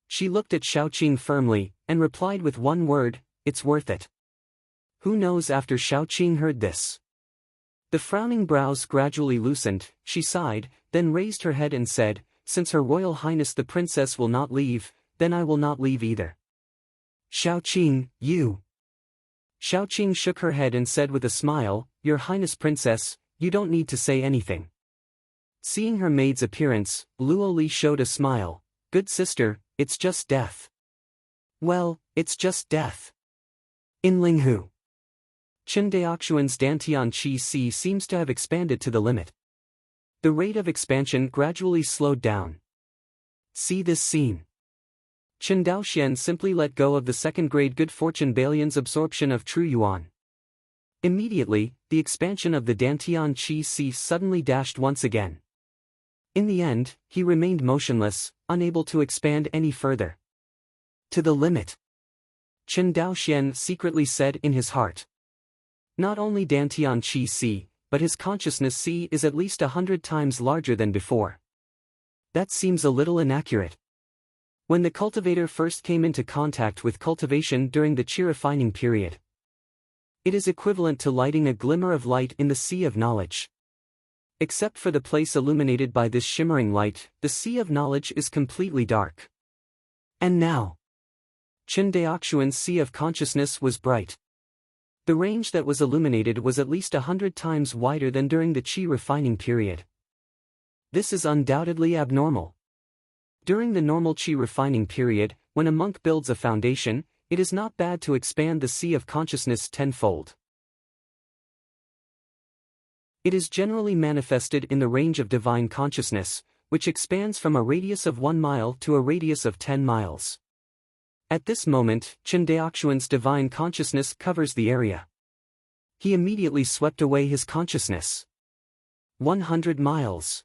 Speaker 1: She looked at Xiaoqing firmly, and replied with one word, "It's worth it." Who knows after Xiaoqing heard this? The frowning brows gradually loosened, she sighed, then raised her head and said, "Since Her Royal Highness the Princess will not leave, then I will not leave either." "Xiaoqing, you." Xiaoqing shook her head and said with a smile, "Your Highness Princess, you don't need to say anything." Seeing her maid's appearance, Luo Li showed a smile. "Good sister, it's just death." "Well, it's just death." In Linghu, Chen Daoxuan's Dantian Qi Si seems to have expanded to the limit. The rate of expansion gradually slowed down. See this scene. Chen Daoxian simply let go of the second-grade good fortune Balian's absorption of true yuan. Immediately, the expansion of the Dantian Qi Si suddenly dashed once again. In the end, he remained motionless, unable to expand any further. To the limit. Chen Daoxian secretly said in his heart. Not only Dantian Qi Si, but his consciousness Si is at least 100 times larger than before. That seems a little inaccurate. When the cultivator first came into contact with cultivation during the Qi refining period, it is equivalent to lighting a glimmer of light in the sea of knowledge. Except for the place illuminated by this shimmering light, the sea of knowledge is completely dark. And now, Chen Daoxuan's sea of consciousness was bright. The range that was illuminated was at least 100 times wider than during the Qi refining period. This is undoubtedly abnormal. During the normal Qi refining period, when a monk builds a foundation, it is not bad to expand the sea of consciousness tenfold. It is generally manifested in the range of divine consciousness, which expands from a radius of 1 mile to a radius of 10 miles. At this moment, Chen Daoxuan's divine consciousness covers the area. He immediately swept away his consciousness. 100 miles.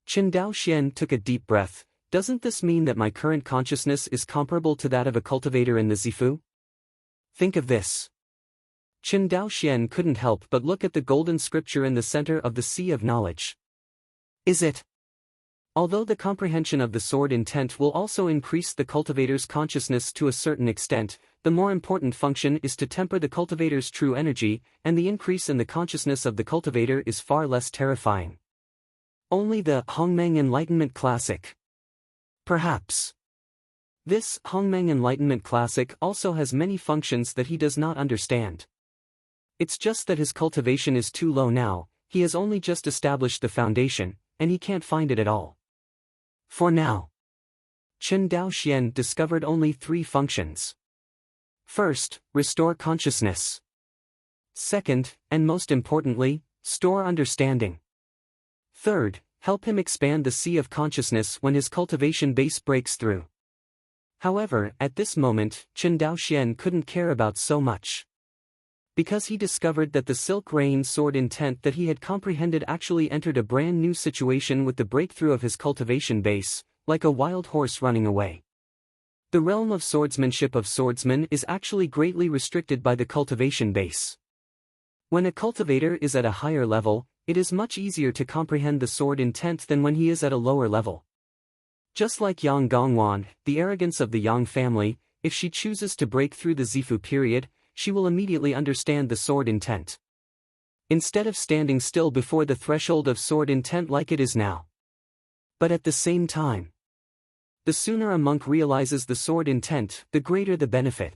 Speaker 1: Chen Daoxian took a deep breath. Doesn't this mean that my current consciousness is comparable to that of a cultivator in the Zifu? Think of this. Chen Daoxian couldn't help but look at the golden scripture in the center of the sea of knowledge. Is it? Although the comprehension of the sword intent will also increase the cultivator's consciousness to a certain extent, the more important function is to temper the cultivator's true energy, and the increase in the consciousness of the cultivator is far less terrifying. Only the Hongmeng Enlightenment Classic. Perhaps. This Hongmeng Enlightenment Classic also has many functions that he does not understand. It's just that his cultivation is too low now, he has only just established the foundation, and he can't find it at all. For now, Chen Daoxian discovered only 3 functions. First, restore consciousness. Second, and most importantly, store understanding. Third, help him expand the sea of consciousness when his cultivation base breaks through. However, at this moment, Chen Daoxian couldn't care about so much. Because he discovered that the Silk Rain sword intent that he had comprehended actually entered a brand new situation with the breakthrough of his cultivation base, like a wild horse running away. The realm of swordsmanship of swordsmen is actually greatly restricted by the cultivation base. When a cultivator is at a higher level, it is much easier to comprehend the sword intent than when he is at a lower level. Just like Yang Gongwan, the arrogance of the Yang family, if she chooses to break through the Zifu period, she will immediately understand the sword intent. Instead of standing still before the threshold of sword intent like it is now. But at the same time, the sooner a monk realizes the sword intent, the greater the benefit.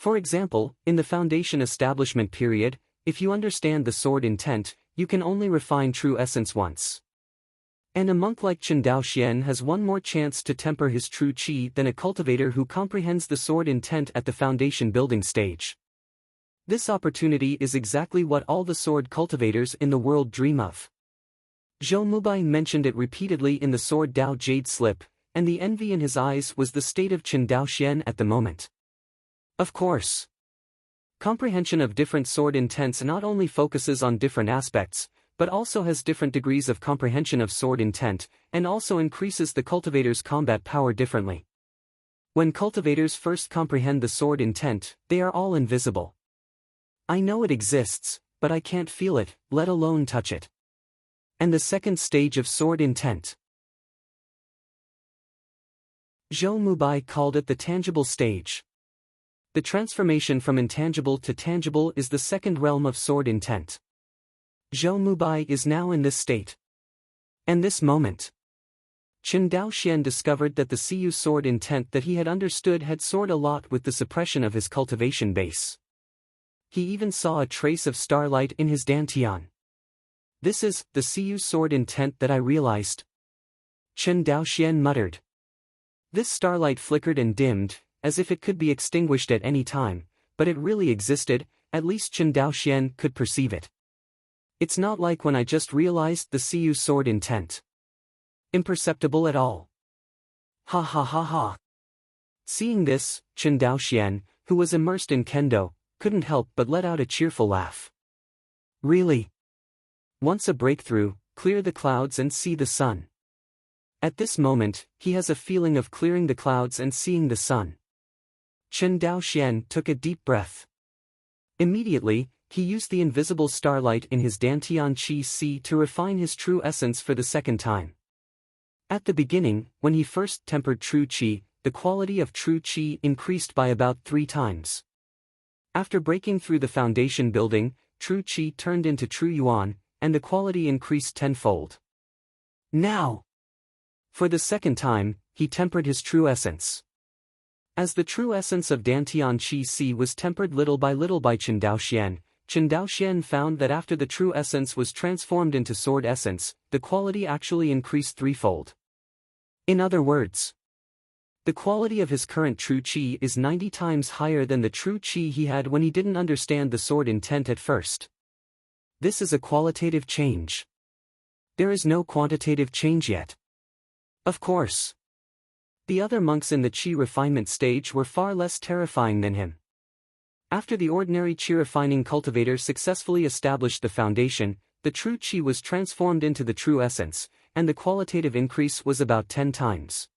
Speaker 1: For example, in the foundation establishment period, if you understand the sword intent, you can only refine true essence once. And a monk like Chen Daoxian has one more chance to temper his true qi than a cultivator who comprehends the sword intent at the foundation building stage. This opportunity is exactly what all the sword cultivators in the world dream of. Zhou Mubai mentioned it repeatedly in the Sword Dao Jade Slip, and the envy in his eyes was the state of Chen Daoxian at the moment. Of course, comprehension of different sword intents not only focuses on different aspects, but also has different degrees of comprehension of sword intent, and also increases the cultivator's combat power differently. When cultivators first comprehend the sword intent, they are all invisible. I know it exists, but I can't feel it, let alone touch it. And the second stage of sword intent, Zhou Mubai called it the tangible stage. The transformation from intangible to tangible is the second realm of sword intent. Zhou Mubai is now in this state. And this moment, Chen Daoxian discovered that the Siyu sword intent that he had understood had soared a lot with the suppression of his cultivation base. He even saw a trace of starlight in his dantian. This is the Siyu sword intent that I realized, Chen Daoxian muttered. This starlight flickered and dimmed, as if it could be extinguished at any time, but it really existed, at least Chen Daoxian could perceive it. It's not like when I just realized the Siyu sword intent. Imperceptible at all. Ha ha ha ha. Seeing this, Chen Daoxian, who was immersed in kendo, couldn't help but let out a cheerful laugh. Really? Once a breakthrough, clear the clouds and see the sun. At this moment, he has a feeling of clearing the clouds and seeing the sun. Chen Daoxian took a deep breath. Immediately, he used the invisible starlight in his Dantian Qi Si to refine his true essence for the second time. At the beginning, when he first tempered true Qi, the quality of true Qi increased by about 3 times. After breaking through the foundation building, true Qi turned into true Yuan, and the quality increased tenfold. Now, for the second time, he tempered his true essence. As the true essence of Dantian Qi Si was tempered little by Chen Daoxian found that after the true essence was transformed into sword essence, the quality actually increased 3-fold. In other words, the quality of his current true Qi is 90 times higher than the true Qi he had when he didn't understand the sword intent at first. This is a qualitative change. There is no quantitative change yet. Of course, the other monks in the Qi refinement stage were far less terrifying than him. After the ordinary Qi refining cultivator successfully established the foundation, the true Qi was transformed into the true essence, and the qualitative increase was about 10 times.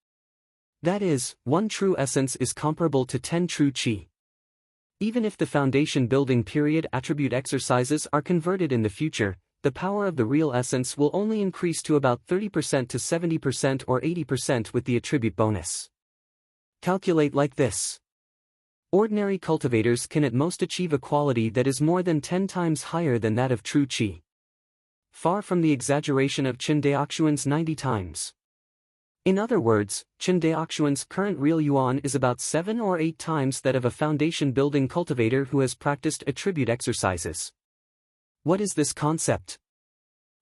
Speaker 1: That is, 1 true essence is comparable to 10 true Qi. Even if the foundation building period attribute exercises are converted in the future, the power of the real essence will only increase to about 30% to 70% or 80% with the attribute bonus. Calculate like this. Ordinary cultivators can at most achieve a quality that is more than 10 times higher than that of true Qi. Far from the exaggeration of Chen Daoxian's 90 times. In other words, Chen Daoxian's current real yuan is about 7 or 8 times that of a foundation building cultivator who has practiced attribute exercises. What is this concept?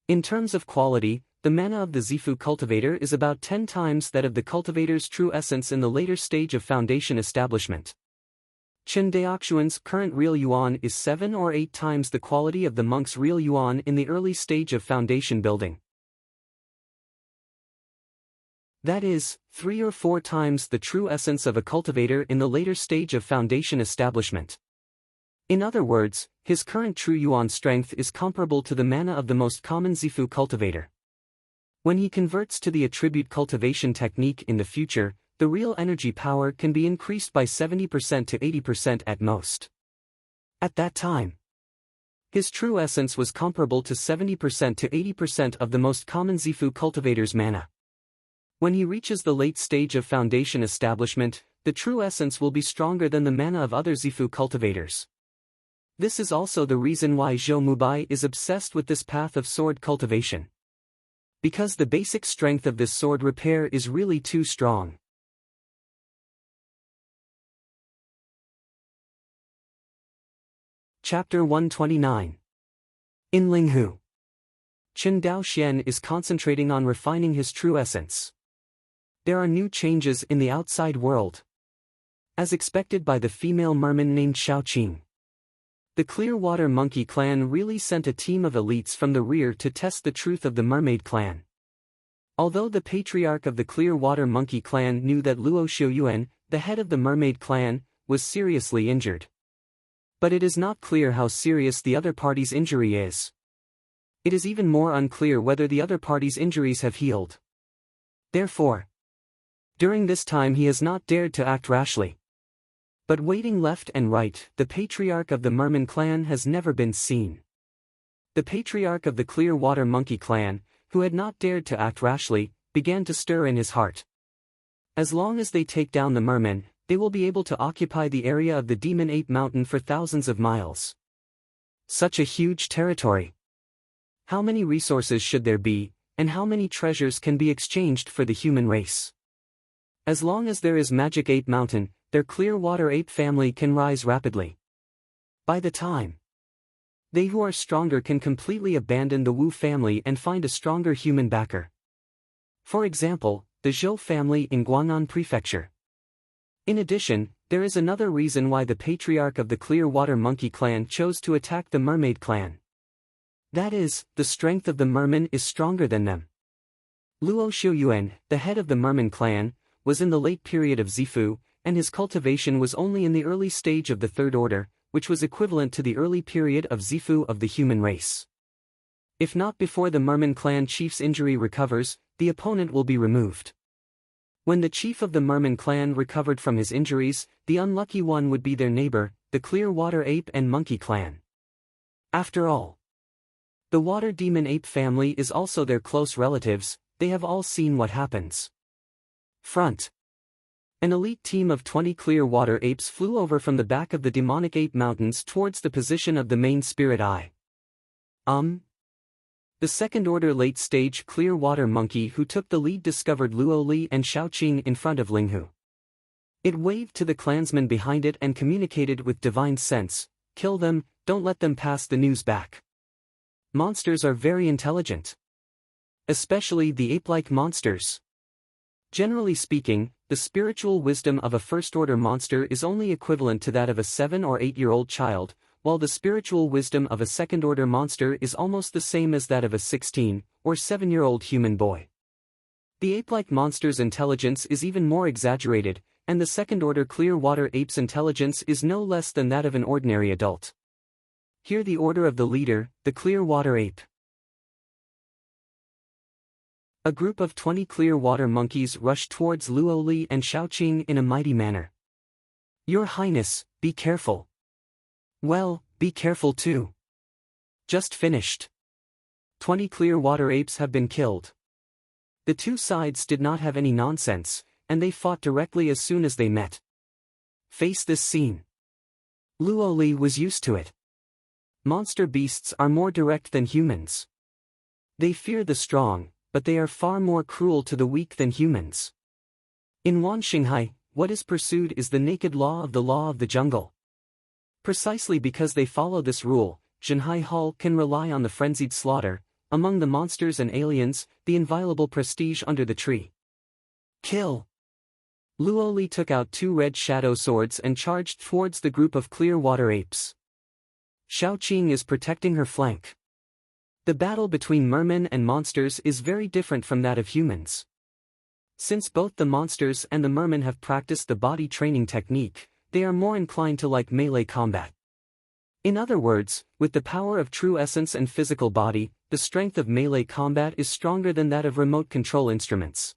Speaker 1: In terms of quality, the mana of the Zifu cultivator is about 10 times that of the cultivator's true essence in the later stage of foundation establishment. Chen Daoxian's current real yuan is 7 or 8 times the quality of the monk's real yuan in the early stage of foundation building. That is, 3 or 4 times the true essence of a cultivator in the later stage of foundation establishment. In other words, his current true yuan strength is comparable to the mana of the most common Zifu cultivator. When he converts to the attribute cultivation technique in the future, the real energy power can be increased by 70% to 80% at most. At that time, his true essence was comparable to 70% to 80% of the most common Zifu cultivator's mana. When he reaches the late stage of foundation establishment, the true essence will be stronger than the mana of other Zifu cultivators. This is also the reason why Zhou Mubai is obsessed with this path of sword cultivation. Because the basic strength of this sword repair is really too strong. Chapter 129. In Linghu, Chen Daoxian is concentrating on refining his true essence. There are new changes in the outside world. As expected by the female merman named Xiaoqing, the Clearwater Monkey clan really sent a team of elites from the rear to test the truth of the mermaid clan. Although the patriarch of the Clearwater Monkey clan knew that Luo Xiuyuan, the head of the mermaid clan, was seriously injured. But it is not clear how serious the other party's injury is. It is even more unclear whether the other party's injuries have healed. Therefore, during this time he has not dared to act rashly. But waiting left and right, the patriarch of the Merman clan has never been seen. The patriarch of the Clearwater Monkey clan, who had not dared to act rashly, began to stir in his heart. As long as they take down the mermen, they will be able to occupy the area of the Demon Ape Mountain for thousands of miles. Such a huge territory. How many resources should there be, and how many treasures can be exchanged for the human race? As long as there is Magic Ape Mountain, their Clearwater Ape family can rise rapidly. By the time they who are stronger can completely abandon the Wu family and find a stronger human backer. For example, the Zhou family in Guang'an Prefecture. In addition, there is another reason why the patriarch of the Clearwater Monkey clan chose to attack the Mermaid clan. That is, the strength of the merman is stronger than them. Luo Xiuyuan, the head of the Merman clan, was in the late period of Zifu, and his cultivation was only in the early stage of the Third Order, which was equivalent to the early period of Zifu of the human race. If not before the Merman clan chief's injury recovers, the opponent will be removed. When the chief of the Merman clan recovered from his injuries, the unlucky one would be their neighbor, the Clearwater Ape and Monkey clan. After all, the Water Demon Ape family is also their close relatives. They have all seen what happens. Front. An elite team of 20 Clearwater apes flew over from the back of the demonic ape mountains towards the position of the main spirit eye. The second-order late-stage Clearwater Monkey who took the lead discovered Luo Li and Xiaoqing in front of Linghu. It waved to the clansmen behind it and communicated with divine sense, "Kill them, don't let them pass the news back." Monsters are very intelligent. Especially the ape-like monsters. Generally speaking, the spiritual wisdom of a first-order monster is only equivalent to that of a 7 or 8-year-old child, while the spiritual wisdom of a second-order monster is almost the same as that of a 16 or 7-year-old human boy. The ape-like monster's intelligence is even more exaggerated, and the second-order Clearwater ape's intelligence is no less than that of an ordinary adult. Hear the order of the leader, the Clearwater ape. A group of 20 Clearwater monkeys rushed towards Luo Li and Xiaoqing in a mighty manner. "Your Highness, be careful." "Well, be careful too. Just finished. 20 Clearwater apes have been killed." The two sides did not have any nonsense, and they fought directly as soon as they met. Face this scene. Luo Li was used to it. Monster beasts are more direct than humans. They fear the strong, but they are far more cruel to the weak than humans. In Wan Xinghai, what is pursued is the naked law of the jungle. Precisely because they follow this rule, Xinhai Hall can rely on the frenzied slaughter, among the monsters and aliens, the inviolable prestige under the tree. Kill! Luo Li took out 2 red shadow swords and charged towards the group of Clearwater apes. Xiaoqing is protecting her flank. The battle between mermen and monsters is very different from that of humans. Since both the monsters and the merman have practiced the body training technique, they are more inclined to like melee combat. In other words, with the power of true essence and physical body, the strength of melee combat is stronger than that of remote control instruments.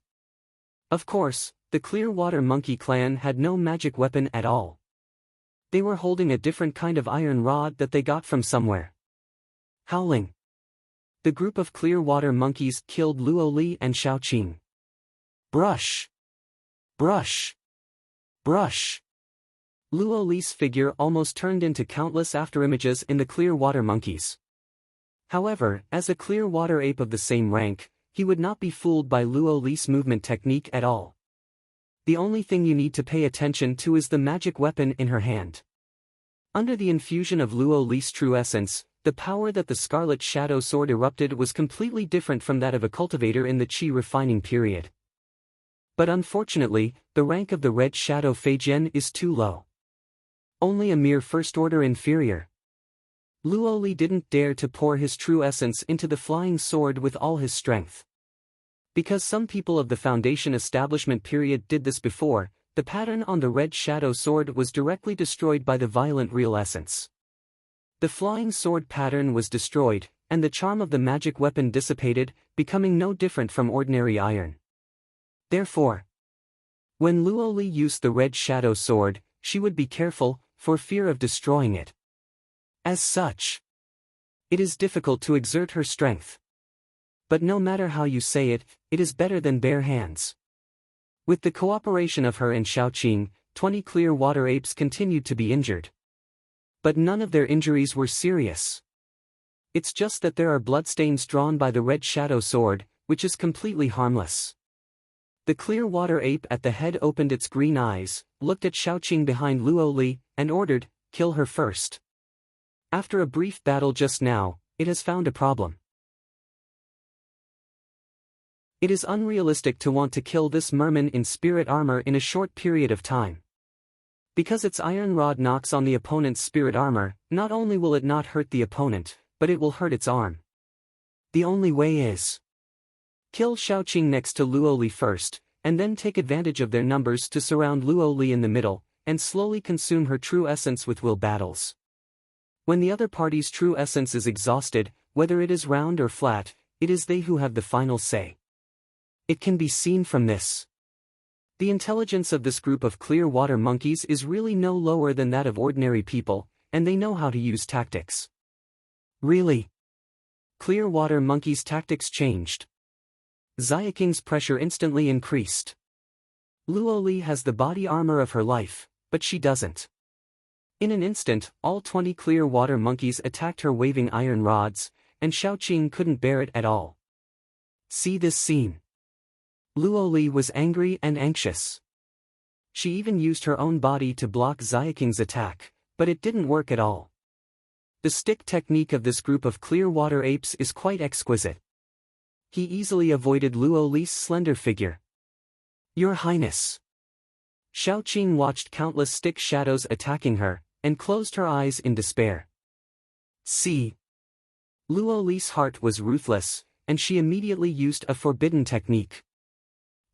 Speaker 1: Of course, the Clearwater Monkey clan had no magic weapon at all. They were holding a different kind of iron rod that they got from somewhere. Howling. The group of Clearwater monkeys killed Luo Li and Xiaoqing. Brush. Brush. Brush. Luo Li's figure almost turned into countless afterimages in the Clearwater monkeys. However, as a Clearwater ape of the same rank, he would not be fooled by Luo Li's movement technique at all. The only thing you need to pay attention to is the magic weapon in her hand. Under the infusion of Luo Li's true essence, the power that the Scarlet Shadow Sword erupted was completely different from that of a cultivator in the Qi refining period. But unfortunately, the rank of the Red Shadow Feijian is too low. Only a mere first-order inferior. Luo Li didn't dare to pour his true essence into the flying sword with all his strength. Because some people of the Foundation establishment period did this before, the pattern on the Red Shadow Sword was directly destroyed by the violent real essence. The flying sword pattern was destroyed, and the charm of the magic weapon dissipated, becoming no different from ordinary iron. Therefore, when Luo Li used the Red Shadow Sword, she would be careful, for fear of destroying it. As such, it is difficult to exert her strength. But no matter how you say it, it is better than bare hands. With the cooperation of her and Xiaoqing, 20 Clearwater apes continued to be injured. But none of their injuries were serious. It's just that there are bloodstains drawn by the Red Shadow Sword, which is completely harmless. The Clearwater ape at the head opened its green eyes, looked at Xiaoqing behind Luo Li, and ordered, "Kill her first." After a brief battle just now, it has found a problem. It is unrealistic to want to kill this merman in spirit armor in a short period of time. Because its iron rod knocks on the opponent's spirit armor, not only will it not hurt the opponent, but it will hurt its arm. The only way is kill Xiaoqing next to Luo Li first, and then take advantage of their numbers to surround Luo Li in the middle, and slowly consume her true essence with will battles. When the other party's true essence is exhausted, whether it is round or flat, it is they who have the final say. It can be seen from this. The intelligence of this group of Clearwater monkeys is really no lower than that of ordinary people, and they know how to use tactics. Really? Clearwater monkeys' tactics changed. Xiaoqing's pressure instantly increased. Luo Li has the body armor of her life, but she doesn't. In an instant, all 20 Clearwater monkeys attacked her waving iron rods, and Xiaoqing couldn't bear it at all. See this scene. Luo Li was angry and anxious. She even used her own body to block Xiaoqing's attack, but it didn't work at all. The stick technique of this group of Clearwater apes is quite exquisite. He easily avoided Luo Li's slender figure. Your Highness. Xiaoqing watched countless stick shadows attacking her, and closed her eyes in despair. See. Luo Li's heart was ruthless, and she immediately used a forbidden technique.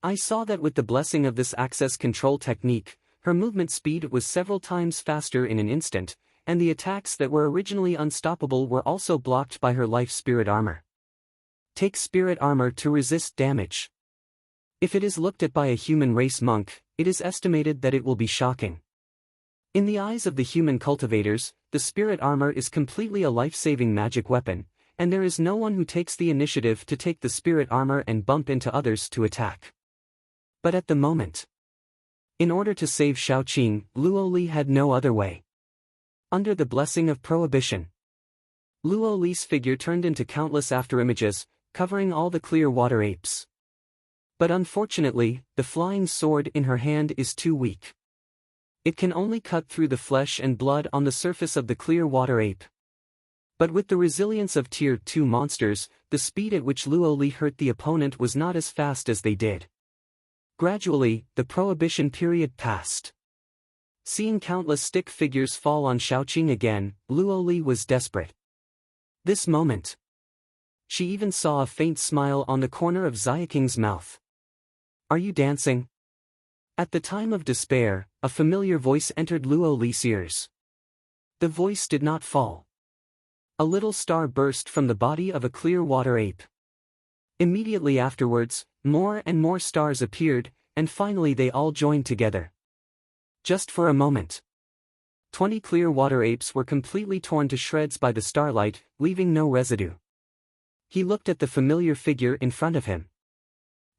Speaker 1: I saw that with the blessing of this access control technique, her movement speed was several times faster in an instant, and the attacks that were originally unstoppable were also blocked by her life spirit armor. Take spirit armor to resist damage. If it is looked at by a human race monk, it is estimated that it will be shocking. In the eyes of the human cultivators, the spirit armor is completely a life-saving magic weapon, and there is no one who takes the initiative to take the spirit armor and bump into others to attack. But at the moment, in order to save Xiaoqing, Luo Li had no other way. Under the blessing of prohibition, Luo Li's figure turned into countless afterimages, covering all the Clearwater apes. But unfortunately, the flying sword in her hand is too weak. It can only cut through the flesh and blood on the surface of the Clearwater ape. But with the resilience of Tier 2 monsters, the speed at which Luo Li hurt the opponent was not as fast as they did. Gradually, the prohibition period passed. Seeing countless stick figures fall on Xiaoqing again, Luo Li was desperate. This moment, she even saw a faint smile on the corner of Xiaoqing's mouth. Are you dancing? At the time of despair, a familiar voice entered Luo Li's ears. The voice did not fall. A little star burst from the body of a clear water ape. Immediately afterwards, more and more stars appeared, and finally they all joined together. Just for a moment. 20 clear water apes were completely torn to shreds by the starlight, leaving no residue. He looked at the familiar figure in front of him.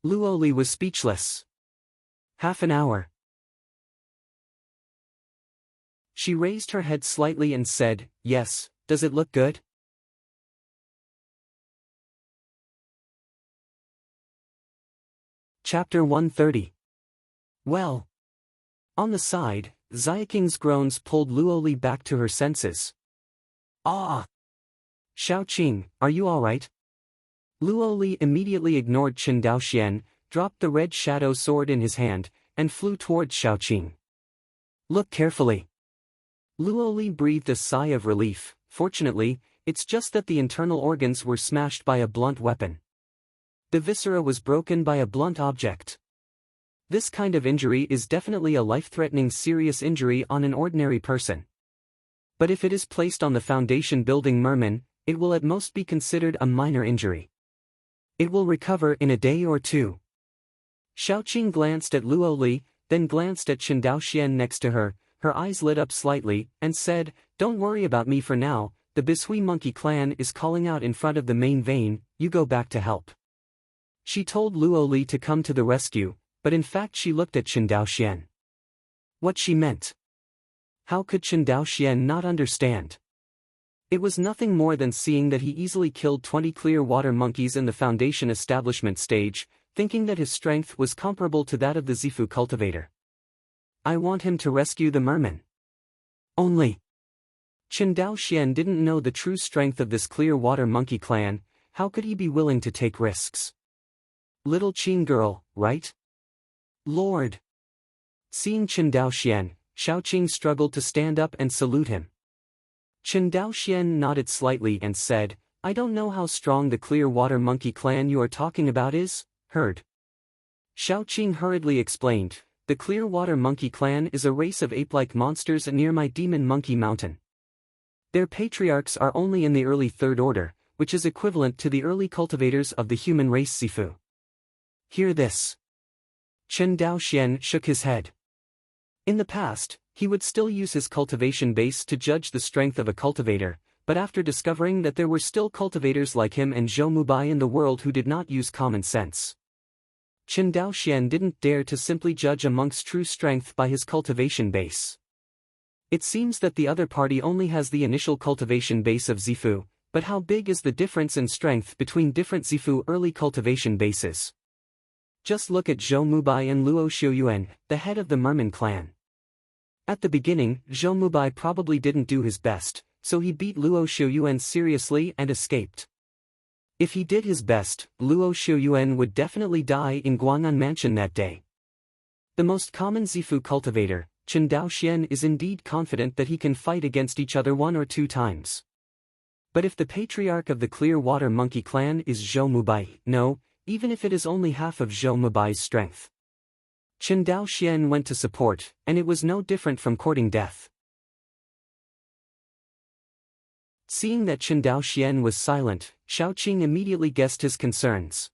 Speaker 1: Luo Li was speechless. Half an hour. She raised her head slightly and said, "Yes, does it look good?" Chapter 130. Well. On the side, Xiaoqing's groans pulled Luo Li back to her senses. Ah! Xiaoqing, are you alright? Luo Li immediately ignored Qin Daoxian, dropped the red shadow sword in his hand, and flew towards Xiaoqing. Look carefully. Luo Li breathed a sigh of relief. Fortunately, it's just that the internal organs were smashed by a blunt weapon. The viscera was broken by a blunt object. This kind of injury is definitely a life-threatening serious injury on an ordinary person. But if it is placed on the foundation building merman, it will at most be considered a minor injury. It will recover in a day or two. Xiaoqing glanced at Luo Li, then glanced at Qin Daoxian next to her. Her eyes lit up slightly, and said, "Don't worry about me for now, the Bishui monkey clan is calling out in front of the main vein, you go back to help." She told Luo Li to come to the rescue, but in fact she looked at Qin Daoxian. What she meant? How could Qin Daoxian not understand? It was nothing more than seeing that he easily killed 20 clear water monkeys in the foundation establishment stage, thinking that his strength was comparable to that of the Zifu cultivator. I want him to rescue the merman. Only. Qin Daoxian didn't know the true strength of this clear water monkey clan. How could he be willing to take risks? Little Qin girl, right? Lord. Seeing Qin Daoxian, Xiaoqing struggled to stand up and salute him. Qin Daoxian nodded slightly and said, I don't know how strong the clear water monkey clan you are talking about is, heard. Xiaoqing hurriedly explained, the clear water monkey clan is a race of ape-like monsters near my demon monkey mountain. Their patriarchs are only in the early third order, which is equivalent to the early cultivators of the human race Zifu. Hear this. Qin Daoxian shook his head. In the past, he would still use his cultivation base to judge the strength of a cultivator, but after discovering that there were still cultivators like him and Zhou Mubai in the world who did not use common sense, Qin Daoxian didn't dare to simply judge a monk's true strength by his cultivation base. It seems that the other party only has the initial cultivation base of Zifu, but how big is the difference in strength between different Zifu early cultivation bases? Just look at Zhou Mubai and Luo Xiuyuan, the head of the Merman clan. At the beginning, Zhou Mubai probably didn't do his best, so he beat Luo Xiuyuan seriously and escaped. If he did his best, Luo Xiuyuan would definitely die in Guang'an Mansion that day. The most common Zifu cultivator, Qin Daoxian, is indeed confident that he can fight against each other 1 or 2 times. But if the patriarch of the clear water monkey clan is Zhou Mubai, no, even if it is only half of Zhou Mubai's strength. Qin Daoxian went to support, and it was no different from courting death. Seeing that Qin Daoxian was silent, Xiaoqing immediately guessed his concerns.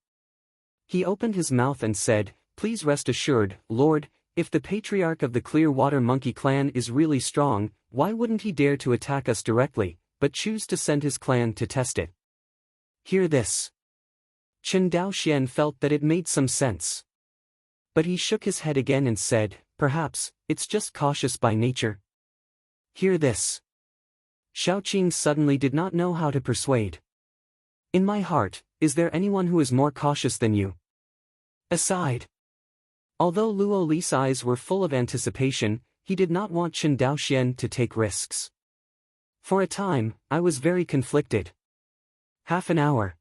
Speaker 1: He opened his mouth and said, Please rest assured, Lord, if the patriarch of the clear water monkey clan is really strong, why wouldn't he dare to attack us directly, but choose to send his clan to test it? Hear this. Qin Daoxian felt that it made some sense. But he shook his head again and said, Perhaps, it's just cautious by nature. Hear this. Xiaoqing suddenly did not know how to persuade. In my heart, is there anyone who is more cautious than you? Aside. Although Luo Li's eyes were full of anticipation, he did not want Qin Daoxian to take risks. For a time, I was very conflicted. Half an hour.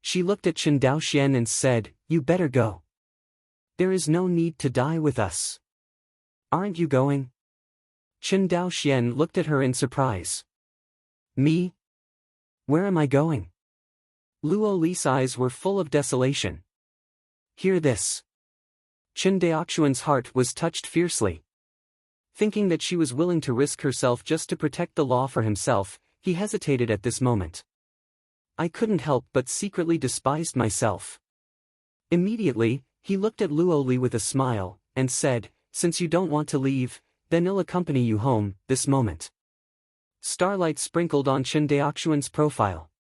Speaker 1: She looked at Qin Daoxian and said, You better go. There is no need to die with us. Aren't you going? Qin Daoxian looked at her in surprise. Me? Where am I going? Luo Li's eyes were full of desolation. Hear this. Chen Daoxuan's heart was touched fiercely. Thinking that she was willing to risk herself just to protect the law for himself, he hesitated at this moment. I couldn't help but secretly despised myself. Immediately, he looked at Luoli with a smile, and said, since you don't want to leave, then I'll accompany you home, this moment. Starlight sprinkled on Chen Daoxuan's profile.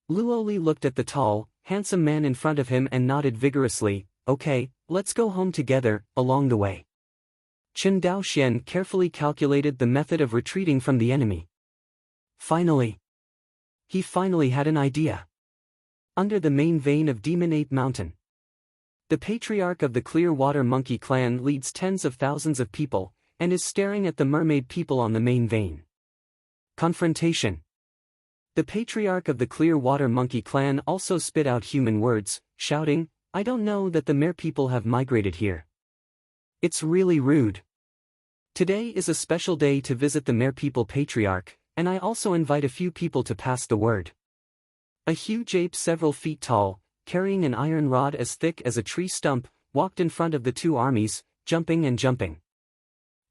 Speaker 1: Luoli looked at the tall, handsome man in front of him and nodded vigorously, okay, let's go home together, along the way. Chen Daoxian carefully calculated the method of retreating from the enemy. He finally had an idea. Under the main vein of Demon Ape Mountain, the patriarch of the Clearwater Monkey clan leads tens of thousands of people, and is staring at the mermaid people on the main vein. Confrontation. The patriarch of the Clearwater Monkey clan also spit out human words, shouting, I don't know that the mere people have migrated here. It's really rude. Today is a special day to visit the mere people patriarch, and I also invite a few people to pass the word. A huge ape several feet tall, carrying an iron rod as thick as a tree stump, walked in front of the two armies, jumping and jumping.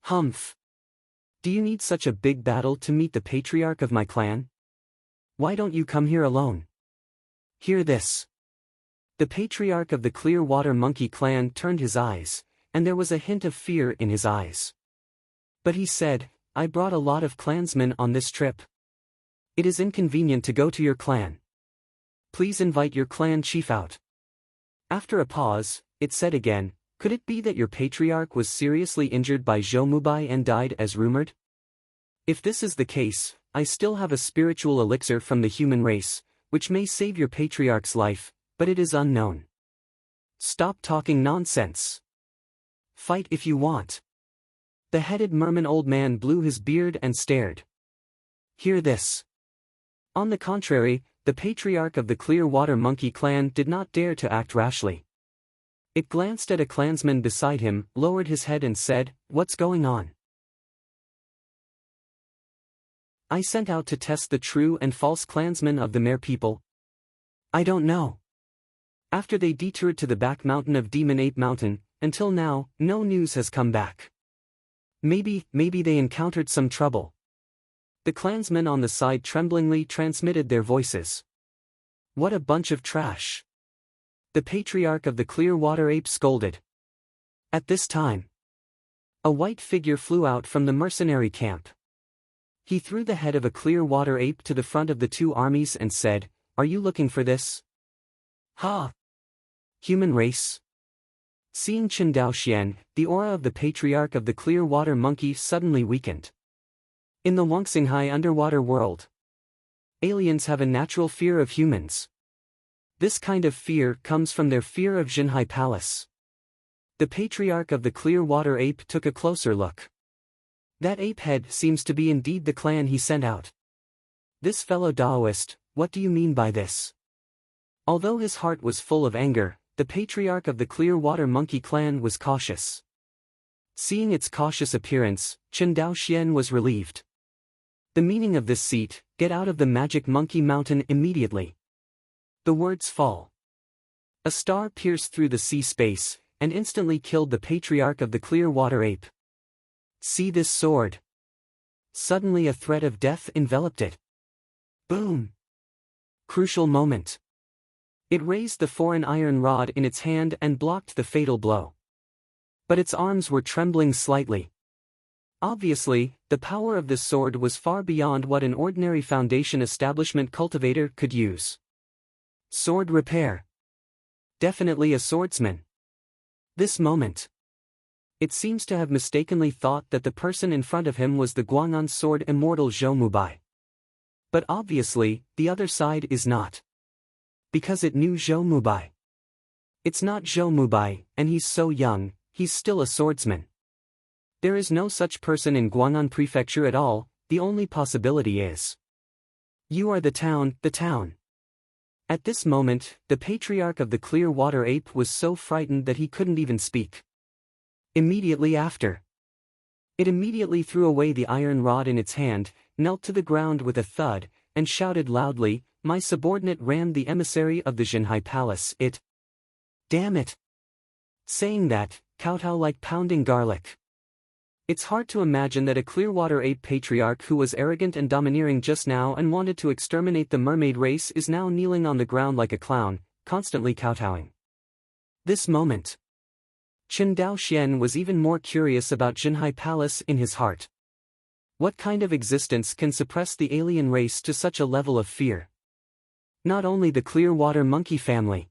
Speaker 1: Humph! Do you need such a big battle to meet the patriarch of my clan? Why don't you come here alone? Hear this. The patriarch of the Clearwater Monkey clan turned his eyes, and there was a hint of fear in his eyes. But he said, I brought a lot of clansmen on this trip. It is inconvenient to go to your clan. Please invite your clan chief out. After a pause, it said again, could it be that your patriarch was seriously injured by Zhoumubai and died as rumored? If this is the case, I still have a spiritual elixir from the human race, which may save your patriarch's life, but it is unknown. Stop talking nonsense. Fight if you want. The headed merman old man blew his beard and stared. Hear this. On the contrary, the patriarch of the Clearwater Monkey clan did not dare to act rashly. It glanced at a clansman beside him, lowered his head and said, what's going on? I sent out to test the true and false clansmen of the mere people. I don't know. After they detoured to the back mountain of Demon Ape Mountain, until now, no news has come back. Maybe they encountered some trouble. The clansmen on the side tremblingly transmitted their voices. What a bunch of trash. The patriarch of the Clearwater Ape scolded. At this time, a white figure flew out from the mercenary camp. He threw the head of a Clearwater Ape to the front of the two armies and said, are you looking for this? Ha! Human race? Seeing Chen Daoxian, the aura of the patriarch of the Clearwater Monkey suddenly weakened. In the Wangxinghai underwater world, aliens have a natural fear of humans. This kind of fear comes from their fear of Jinhai Palace. The patriarch of the Clearwater Ape took a closer look. That ape head seems to be indeed the clan he sent out. This fellow Daoist, what do you mean by this? Although his heart was full of anger, the patriarch of the Clearwater Monkey clan was cautious. Seeing its cautious appearance, Chen Daoxian was relieved. The meaning of this seat, get out of the magic monkey mountain immediately. The words fall. A star pierced through the sea space, and instantly killed the patriarch of the Clearwater Ape. See this sword. Suddenly a threat of death enveloped it. Boom! Crucial moment. It raised the foreign iron rod in its hand and blocked the fatal blow. But its arms were trembling slightly. Obviously, the power of this sword was far beyond what an ordinary Foundation establishment cultivator could use. Sword repair. Definitely a swordsman. This moment. It seems to have mistakenly thought that the person in front of him was the Guang'an sword immortal Zhoumubai. But obviously, the other side is not. Because it knew Zhoumubai. It's not Zhoumubai, and he's so young, he's still a swordsman. There is no such person in Guang'an Prefecture at all, the only possibility is. You are the town. At this moment, the patriarch of the Clearwater Ape was so frightened that he couldn't even speak. Immediately after, it immediately threw away the iron rod in its hand, knelt to the ground with a thud, and shouted loudly, my subordinate rammed the emissary of the Jinhai Palace, it. Damn it! saying that, kowtow like pounding garlic. It's hard to imagine that a Clearwater ape patriarch who was arrogant and domineering just now and wanted to exterminate the mermaid race is now kneeling on the ground like a clown, constantly kowtowing. This moment. Chen Daoxian was even more curious about Jinhai Palace in his heart. What kind of existence can suppress the alien race to such a level of fear? Not only the Clearwater monkey family.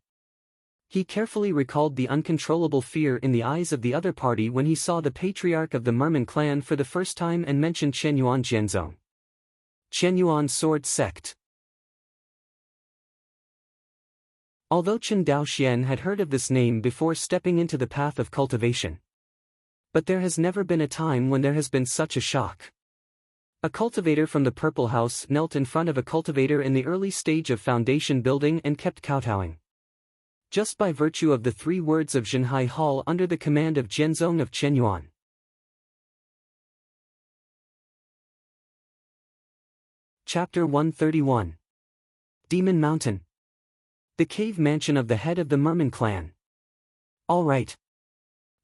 Speaker 1: He carefully recalled the uncontrollable fear in the eyes of the other party when he saw the patriarch of the Merman clan for the first time and mentioned Qianyuan Jianzong. Qianyuan Sword Sect. Although Chen Daoxian had heard of this name before stepping into the path of cultivation. But there has never been a time when there has been such a shock. A cultivator from the Purple House knelt in front of a cultivator in the early stage of foundation building and kept kowtowing. Just by virtue of the 3 words of Jinhai Hall under the command of Jianzong of Qianyuan. Chapter 131. Demon Mountain. The cave mansion of the head of the Merman clan. All right.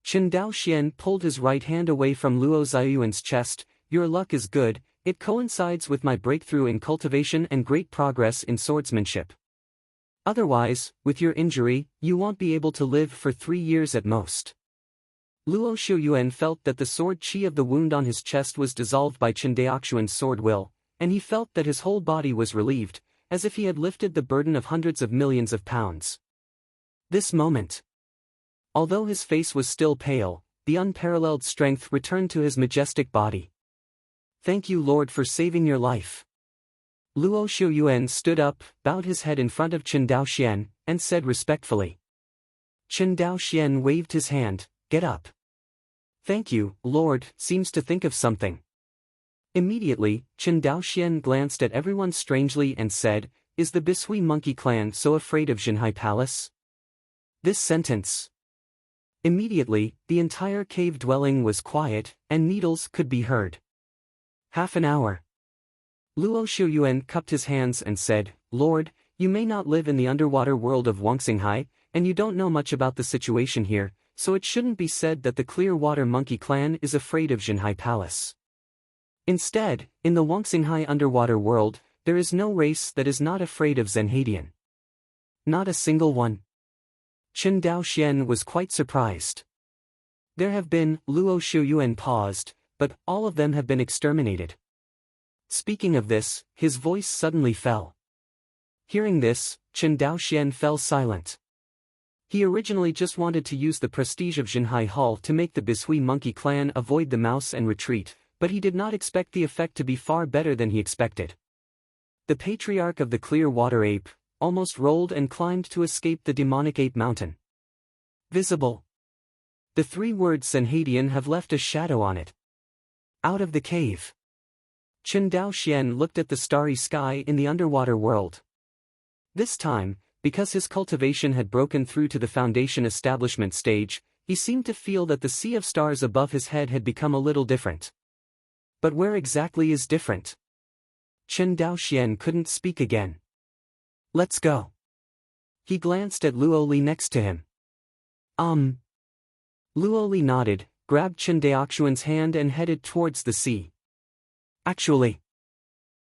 Speaker 1: Chen Daoxian pulled his right hand away from Luo Xiuyuan's chest. Your luck is good, it coincides with my breakthrough in cultivation and great progress in swordsmanship. Otherwise, with your injury, you won't be able to live for 3 years at most. Luo Xiuyuan felt that the sword qi of the wound on his chest was dissolved by Chen Daoxian's sword will, and he felt that his whole body was relieved, as if he had lifted the burden of hundreds of millions of pounds. This moment. Although his face was still pale, the unparalleled strength returned to his majestic body. Thank you, Lord, for saving your life. Luo Xiuyuan stood up, bowed his head in front of Chen Daoxian, and said respectfully. Chen Daoxian waved his hand, get up. Thank you, Lord, seems to think of something. Immediately, Chen Daoxian glanced at everyone strangely and said, is the Bishui monkey clan so afraid of Jinhai Palace? This sentence. Immediately, the entire cave dwelling was quiet, and needles could be heard. Half an hour. Luo Xiuyuan cupped his hands and said, Lord, you may not live in the underwater world of Wangxinghai, and you don't know much about the situation here, so it shouldn't be said that the Clearwater monkey clan is afraid of Jinhai Palace. Instead, in the Wangxinghai underwater world, there is no race that is not afraid of Zenhadian. Not a single one. Chen Daoxian was quite surprised. There have been, Luo Xiuyuan paused, but all of them have been exterminated. Speaking of this, his voice suddenly fell. Hearing this, Chen Daoxian fell silent. He originally just wanted to use the prestige of Jinhai Hall to make the Bishui monkey clan avoid the mouse and retreat, but he did not expect the effect to be far better than he expected. The patriarch of the Clearwater ape almost rolled and climbed to escape the demonic ape mountain. Visible. The 3 words Zenhadian have left a shadow on it. Out of the cave. Chen Daoxian looked at the starry sky in the underwater world. This time, because his cultivation had broken through to the foundation establishment stage, he seemed to feel that the sea of stars above his head had become a little different. But where exactly is different? Chen Daoxian couldn't speak again. Let's go. He glanced at Luo Li next to him. Luo Li nodded, grabbed Chen Daoxian's hand and headed towards the sea. Actually,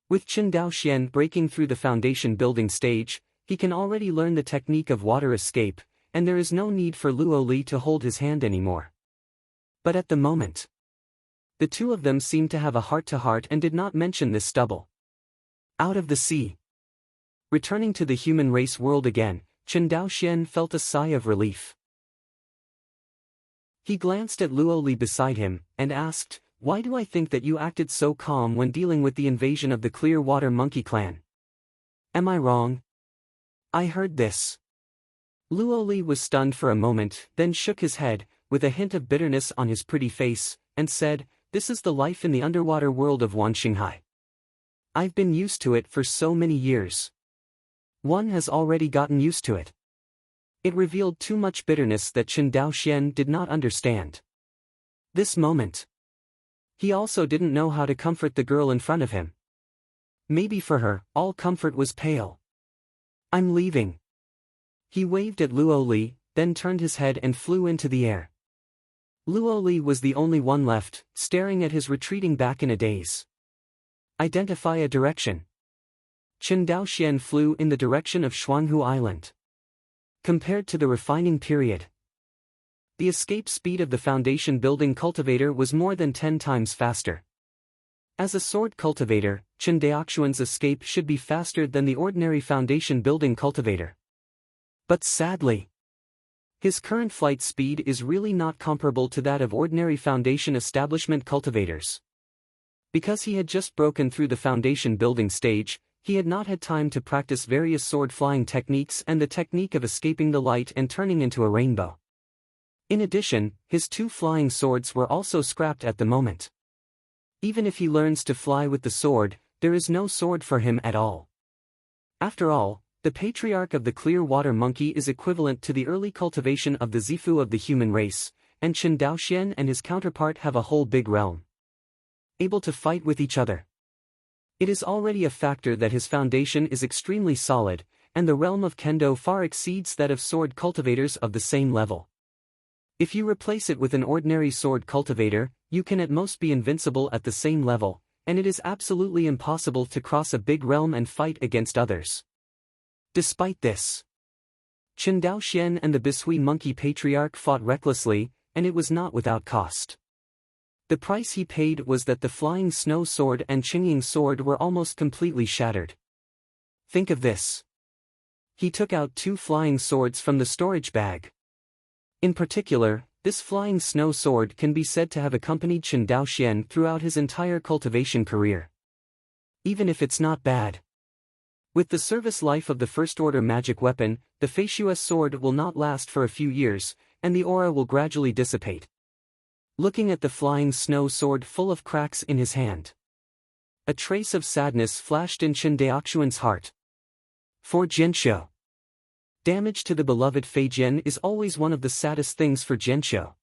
Speaker 1: with Chen Daoxian breaking through the foundation building stage, he can already learn the technique of water escape, and there is no need for Luo Li to hold his hand anymore. But at the moment, the two of them seemed to have a heart-to-heart and did not mention this stubble. Out of the sea. Returning to the human race world again, Chen Daoxian felt a sigh of relief. He glanced at Luo Li beside him, and asked, why do I think that you acted so calm when dealing with the invasion of the Clearwater monkey clan? Am I wrong? I heard this. Luo Li was stunned for a moment, then shook his head, with a hint of bitterness on his pretty face, and said, this is the life in the underwater world of Wangxinghai. I've been used to it for so many years. One has already gotten used to it. It revealed too much bitterness that Chen Daoxian did not understand. This moment. He also didn't know how to comfort the girl in front of him. Maybe for her, all comfort was pale. I'm leaving. He waved at Luo Li, then turned his head and flew into the air. Luo Li was the only one left, staring at his retreating back in a daze. Identify a direction. Chen Daoxian flew in the direction of Xuanhu Island. Compared to the refining period, the escape speed of the foundation building cultivator was more than 10 times faster. As a sword cultivator, Chen Daoxian's escape should be faster than the ordinary foundation building cultivator. But sadly, his current flight speed is really not comparable to that of ordinary foundation establishment cultivators. Because he had just broken through the foundation building stage, he had not had time to practice various sword flying techniques and the technique of escaping the light and turning into a rainbow. In addition, his 2 flying swords were also scrapped at the moment. Even if he learns to fly with the sword, there is no sword for him at all. After all, the patriarch of the clear water monkey is equivalent to the early cultivation of the Zifu of the human race, and Chen Daoxian and his counterpart have a whole big realm, able to fight with each other. It is already a factor that his foundation is extremely solid, and the realm of Kendo far exceeds that of sword cultivators of the same level. If you replace it with an ordinary sword cultivator, you can at most be invincible at the same level, and it is absolutely impossible to cross a big realm and fight against others. Despite this, Chen Daoxian and the Bishui monkey patriarch fought recklessly, and it was not without cost. The price he paid was that the flying snow sword and Qingying sword were almost completely shattered. Think of this. He took out 2 flying swords from the storage bag. In particular, this flying snow sword can be said to have accompanied Chen Daoxian throughout his entire cultivation career. Even if it's not bad. With the service life of the first-order magic weapon, the Feishua sword will not last for a few years, and the aura will gradually dissipate. Looking at the flying snow sword full of cracks in his hand, a trace of sadness flashed in Chen Daoxian's heart. For Jianshou, damage to the beloved Fei Jian is always one of the saddest things for Jianshou.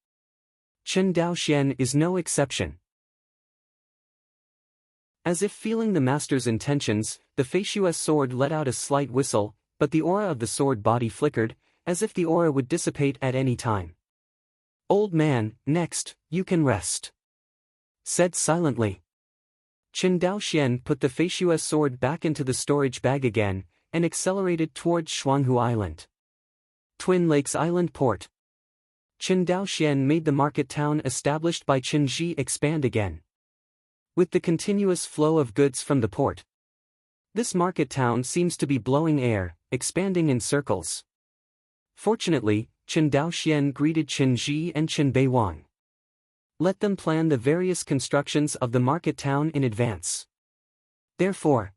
Speaker 1: Chen Daoxian is no exception. As if feeling the master's intentions, the Feishua sword let out a slight whistle, but the aura of the sword body flickered, as if the aura would dissipate at any time. Old man, next, you can rest. Said silently. Chen Daoxian put the Feishua sword back into the storage bag again, and accelerated towards Xuanhu Island. Twin Lakes Island Port. Chen Daoxian made the market town established by Qin Ji expand again. With the continuous flow of goods from the port, this market town seems to be blowing air, expanding in circles. Fortunately, Chen Daoxian greeted Qin Ji and Chen Beiwang. Let them plan the various constructions of the market town in advance. Therefore,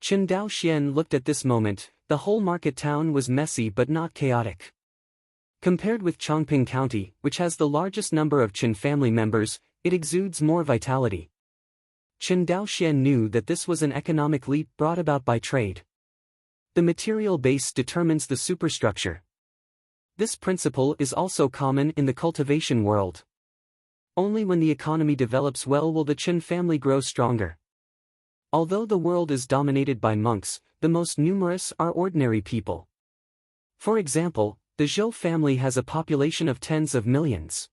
Speaker 1: Chen Daoxian looked at this moment, the whole market town was messy but not chaotic. Compared with Chongping County, which has the largest number of Qin family members, it exudes more vitality. Chen Daoxian knew that this was an economic leap brought about by trade. The material base determines the superstructure. This principle is also common in the cultivation world. Only when the economy develops well will the Qin family grow stronger. Although the world is dominated by monks, the most numerous are ordinary people. For example, the Zhou family has a population of tens of millions.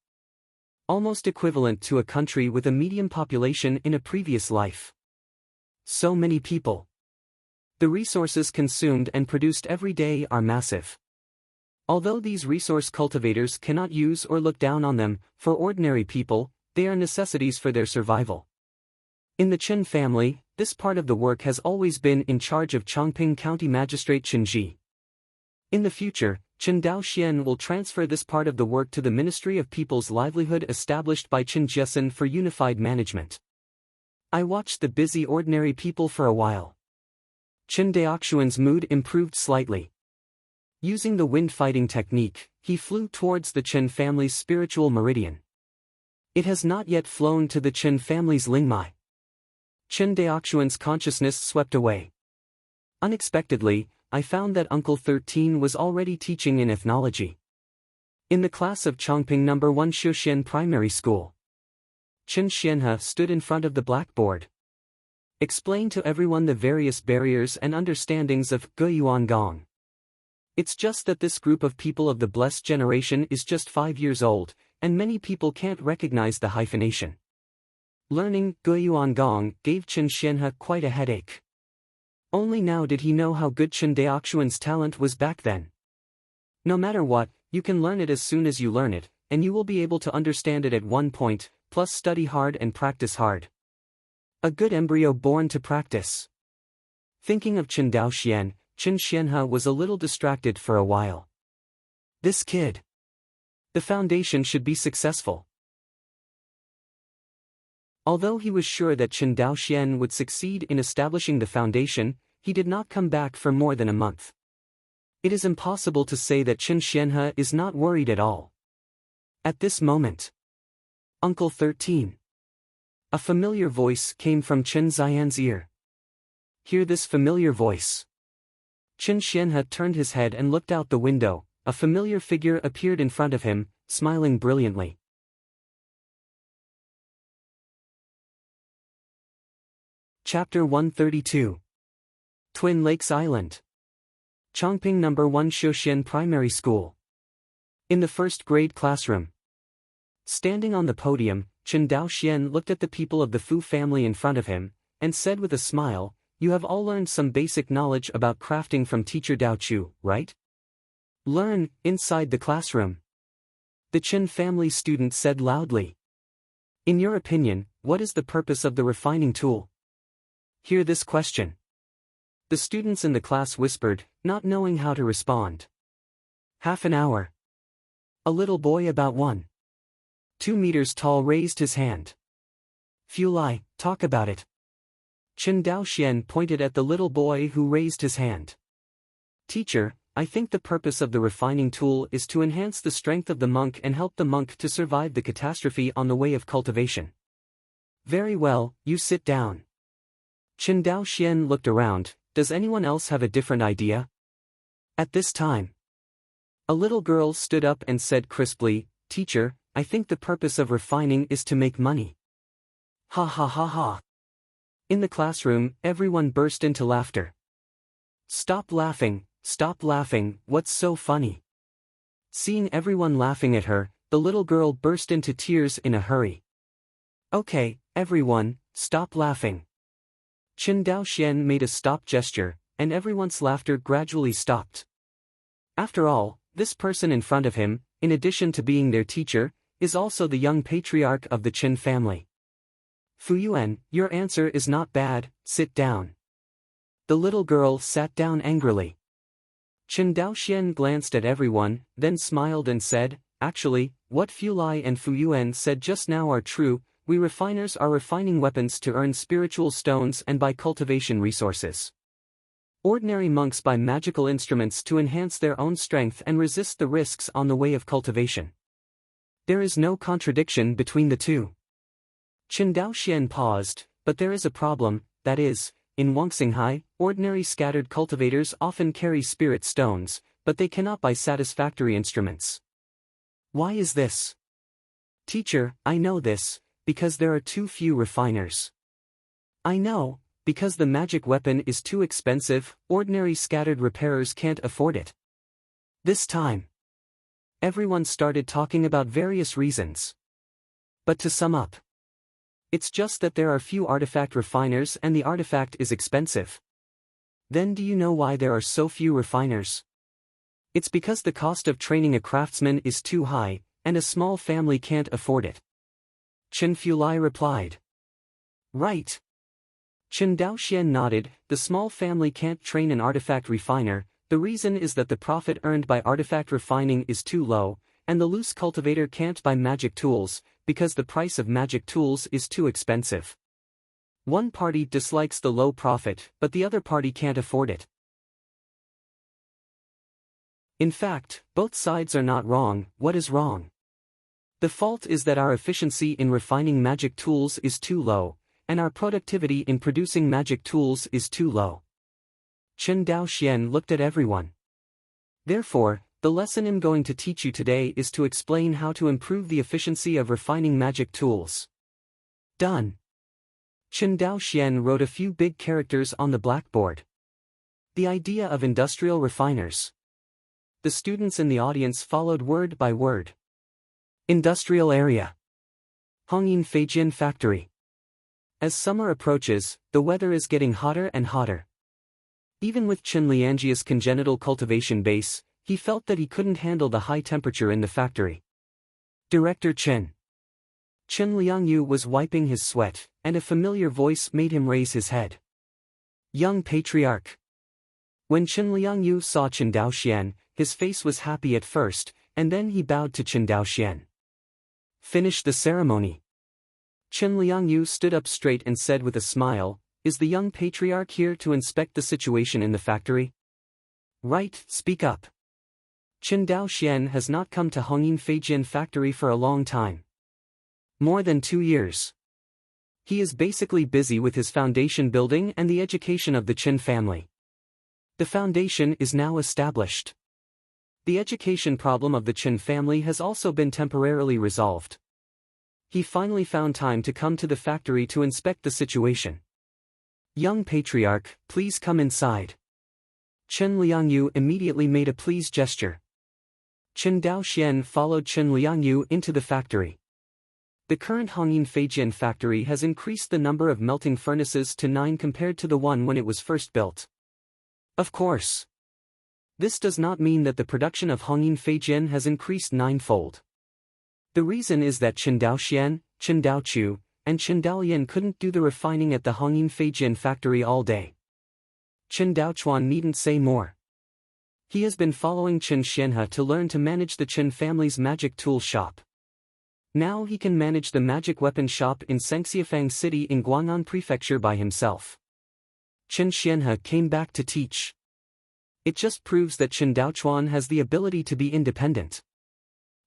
Speaker 1: Almost equivalent to a country with a medium population in a previous life. So many people. The resources consumed and produced every day are massive. Although these resource cultivators cannot use or look down on them, for ordinary people, they are necessities for their survival. In the Qin family, this part of the work has always been in charge of Chongping County Magistrate Qin Ji. In the future, Chen Daoxian will transfer this part of the work to the Ministry of People's Livelihood established by Qin Jiasen for unified management. I watched the busy ordinary people for a while. Chen Daoxian's mood improved slightly. Using the wind fighting technique, he flew towards the Chen family's spiritual meridian. It has not yet flown to the Chen family's Lingmai. Chen Daoxian's consciousness swept away. Unexpectedly, I found that Uncle 13 was already teaching in ethnology. In the class of Chongping No. 1 Shuxian Primary School. Chen Xianhe stood in front of the blackboard. Explain to everyone the various barriers and understandings of Guyuan Gong. It's just that this group of people of the blessed generation is just 5 years old, and many people can't recognize the hyphenation. Learning Guiyuan Gong gave Chen Xianhe quite a headache. Only now did he know how good Chen Daoxuan's talent was back then. No matter what, you can learn it as soon as you learn it, and you will be able to understand it at one point, plus study hard and practice hard. A good embryo born to practice. Thinking of Chen Daoxian, Chen Xianhe was a little distracted for a while. This kid. The foundation should be successful. Although he was sure that Chen Daoxian would succeed in establishing the foundation, he did not come back for more than a month. It is impossible to say that Chen Xianhe is not worried at all. At this moment. Uncle 13. A familiar voice came from Chen Xian's ear. Hear this familiar voice. Chen Xianhe turned his head and looked out the window. A familiar figure appeared in front of him, smiling brilliantly. Chapter 132. Twin Lakes Island. Chongping No. 1 Shouxian Primary School. In the first grade classroom. Standing on the podium, Chen Daoxian looked at the people of the Fu family in front of him, and said with a smile, "You have all learned some basic knowledge about crafting from teacher Dao Chu, right?" "Learn, inside the classroom." The Chen family student said loudly. "In your opinion, what is the purpose of the refining tool?" Hear this question. The students in the class whispered, not knowing how to respond. Half an hour. A little boy about 1.2 meters tall raised his hand. Fulai, talk about it. Chen Daoxian pointed at the little boy who raised his hand. Teacher, I think the purpose of the refining tool is to enhance the strength of the monk and help the monk to survive the catastrophe on the way of cultivation. Very well, you sit down. Chen Daoxian looked around. Does anyone else have a different idea? At this time, a little girl stood up and said crisply, Teacher, I think the purpose of refining is to make money. Ha ha ha ha. In the classroom, everyone burst into laughter. Stop laughing, what's so funny? Seeing everyone laughing at her, the little girl burst into tears in a hurry. Okay, everyone, stop laughing. Chen Daoxian made a stop gesture, and everyone's laughter gradually stopped. After all, this person in front of him, in addition to being their teacher, is also the young patriarch of the Chen family. Fu Yuan, your answer is not bad, sit down. The little girl sat down angrily. Chen Daoxian glanced at everyone, then smiled and said, Actually, what Fulai and Fu Yuan said just now are true. We refiners are refining weapons to earn spiritual stones and buy cultivation resources. Ordinary monks buy magical instruments to enhance their own strength and resist the risks on the way of cultivation. There is no contradiction between the two. Chen Daoxian paused, but there is a problem, that is, in Wangxinghai, ordinary scattered cultivators often carry spirit stones, but they cannot buy satisfactory instruments. Why is this? Teacher, I know this. Because there are too few refiners. I know, because the magic weapon is too expensive, ordinary scattered repairers can't afford it. This time, everyone started talking about various reasons. But to sum up, it's just that there are few artifact refiners and the artifact is expensive. Then do you know why there are so few refiners? It's because the cost of training a craftsman is too high, and a small family can't afford it. Chen Fulai replied. Right. Chen Daoxian nodded, the small family can't train an artifact refiner, the reason is that the profit earned by artifact refining is too low, and the loose cultivator can't buy magic tools, because the price of magic tools is too expensive. One party dislikes the low profit, but the other party can't afford it. In fact, both sides are not wrong. What is wrong? The fault is that our efficiency in refining magic tools is too low, and our productivity in producing magic tools is too low. Chen Daoxian looked at everyone. Therefore, the lesson I'm going to teach you today is to explain how to improve the efficiency of refining magic tools. Done. Chen Daoxian wrote a few big characters on the blackboard. The idea of industrial refiners. the students in the audience followed word by word. Industrial area. Hongyin Feijian Factory. As summer approaches, the weather is getting hotter and hotter. Even with Chen Liangji's congenital cultivation base, he felt that he couldn't handle the high temperature in the factory. Director Chen. Chen Liangyu was wiping his sweat, and a familiar voice made him raise his head. Young Patriarch. When Chen Liangyu saw Chen Daoxian, his face was happy at first, and then he bowed to Chen Daoxian. Finish the ceremony. Chen Liangyu stood up straight and said with a smile, "Is the young patriarch here to inspect the situation in the factory?" "Right, speak up." Chen Daoxian has not come to Hongyin Feijian Factory for a long time. More than 2 years. He is basically busy with his foundation building and the education of the Chen family. The foundation is now established. The education problem of the Chen family has also been temporarily resolved. He finally found time to come to the factory to inspect the situation. "Young patriarch, please come inside." Chen Liangyu immediately made a please gesture. Chen Daoxian followed Chen Liangyu into the factory. The current Hongyin Feijian factory has increased the number of melting furnaces to 9 compared to the one when it was first built. Of course. This does not mean that the production of Hongyin Feijian has increased 9-fold. The reason is that Chen Daoxian, Chen Daochu, and Chen Daolian couldn't do the refining at the Hongyin Feijian factory all day. Chen Daochuan needn't say more. He has been following Chen Xianhe to learn to manage the Chen family's magic tool shop. Now he can manage the magic weapon shop in Sengxiafang City in Guang'an Prefecture by himself. Chen Xianhe came back to teach. It just proves that Chen Daochuan has the ability to be independent.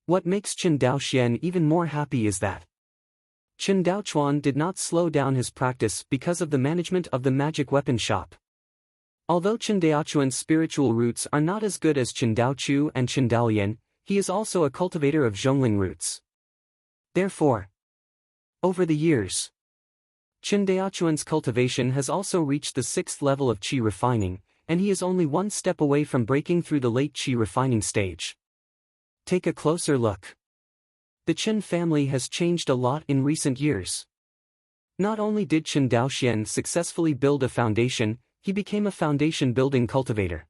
Speaker 1: What makes Chen Daoxian even more happy is that Chen Daochuan did not slow down his practice because of the management of the magic weapon shop. Although Chen Daochuan's spiritual roots are not as good as Chen Daochu and Chen Daolian, he is also a cultivator of Zhongling roots. Therefore, over the years, Chen Daochuan's cultivation has also reached the 6th level of qi refining, and he is only one step away from breaking through the late qi refining stage. Take a closer look. The Chen family has changed a lot in recent years. Not only did Chen Daoxian successfully build a foundation, he became a foundation-building cultivator.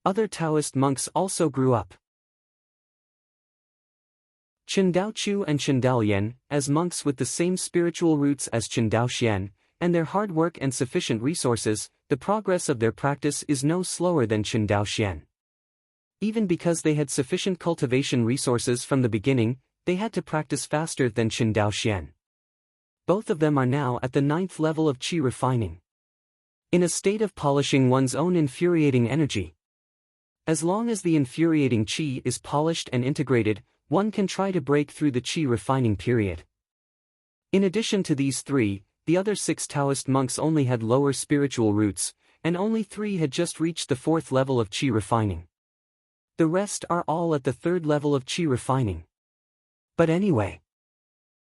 Speaker 1: Other Taoist monks also grew up. Chen Daochu and Chen Daolian, as monks with the same spiritual roots as Chen Daoxian, and their hard work and sufficient resources, the progress of their practice is no slower than Chen Daoxian. Even because they had sufficient cultivation resources from the beginning, they had to practice faster than Chen Daoxian. Both of them are now at the 9th level of qi refining. In a state of polishing one's own infuriating energy. As long as the infuriating qi is polished and integrated, one can try to break through the qi refining period. In addition to these 3, the other 6 Taoist monks only had lower spiritual roots, and only 3 had just reached the 4th level of qi refining. The rest are all at the 3rd level of qi refining. But anyway,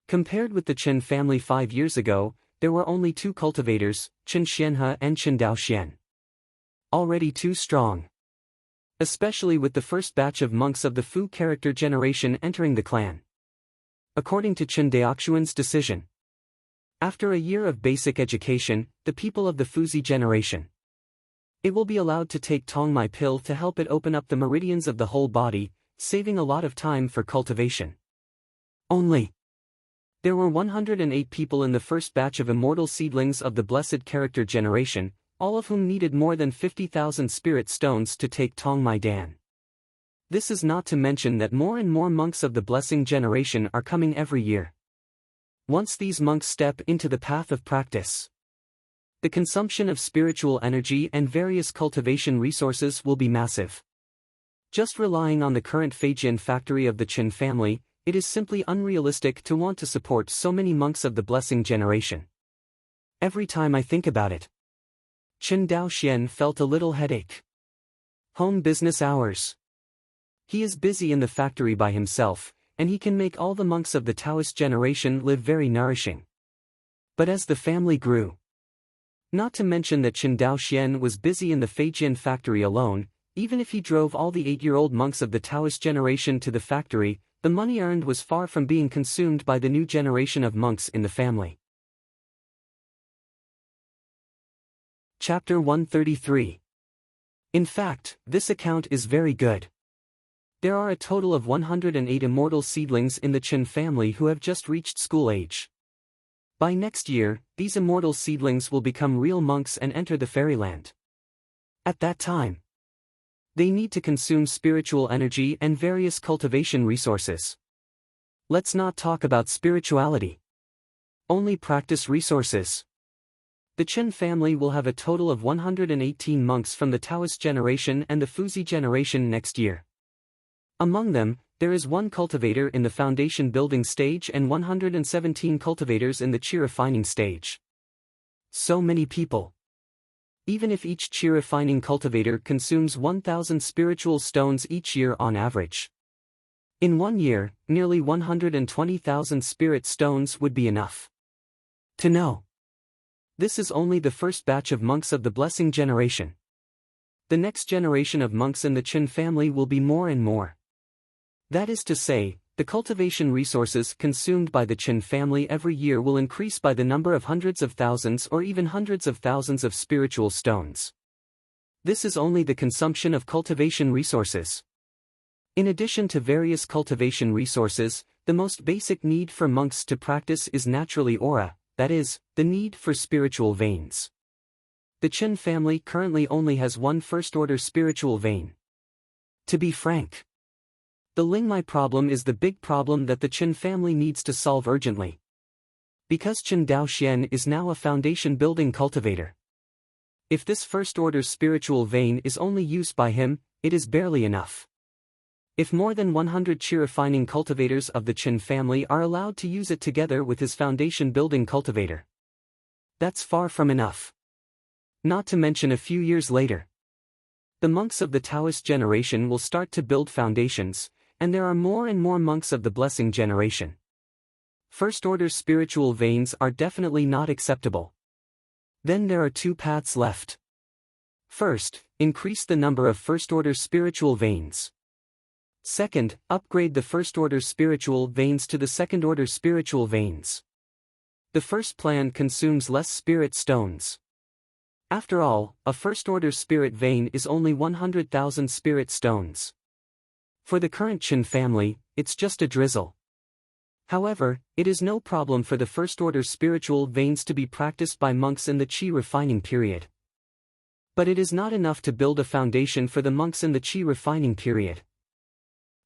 Speaker 1: compared with the Chen family 5 years ago, there were only 2 cultivators, Chen Xianhe and Chen Daoxian. Already too strong. Especially with the first batch of monks of the Fu character generation entering the clan. According to Chen Daoxuan's decision, after a year of basic education, the people of the Fuzi generation, it will be allowed to take Tongmai pill to help it open up the meridians of the whole body, saving a lot of time for cultivation. Only. There were 108 people in the first batch of immortal seedlings of the blessed character generation, all of whom needed more than 50,000 spirit stones to take Tongmai Dan. This is not to mention that more and more monks of the blessing generation are coming every year. Once these monks step into the path of practice, the consumption of spiritual energy and various cultivation resources will be massive. Just relying on the current Feijian factory of the Chen family, it is simply unrealistic to want to support so many monks of the blessing generation. Every time I think about it, Chen Daoxian felt a little headache. Home business hours. He is busy in the factory by himself, and he can make all the monks of the Taoist generation live very nourishing. But as the family grew, not to mention that Chen Daoxian was busy in the Feijian factory alone, Even if he drove all the 8-year-old monks of the Taoist generation to the factory, the money earned was far from being consumed by the new generation of monks in the family. Chapter 133. In fact, this account is very good. There are a total of 108 immortal seedlings in the Chen family who have just reached school age. By next year, these immortal seedlings will become real monks and enter the fairyland. At that time, they need to consume spiritual energy and various cultivation resources. Let's not talk about spirituality. Only practice resources. The Chen family will have a total of 118 monks from the Taoist generation and the Fuzi generation next year. Among them, there is one cultivator in the foundation building stage and 117 cultivators in the qi refining stage. So many people. Even if each qi refining cultivator consumes 1,000 spiritual stones each year on average. In 1 year, nearly 120,000 spirit stones would be enough. To know. This is only the first batch of monks of the blessing generation. The next generation of monks in the Chen family will be more and more. That is to say, the cultivation resources consumed by the Chen family every year will increase by the number of hundreds of thousands or even hundreds of thousands of spiritual stones. This is only the consumption of cultivation resources. In addition to various cultivation resources, the most basic need for monks to practice is naturally aura, that is, the need for spiritual veins. The Chen family currently only has one first-order spiritual vein. To be frank, the Lingmai problem is the big problem that the Chen family needs to solve urgently. Because Chen Daoxian is now a foundation-building cultivator. If this first-order spiritual vein is only used by him, it is barely enough. If more than 100 qi refining cultivators of the Chen family are allowed to use it together with his foundation-building cultivator, that's far from enough. Not to mention a few years later, the monks of the Taoist generation will start to build foundations, and there are more and more monks of the blessing generation. First-order spiritual veins are definitely not acceptable. Then there are two paths left. First, increase the number of first-order spiritual veins. Second, upgrade the first-order spiritual veins to the second-order spiritual veins. The first plan consumes less spirit stones. After all, a first-order spirit vein is only 100,000 spirit stones. For the current Chen family, it's just a drizzle. However, it is no problem for the first-order spiritual veins to be practiced by monks in the qi refining period. But it is not enough to build a foundation for the monks in the qi refining period.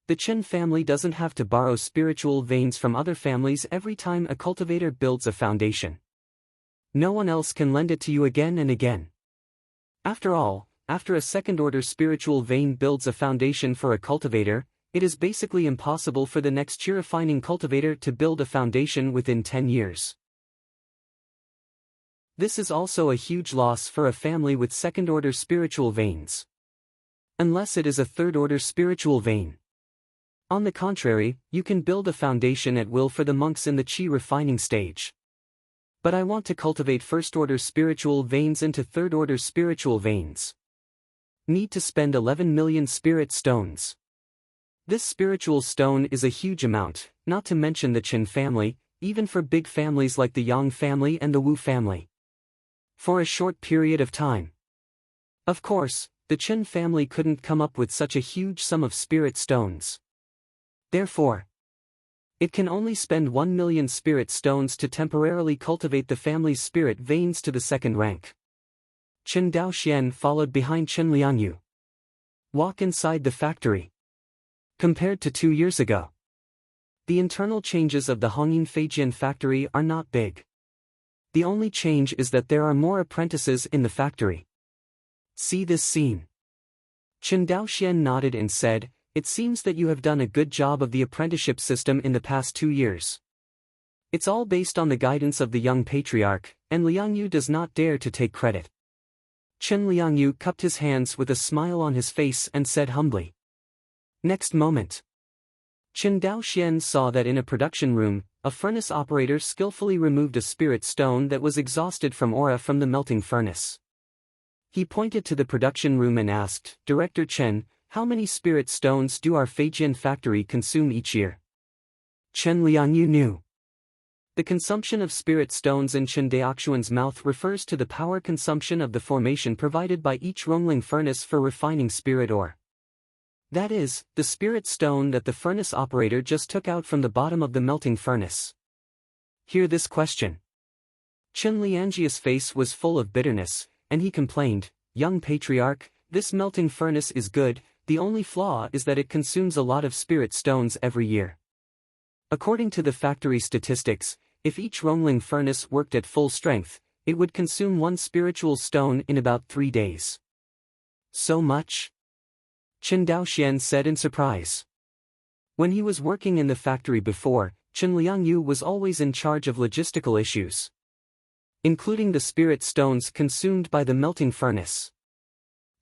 Speaker 1: The Chen family doesn't have to borrow spiritual veins from other families every time a cultivator builds a foundation. No one else can lend it to you again and again. After all, after a second-order spiritual vein builds a foundation for a cultivator, it is basically impossible for the next qi refining cultivator to build a foundation within 10 years. This is also a huge loss for a family with second-order spiritual veins. Unless it is a third-order spiritual vein. On the contrary, you can build a foundation at will for the monks in the qi refining stage. But I want to cultivate first-order spiritual veins into third-order spiritual veins. Need to spend 11 million spirit stones. This spiritual stone is a huge amount, not to mention the Chen family, even for big families like the Yang family and the Wu family. For a short period of time. Of course, the Chen family couldn't come up with such a huge sum of spirit stones. Therefore, it can only spend 1 million spirit stones to temporarily cultivate the family's spirit veins to the second rank. Chen Daoxian followed behind Chen Liangyu. Walk inside the factory. Compared to 2 years ago, the internal changes of the Hongyin Feijian factory are not big. The only change is that there are more apprentices in the factory. See this scene. Chen Daoxian nodded and said, "It seems that you have done a good job of the apprenticeship system in the past 2 years. It's all based on the guidance of the young patriarch, and Liangyu does not dare to take credit." Chen Liangyu cupped his hands with a smile on his face and said humbly. Next moment, Chen Daoxian saw that in a production room, a furnace operator skillfully removed a spirit stone that was exhausted from aura from the melting furnace. He pointed to the production room and asked, "Director Chen, how many spirit stones do our Feijian factory consume each year?" Chen Liangyu knew. The consumption of spirit stones in Chen Daoxuan's mouth refers to the power consumption of the formation provided by each Rongling furnace for refining spirit ore. That is, the spirit stone that the furnace operator just took out from the bottom of the melting furnace. Hear this question. Chen Liangji's face was full of bitterness, and he complained, "Young patriarch, this melting furnace is good, the only flaw is that it consumes a lot of spirit stones every year. According to the factory statistics, if each Rongling furnace worked at full strength, it would consume one spiritual stone in about 3 days." "So much?" Chen Daoxian said in surprise. When he was working in the factory before, Chen Liangyu was always in charge of logistical issues, including the spirit stones consumed by the melting furnace.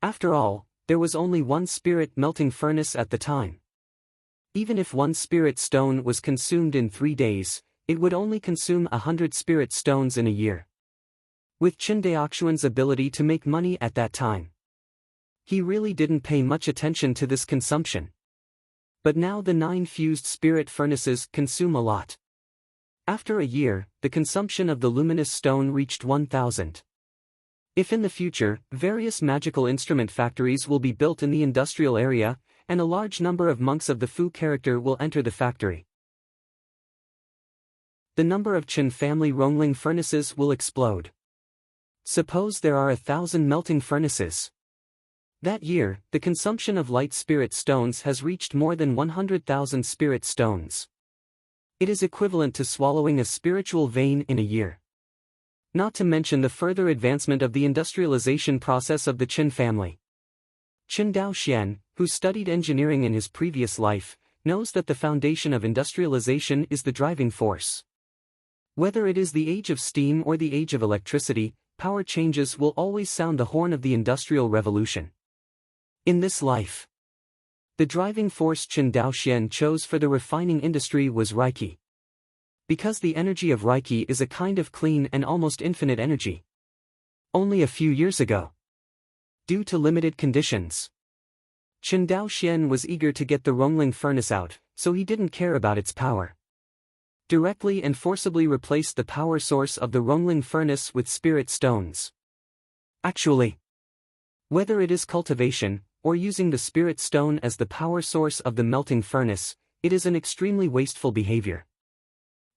Speaker 1: After all, there was only one spirit melting furnace at the time. Even if one spirit stone was consumed in 3 days, it would only consume 100 spirit stones in a year. With Chen Daoxuan's ability to make money at that time, he really didn't pay much attention to this consumption. But now the 9 fused spirit furnaces consume a lot. After a year, the consumption of the luminous stone reached 1,000. If in the future, various magical instrument factories will be built in the industrial area, and a large number of monks of the Fu character will enter the factory, the number of Chen family Rongling furnaces will explode. Suppose there are 1,000 melting furnaces. That year, the consumption of light spirit stones has reached more than 100,000 spirit stones. It is equivalent to swallowing a spiritual vein in a year. Not to mention the further advancement of the industrialization process of the Chen family. Chen Daoxian, who studied engineering in his previous life, knows that the foundation of industrialization is the driving force. Whether it is the age of steam or the age of electricity, power changes will always sound the horn of the Industrial Revolution. In this life, the driving force Chen Daoxian chose for the refining industry was Reiki. Because the energy of Reiki is a kind of clean and almost infinite energy. Only a few years ago, due to limited conditions, Chen Daoxian was eager to get the Rongling furnace out, so he didn't care about its power. Directly and forcibly replaced the power source of the Rongling furnace with spirit stones. Actually, whether it is cultivation, or using the spirit stone as the power source of the melting furnace, it is an extremely wasteful behavior.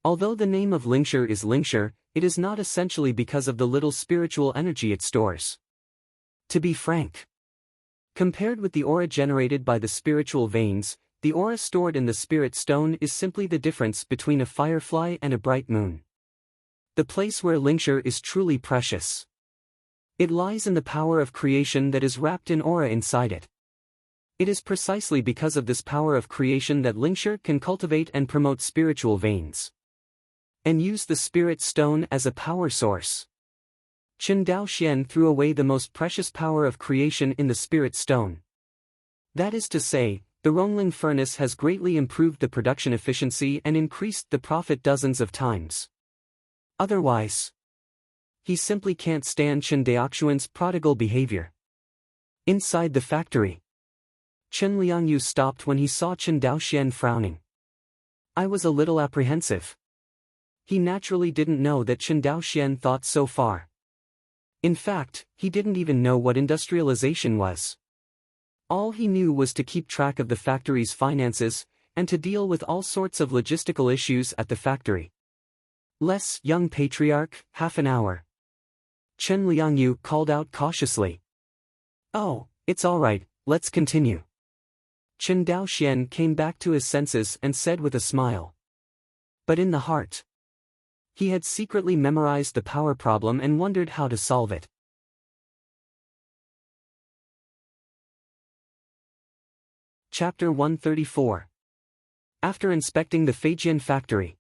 Speaker 1: Although the name of Lingshi is Lingshi, it is not essentially because of the little spiritual energy it stores. To be frank, compared with the aura generated by the spiritual veins, the aura stored in the spirit stone is simply the difference between a firefly and a bright moon. The place where Lingshi is truly precious. It lies in the power of creation that is wrapped in aura inside it. It is precisely because of this power of creation that Lingshi can cultivate and promote spiritual veins, and use the spirit stone as a power source. Chen Daoxian threw away the most precious power of creation in the spirit stone. That is to say, the Rongling furnace has greatly improved the production efficiency and increased the profit dozens of times. Otherwise, he simply can't stand Chen Daoxuan's prodigal behavior. Inside the factory, Chen Liangyu stopped when he saw Chen Daoxian frowning. I was a little apprehensive. He naturally didn't know that Chen Daoxian thought so far. In fact, he didn't even know what industrialization was. All he knew was to keep track of the factory's finances, and to deal with all sorts of logistical issues at the factory. "Less, young patriarch, half an hour." Chen Liangyu called out cautiously. "Oh, it's all right, let's continue." Chen Daoxian came back to his senses and said with a smile. But in the heart, he had secretly memorized the power problem and wondered how to solve it. Chapter 134. After inspecting the Feijian factory,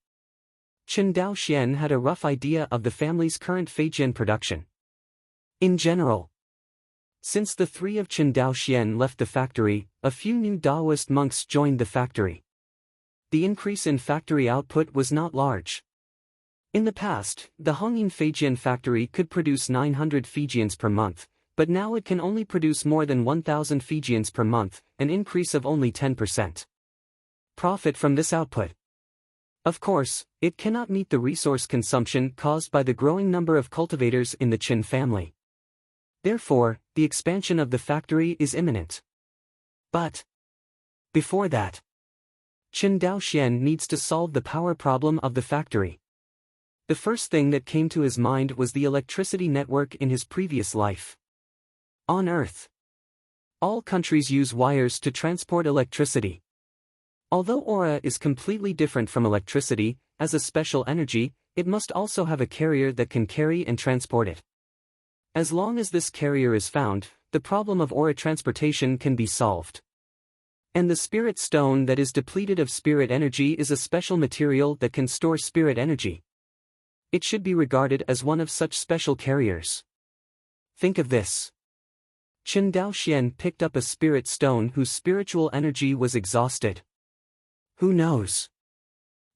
Speaker 1: Chen Daoxian had a rough idea of the family's current Feijian production. In general, since the 3 of Chen Daoxian left the factory, a few new Daoist monks joined the factory. The increase in factory output was not large. In the past, the Hongyin Feijian factory could produce 900 Fijians per month, but now it can only produce more than 1,000 Fijians per month, an increase of only 10%. Profit from this output. Of course, it cannot meet the resource consumption caused by the growing number of cultivators in the Chin family. Therefore, the expansion of the factory is imminent. But before that, Chen Daoxian needs to solve the power problem of the factory. The first thing that came to his mind was the electricity network in his previous life. On Earth, all countries use wires to transport electricity. Although aura is completely different from electricity, as a special energy, it must also have a carrier that can carry and transport it. As long as this carrier is found, the problem of aura transportation can be solved. And the spirit stone that is depleted of spirit energy is a special material that can store spirit energy. It should be regarded as one of such special carriers. Think of this. Chen Daoxian picked up a spirit stone whose spiritual energy was exhausted. Who knows?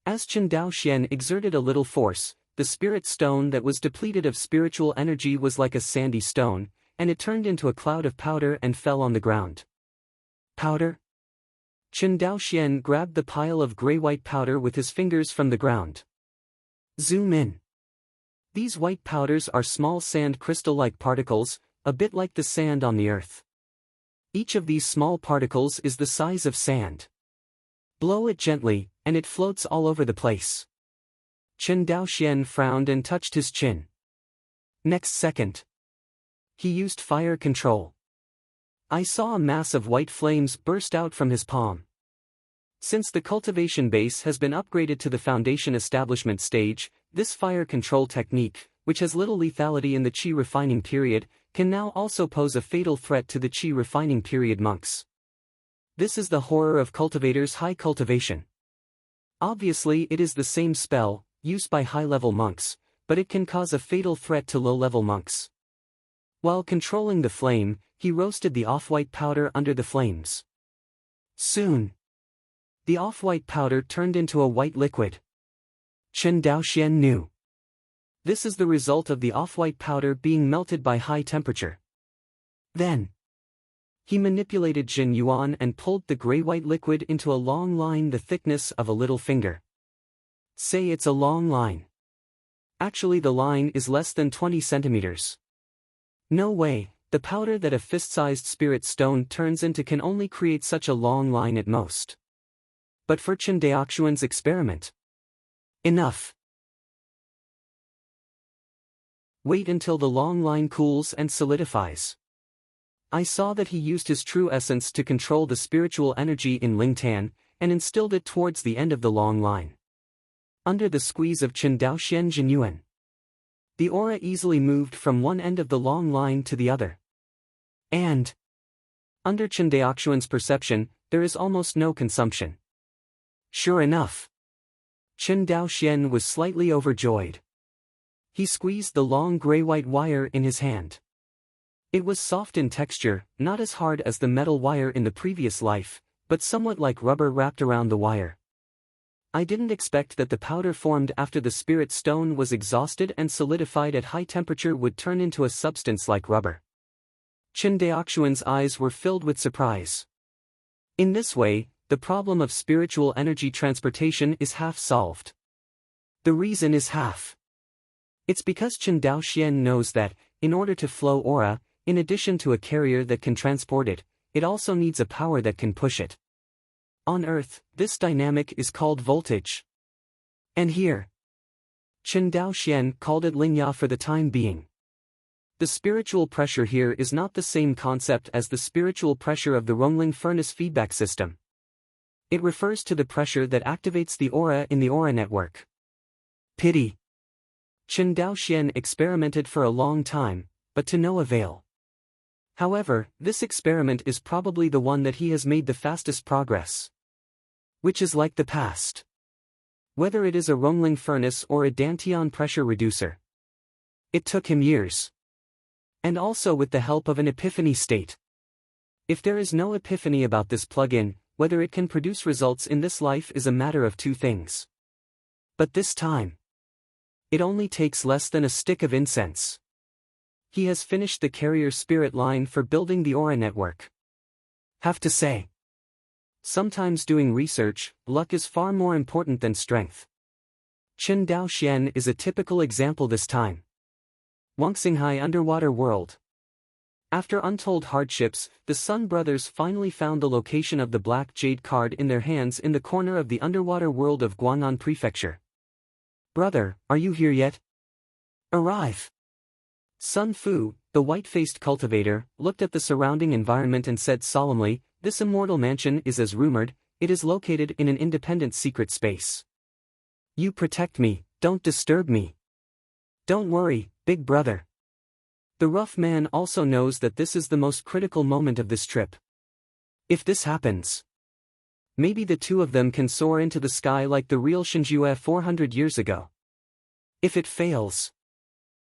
Speaker 1: As Chen Daoxian exerted a little force, the spirit stone that was depleted of spiritual energy was like a sandy stone, and it turned into a cloud of powder and fell on the ground. Powder? Chen Daoxian grabbed the pile of gray-white powder with his fingers from the ground. Zoom in. These white powders are small sand crystal-like particles, a bit like the sand on the earth. Each of these small particles is the size of sand. Blow it gently, and it floats all over the place. Chen Daoxian frowned and touched his chin. Next second, he used fire control. I saw a mass of white flames burst out from his palm. Since the cultivation base has been upgraded to the foundation establishment stage, this fire control technique, which has little lethality in the Qi refining period, can now also pose a fatal threat to the Qi refining period monks. This is the horror of cultivators' high cultivation. Obviously it is the same spell, used by high-level monks, but it can cause a fatal threat to low-level monks. While controlling the flame, he roasted the off-white powder under the flames. Soon, the off-white powder turned into a white liquid. Chen Daoxian knew. This is the result of the off-white powder being melted by high temperature. Then, he manipulated Jin Yuan and pulled the gray-white liquid into a long line the thickness of a little finger. Say it's a long line. Actually the line is less than 20 centimeters. No way, the powder that a fist-sized spirit stone turns into can only create such a long line at most. But for Chen Daoxian's experiment, enough. Wait until the long line cools and solidifies. I saw that he used his true essence to control the spiritual energy in Lingtan, and instilled it towards the end of the long line. Under the squeeze of Chen Daoxian Jinyuan, the aura easily moved from one end of the long line to the other. And, under Chen Daoxian's perception, there is almost no consumption. Sure enough, Chen Daoxian was slightly overjoyed. He squeezed the long gray-white wire in his hand. It was soft in texture, not as hard as the metal wire in the previous life, but somewhat like rubber wrapped around the wire. I didn't expect that the powder formed after the spirit stone was exhausted and solidified at high temperature would turn into a substance like rubber. Chen Daoxian's eyes were filled with surprise. In this way, the problem of spiritual energy transportation is half solved. The reason is half. It's because Chen Daoxian knows that, in order to flow aura, in addition to a carrier that can transport it, it also needs a power that can push it. On Earth, this dynamic is called voltage. And here, Chen Daoxian called it Lingya for the time being. The spiritual pressure here is not the same concept as the spiritual pressure of the Rongling furnace feedback system. It refers to the pressure that activates the aura in the aura network. Pity. Chen Daoxian experimented for a long time, but to no avail. However, this experiment is probably the one that he has made the fastest progress. Which is like the past. Whether it is a Rongling furnace or a Dantian pressure reducer. It took him years. And also with the help of an epiphany state. If there is no epiphany about this plugin, whether it can produce results in this life is a matter of two things. But this time, it only takes less than a stick of incense. He has finished the carrier spirit line for building the aura network. Have to say, sometimes doing research, luck is far more important than strength. Chen Daoxian is a typical example this time. Wangxinghai underwater world. After untold hardships, the Sun brothers finally found the location of the black jade card in their hands in the corner of the underwater world of Guang'an Prefecture. Brother, are you here yet? Arrive. Sun Fu, the white-faced cultivator, looked at the surrounding environment and said solemnly, "This immortal mansion is as rumored, it is located in an independent secret space. You protect me, don't disturb me. Don't worry, big brother." The rough man also knows that this is the most critical moment of this trip. If this happens, maybe the two of them can soar into the sky like the real Shinjue 400 years ago. If it fails,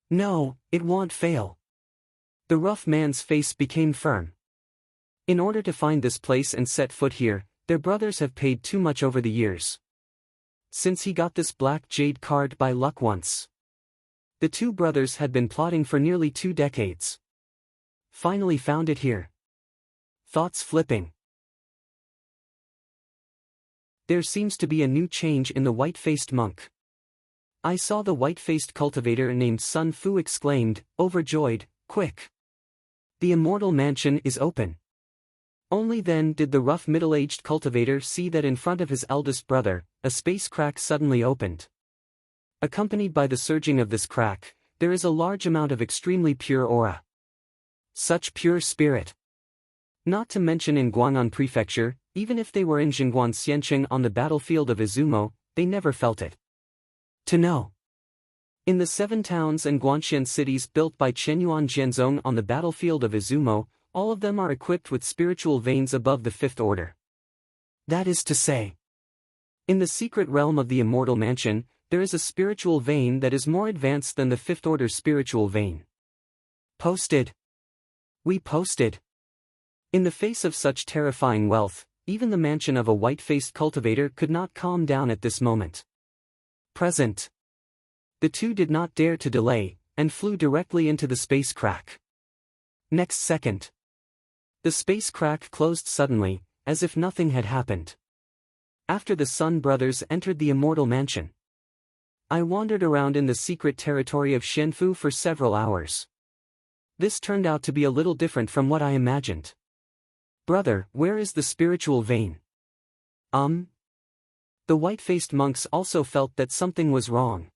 Speaker 1: no, it won't fail. The rough man's face became firm. In order to find this place and set foot here, their brothers have paid too much over the years. Since he got this black jade card by luck once, the two brothers had been plotting for nearly 2 decades. Finally found it here. Thoughts flipping. There seems to be a new change in the white-faced monk. I saw the white-faced cultivator named Sun Fu exclaimed, overjoyed, quick. The immortal mansion is open. Only then did the rough middle-aged cultivator see that in front of his eldest brother, a space crack suddenly opened. Accompanied by the surging of this crack, there is a large amount of extremely pure aura. Such pure spirit. Not to mention in Guang'an Prefecture, even if they were in Jingguan Xianqing on the battlefield of Izumo, they never felt it. To know. In the 7 towns and Guanxian cities built by Chenyuan Jianzong on the battlefield of Izumo, all of them are equipped with spiritual veins above the 5th order. That is to say, in the secret realm of the immortal mansion, there is a spiritual vein that is more advanced than the 5th order spiritual vein. Posted. We posted. In the face of such terrifying wealth, even the mansion of a white-faced cultivator could not calm down at this moment. Present. The two did not dare to delay, and flew directly into the space crack. Next second, the space crack closed suddenly, as if nothing had happened. After the Sun brothers entered the immortal mansion, I wandered around in the secret territory of Shenfu for several hours. This turned out to be a little different from what I imagined. Brother, where is the spiritual vein? The white-faced monks also felt that something was wrong.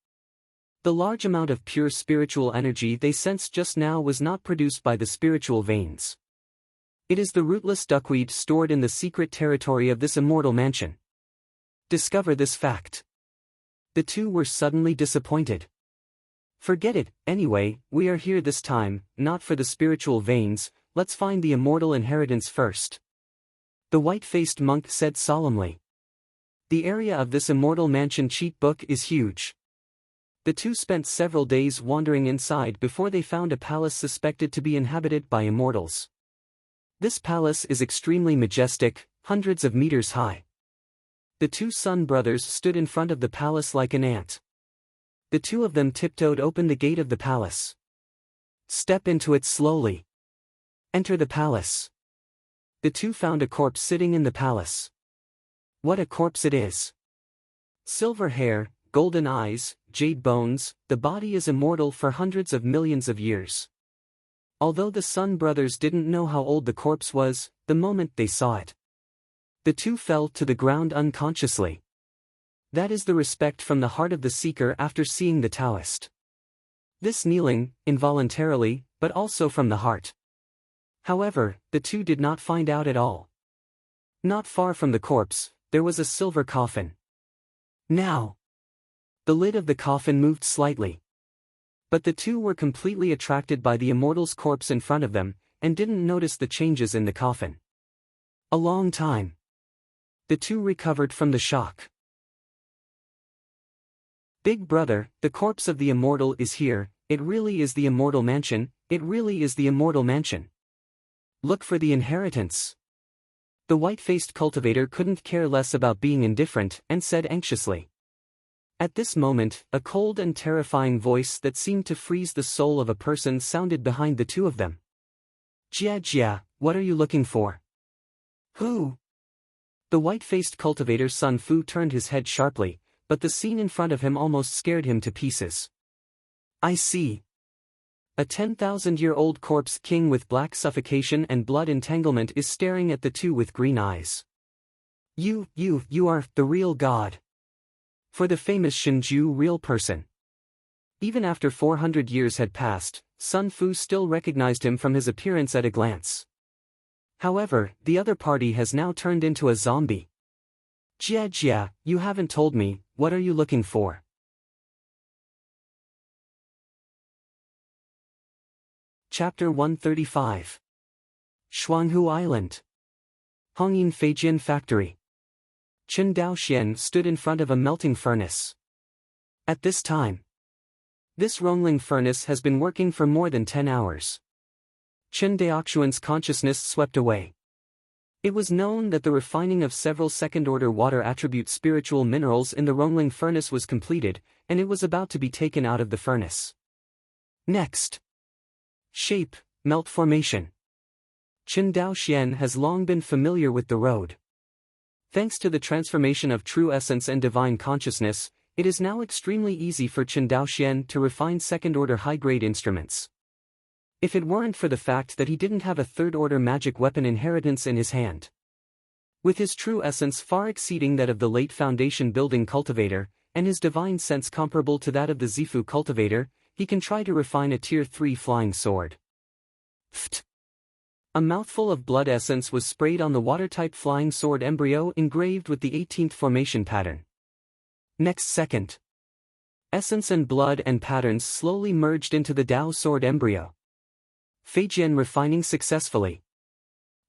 Speaker 1: The large amount of pure spiritual energy they sensed just now was not produced by the spiritual veins. It is the rootless duckweed stored in the secret territory of this immortal mansion. Discover this fact. The two were suddenly disappointed. Forget it, anyway, we are here this time, not for the spiritual veins, let's find the immortal inheritance first. The white-faced monk said solemnly. The area of this immortal mansion cheat book is huge. The two spent several days wandering inside before they found a palace suspected to be inhabited by immortals. This palace is extremely majestic, hundreds of meters high. The two Sun brothers stood in front of the palace like an ant. The two of them tiptoed open the gate of the palace. Step into it slowly. Enter the palace. The two found a corpse sitting in the palace. What a corpse it is! Silver hair, golden eyes, jade bones, the body is immortal for hundreds of millions of years. Although the Sun brothers didn't know how old the corpse was, the moment they saw it, the two fell to the ground unconsciously. That is the respect from the heart of the seeker after seeing the Taoist. This kneeling, involuntarily, but also from the heart. However, the two did not find out at all. Not far from the corpse, there was a silver coffin. Now, the lid of the coffin moved slightly. But the two were completely attracted by the immortal's corpse in front of them, and didn't notice the changes in the coffin. A long time. The two recovered from the shock. Big brother, the corpse of the immortal is here, it really is the immortal mansion, it really is the immortal mansion. Look for the inheritance. The white-faced cultivator couldn't care less about being indifferent, and said anxiously. At this moment, a cold and terrifying voice that seemed to freeze the soul of a person sounded behind the two of them. "Jia Jia, what are you looking for?" "Who?" The white-faced cultivator Sun Fu turned his head sharply, but the scene in front of him almost scared him to pieces. "I see." A 10,000-year-old corpse king with black suffocation and blood entanglement is staring at the two with green eyes. You are the real god." For the famous Shinju real person. Even after 400 years had passed, Sun Fu still recognized him from his appearance at a glance. However, the other party has now turned into a zombie. "Jia Jia, you haven't told me, what are you looking for?" Chapter 135. Shuanghu Island. Hongyin Feijian Factory. Chen Daoxian stood in front of a melting furnace. At this time, this Rongling furnace has been working for more than 10 hours. Chen Daoxian's consciousness swept away. It was known that the refining of several second-order water attribute spiritual minerals in the Rongling furnace was completed, and it was about to be taken out of the furnace. Next. Shape, melt formation. Chen Daoxian has long been familiar with the road. Thanks to the transformation of true essence and divine consciousness, it is now extremely easy for Chen Daoxian to refine second-order high-grade instruments. If it weren't for the fact that he didn't have a third-order magic weapon inheritance in his hand. With his true essence far exceeding that of the late Foundation building cultivator, and his divine sense comparable to that of the Zifu cultivator, he can try to refine a Tier 3 flying sword. Pft! A mouthful of blood essence was sprayed on the water-type flying sword embryo engraved with the 18th formation pattern. Next second, essence and blood and patterns slowly merged into the Dao sword embryo. Feijian refining successfully.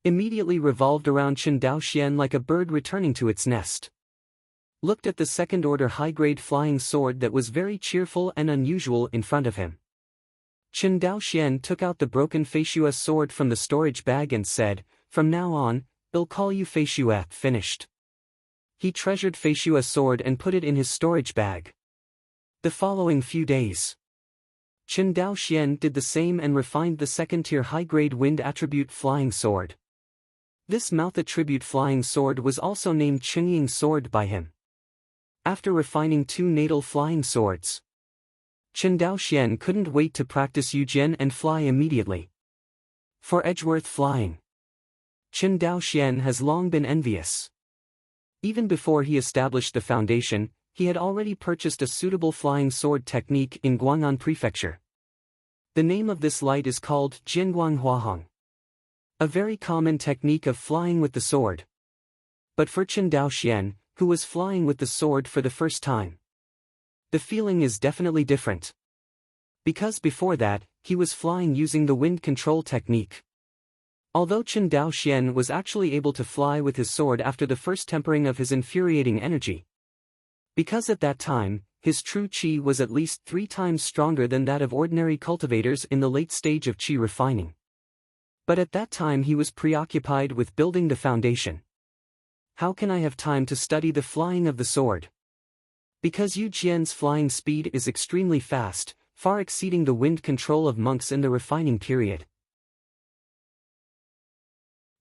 Speaker 1: Immediately revolved around Chen Daoxian like a bird returning to its nest. Looked at the second-order high-grade flying sword that was very cheerful and unusual in front of him. Chen Daoxian took out the broken Feishua sword from the storage bag and said, "From now on, they'll call you Feishua." Finished. He treasured Feishua's sword and put it in his storage bag. The following few days, Chen Daoxian did the same and refined the second-tier high-grade wind attribute flying sword. This mouth attribute flying sword was also named Qingying sword by him. After refining 2 natal flying swords, Chen Daoxian couldn't wait to practice Yujian and fly immediately. For Edgeworth flying, Chen Daoxian has long been envious. Even before he established the foundation, he had already purchased a suitable flying sword technique in Guang'an Prefecture. The name of this light is called Jianguang Huahong. A very common technique of flying with the sword. But for Chen Daoxian, who was flying with the sword for the first time, the feeling is definitely different. Because before that, he was flying using the wind control technique. Although Chen Daoxian was actually able to fly with his sword after the first tempering of his infuriating energy. Because at that time, his true qi was at least 3 times stronger than that of ordinary cultivators in the late stage of qi refining. But at that time he was preoccupied with building the foundation. How can I have time to study the flying of the sword? Because Yu Jian's flying speed is extremely fast, far exceeding the wind control of monks in the refining period.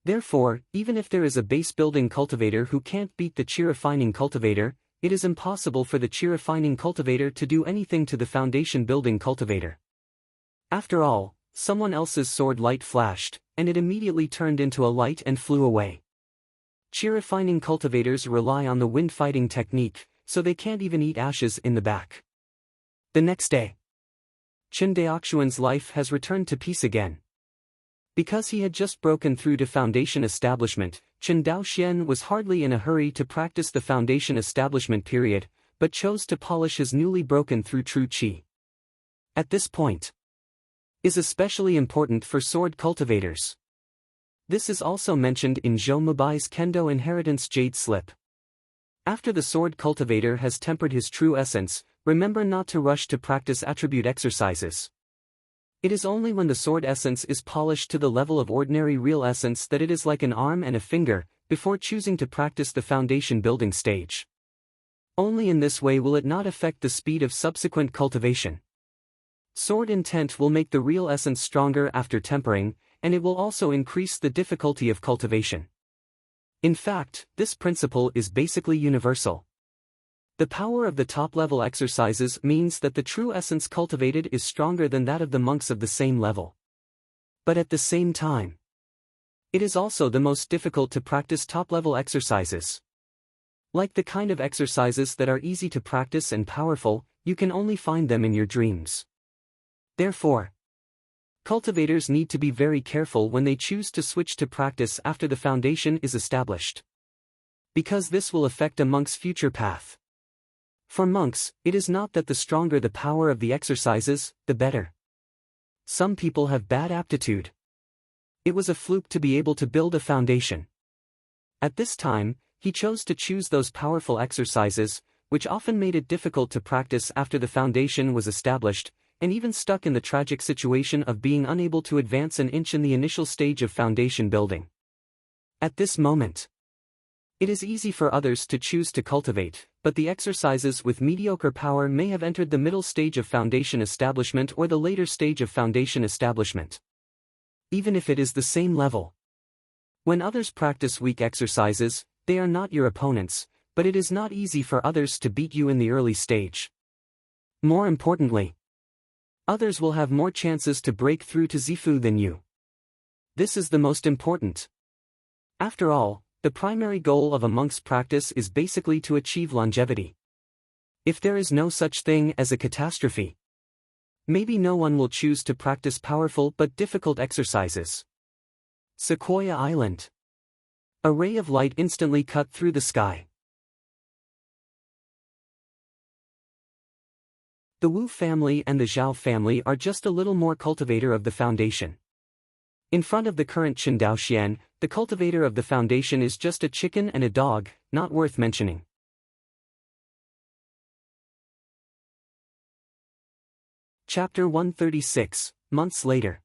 Speaker 1: Therefore, even if there is a base-building cultivator who can't beat the qi refining cultivator, it is impossible for the qi refining cultivator to do anything to the foundation-building cultivator. After all, someone else's sword light flashed, and it immediately turned into a light and flew away. Qi refining cultivators rely on the wind-fighting technique, so they can't even eat ashes in the back. The next day, Chen Daoxian's life has returned to peace again. Because he had just broken through to foundation establishment, Chen Daoxian was hardly in a hurry to practice the foundation establishment period, but chose to polish his newly broken through true qi. At this point, is especially important for sword cultivators. This is also mentioned in Zhou Mubai's Kendo Inheritance Jade Slip. After the sword cultivator has tempered his true essence, remember not to rush to practice attribute exercises. It is only when the sword essence is polished to the level of ordinary real essence that it is like an arm and a finger, before choosing to practice the foundation building stage. Only in this way will it not affect the speed of subsequent cultivation. Sword intent will make the real essence stronger after tempering, and it will also increase the difficulty of cultivation. In fact, this principle is basically universal. The power of the top-level exercises means that the true essence cultivated is stronger than that of the monks of the same level. But at the same time, it is also the most difficult to practice top-level exercises. Like the kind of exercises that are easy to practice and powerful, you can only find them in your dreams. Therefore, cultivators need to be very careful when they choose to switch to practice after the foundation is established, because this will affect a monk's future path. For monks, it is not that the stronger the power of the exercises, the better. Some people have bad aptitude. It was a fluke to be able to build a foundation. At this time, he chose to choose those powerful exercises, which often made it difficult to practice after the foundation was established, and even stuck in the tragic situation of being unable to advance an inch in the initial stage of foundation building. At this moment, it is easy for others to choose to cultivate, but the exercises with mediocre power may have entered the middle stage of foundation establishment or the later stage of foundation establishment. Even if it is the same level. When others practice weak exercises, they are not your opponents, but it is not easy for others to beat you in the early stage. More importantly, others will have more chances to break through to Zifu than you. This is the most important. After all, the primary goal of a monk's practice is basically to achieve longevity. If there is no such thing as a catastrophe, maybe no one will choose to practice powerful but difficult exercises. Sequoia Island. A ray of light instantly cut through the sky. The Wu family and the Zhao family are just a little more cultivator of the foundation. In front of the current Qin Daoxian, the cultivator of the foundation is just a chicken and a dog, not worth mentioning. Chapter 136, Months later.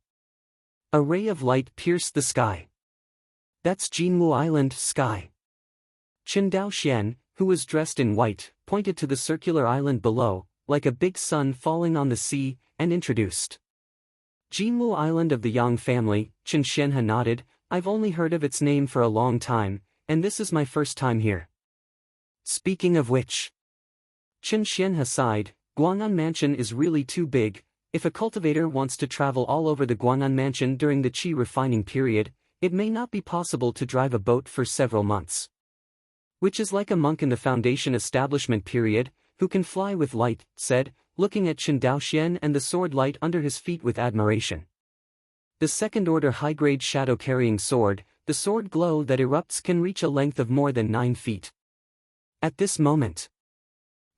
Speaker 1: A ray of light pierced the sky. That's Jinwu Island sky. Qin Daoxian, who was dressed in white, pointed to the circular island below, like a big sun falling on the sea, and introduced. Jinwu Island of the Yang family. Qin Xianhe nodded. I've only heard of its name for a long time, and this is my first time here. Speaking of which, Qin Xianhe sighed. Guang'an Mansion is really too big. If a cultivator wants to travel all over the Guang'an Mansion during the qi refining period, it may not be possible to drive a boat for several months. Which is like a monk in the foundation establishment period, who can fly with light, said, looking at Qin Daoxian and the sword light under his feet with admiration. The second-order high-grade shadow-carrying sword, the sword glow that erupts, can reach a length of more than 9 feet. At this moment,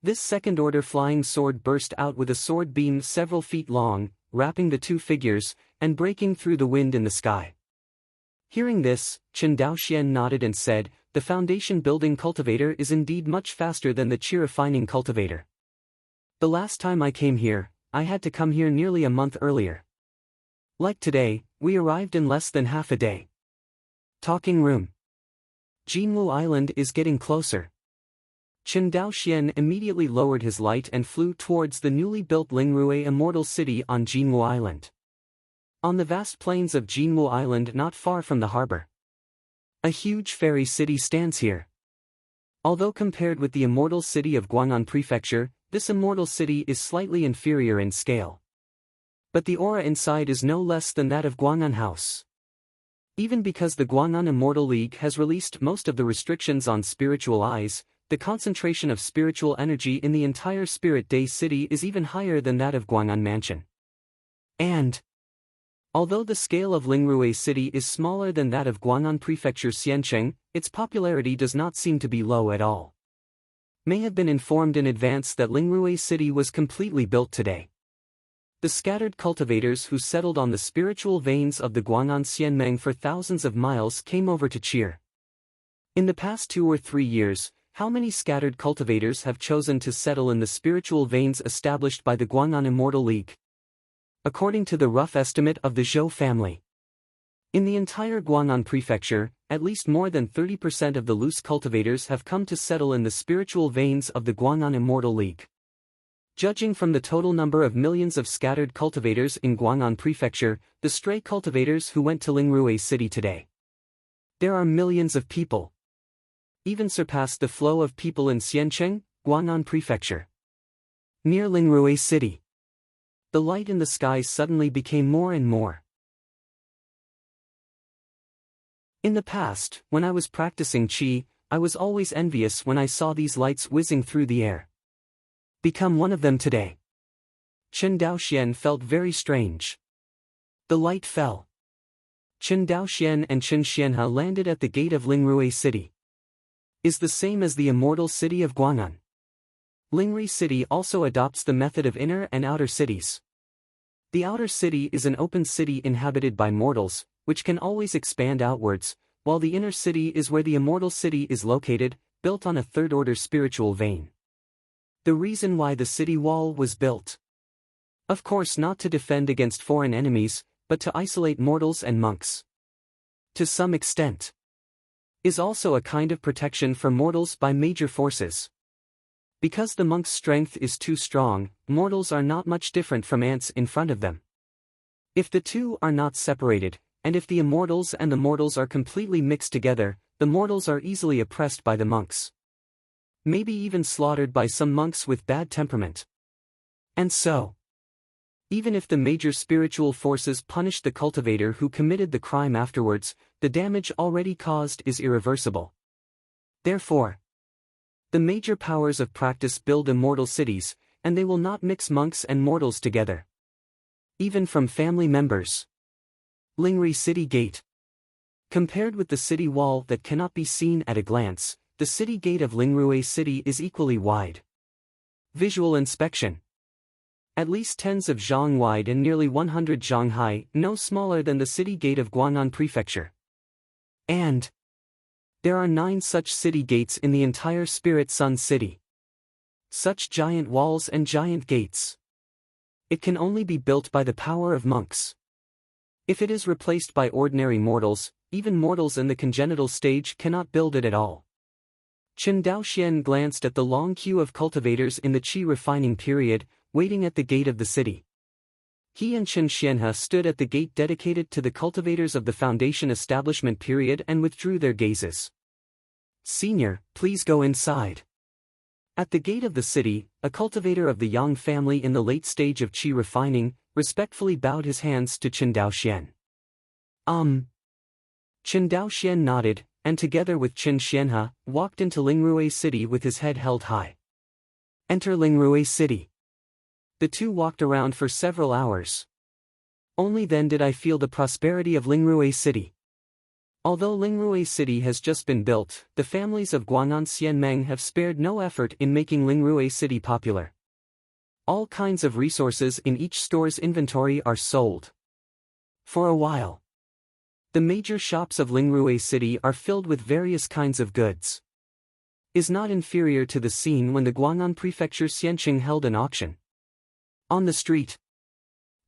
Speaker 1: this second-order flying sword burst out with a sword beam several feet long, wrapping the two figures, and breaking through the wind in the sky. Hearing this, Qin Daoxian nodded and said, the foundation building cultivator is indeed much faster than the qi refining cultivator. The last time I came here, I had to come here nearly a month earlier. Like today, we arrived in less than half a day. Talking room. Jinwu Island is getting closer. Qin Daoxian immediately lowered his light and flew towards the newly built Lingrui Immortal City on Jinwu Island. On the vast plains of Jinwu Island not far from the harbor, a huge fairy city stands here. Although compared with the immortal city of Guang'an Prefecture, this immortal city is slightly inferior in scale. But the aura inside is no less than that of Guang'an House. Even because the Guang'an Immortal League has released most of the restrictions on spiritual eyes, the concentration of spiritual energy in the entire Spirit Day City is even higher than that of Guang'an Mansion. And although the scale of Lingrui City is smaller than that of Guang'an Prefecture Xiancheng, its popularity does not seem to be low at all. May have been informed in advance that Lingrui City was completely built today. The scattered cultivators who settled on the spiritual veins of the Guang'an Xianmeng for thousands of miles came over to cheer. In the past 2 or 3 years, how many scattered cultivators have chosen to settle in the spiritual veins established by the Guang'an Immortal League? According to the rough estimate of the Zhou family, in the entire Guang'an Prefecture, at least more than 30% of the loose cultivators have come to settle in the spiritual veins of the Guang'an Immortal League. Judging from the total number of millions of scattered cultivators in Guang'an Prefecture, the stray cultivators who went to Lingrui City today. There are millions of people. Even surpassed the flow of people in Xiancheng, Guang'an Prefecture. Near Lingrui City. The light in the sky suddenly became more and more. In the past, when I was practicing qi, I was always envious when I saw these lights whizzing through the air. Become one of them today. Chen Daoxian felt very strange. The light fell. Chen Daoxian and Chen Xianhe landed at the gate of Lingrui City. Is the same as the immortal city of Guang'an. Lingrui City also adopts the method of inner and outer cities. The outer city is an open city inhabited by mortals, which can always expand outwards, while the inner city is where the immortal city is located, built on a third-order spiritual vein. The reason why the city wall was built. Of course not to defend against foreign enemies, but to isolate mortals and monks. To some extent. Is also a kind of protection for mortals by major forces. Because the monk's strength is too strong, mortals are not much different from ants in front of them. If the two are not separated, and if the immortals and the mortals are completely mixed together, the mortals are easily oppressed by the monks. Maybe even slaughtered by some monks with bad temperament. And so, even if the major spiritual forces punish the cultivator who committed the crime afterwards, the damage already caused is irreversible. Therefore, the major powers of practice build immortal cities, and they will not mix monks and mortals together. Even from family members. Lingrui City Gate. Compared with the city wall that cannot be seen at a glance, the city gate of Lingrui City is equally wide. Visual inspection. At least tens of zhang wide and nearly 100 zhang high, no smaller than the city gate of Guang'an Prefecture. And there are 9 such city gates in the entire Spirit Sun City. Such giant walls and giant gates. It can only be built by the power of monks. If it is replaced by ordinary mortals, even mortals in the congenital stage cannot build it at all. Chen Daoxian glanced at the long queue of cultivators in the qi refining period, waiting at the gate of the city. He and Chen Xianhe stood at the gate dedicated to the cultivators of the foundation establishment period and withdrew their gazes. Senior, please go inside. At the gate of the city, a cultivator of the Yang family in the late stage of qi refining, respectfully bowed his hands to Chen Daoxian. Chen Daoxian nodded, and together with Chen Xianhe, walked into Lingrui City with his head held high. Enter Lingrui City. The two walked around for several hours. Only then did I feel the prosperity of Lingrui City. Although Lingrui City has just been built, the families of Guang'an Xianmeng have spared no effort in making Lingrui City popular. All kinds of resources in each store's inventory are sold. For a while, the major shops of Lingrui City are filled with various kinds of goods. Is not inferior to the scene when the Guang'an Prefecture Xiancheng held an auction. On the street,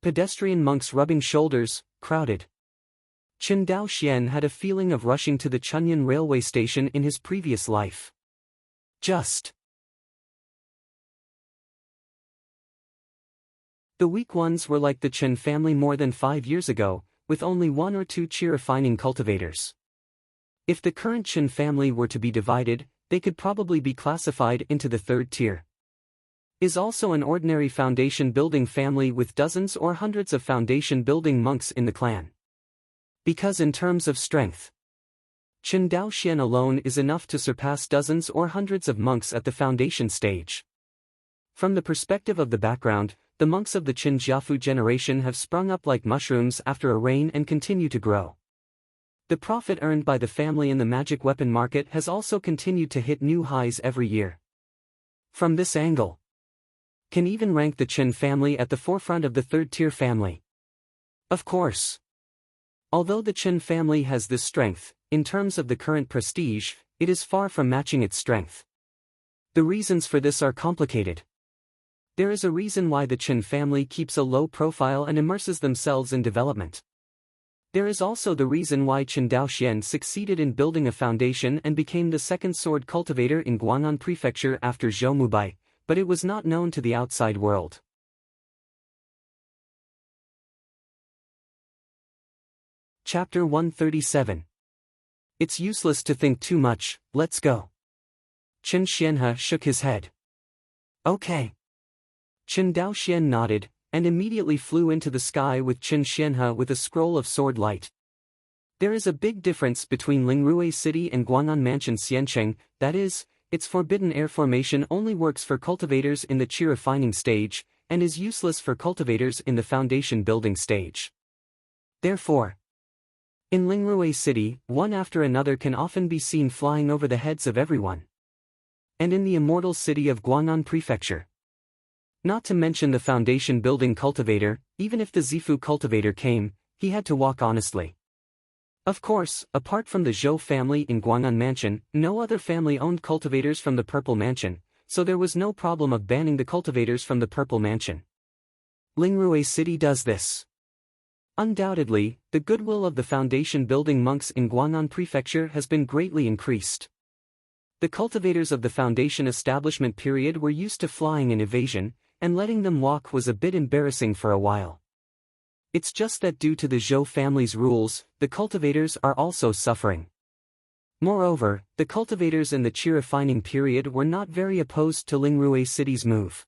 Speaker 1: pedestrian monks rubbing shoulders, crowded. Chen Daoxian had a feeling of rushing to the Chunyan railway station in his previous life. The weak ones were like the Chen family more than 5 years ago, with only 1 or 2 qi refining cultivators. If the current Chen family were to be divided, they could probably be classified into the 3rd tier. Is also an ordinary foundation building family with dozens or hundreds of foundation building monks in the clan. Because in terms of strength, Chen Daoxian alone is enough to surpass dozens or hundreds of monks at the foundation stage. From the perspective of the background, the monks of the Qin Jiafu generation have sprung up like mushrooms after a rain and continue to grow. The profit earned by the family in the magic weapon market has also continued to hit new highs every year. From this angle, can even rank the Qin family at the forefront of the 3rd tier family. Of course, although the Qin family has this strength, in terms of the current prestige, it is far from matching its strength. The reasons for this are complicated. There is a reason why the Qin family keeps a low profile and immerses themselves in development. There is also the reason why Chen Daoxian succeeded in building a foundation and became the second sword cultivator in Guang'an Prefecture after Zhou Mubai, but it was not known to the outside world. Chapter 137. It's useless to think too much, let's go. Chen Xianhe shook his head. Okay. Chen Daoxian nodded, and immediately flew into the sky with Chen Xianhe with a scroll of sword light. There is a big difference between Lingrui City and Guang'an Mansion Xiancheng, that is, its forbidden air formation only works for cultivators in the qi refining stage, and is useless for cultivators in the foundation building stage. Therefore, in Lingrui City, one after another can often be seen flying over the heads of everyone. And in the immortal city of Guang'an Prefecture, not to mention the foundation building cultivator, even if the Zifu cultivator came, he had to walk honestly. Of course, apart from the Zhou family in Guang'an Mansion, no other family owned cultivators from the Purple Mansion, so there was no problem of banning the cultivators from the Purple Mansion. Lingrui City does this. Undoubtedly, the goodwill of the foundation building monks in Guang'an Prefecture has been greatly increased. The cultivators of the foundation establishment period were used to flying in evasion, and letting them walk was a bit embarrassing for a while. It's just that due to the Zhou family's rules, the cultivators are also suffering. Moreover, the cultivators in the qi refining period were not very opposed to Lingrui City's move.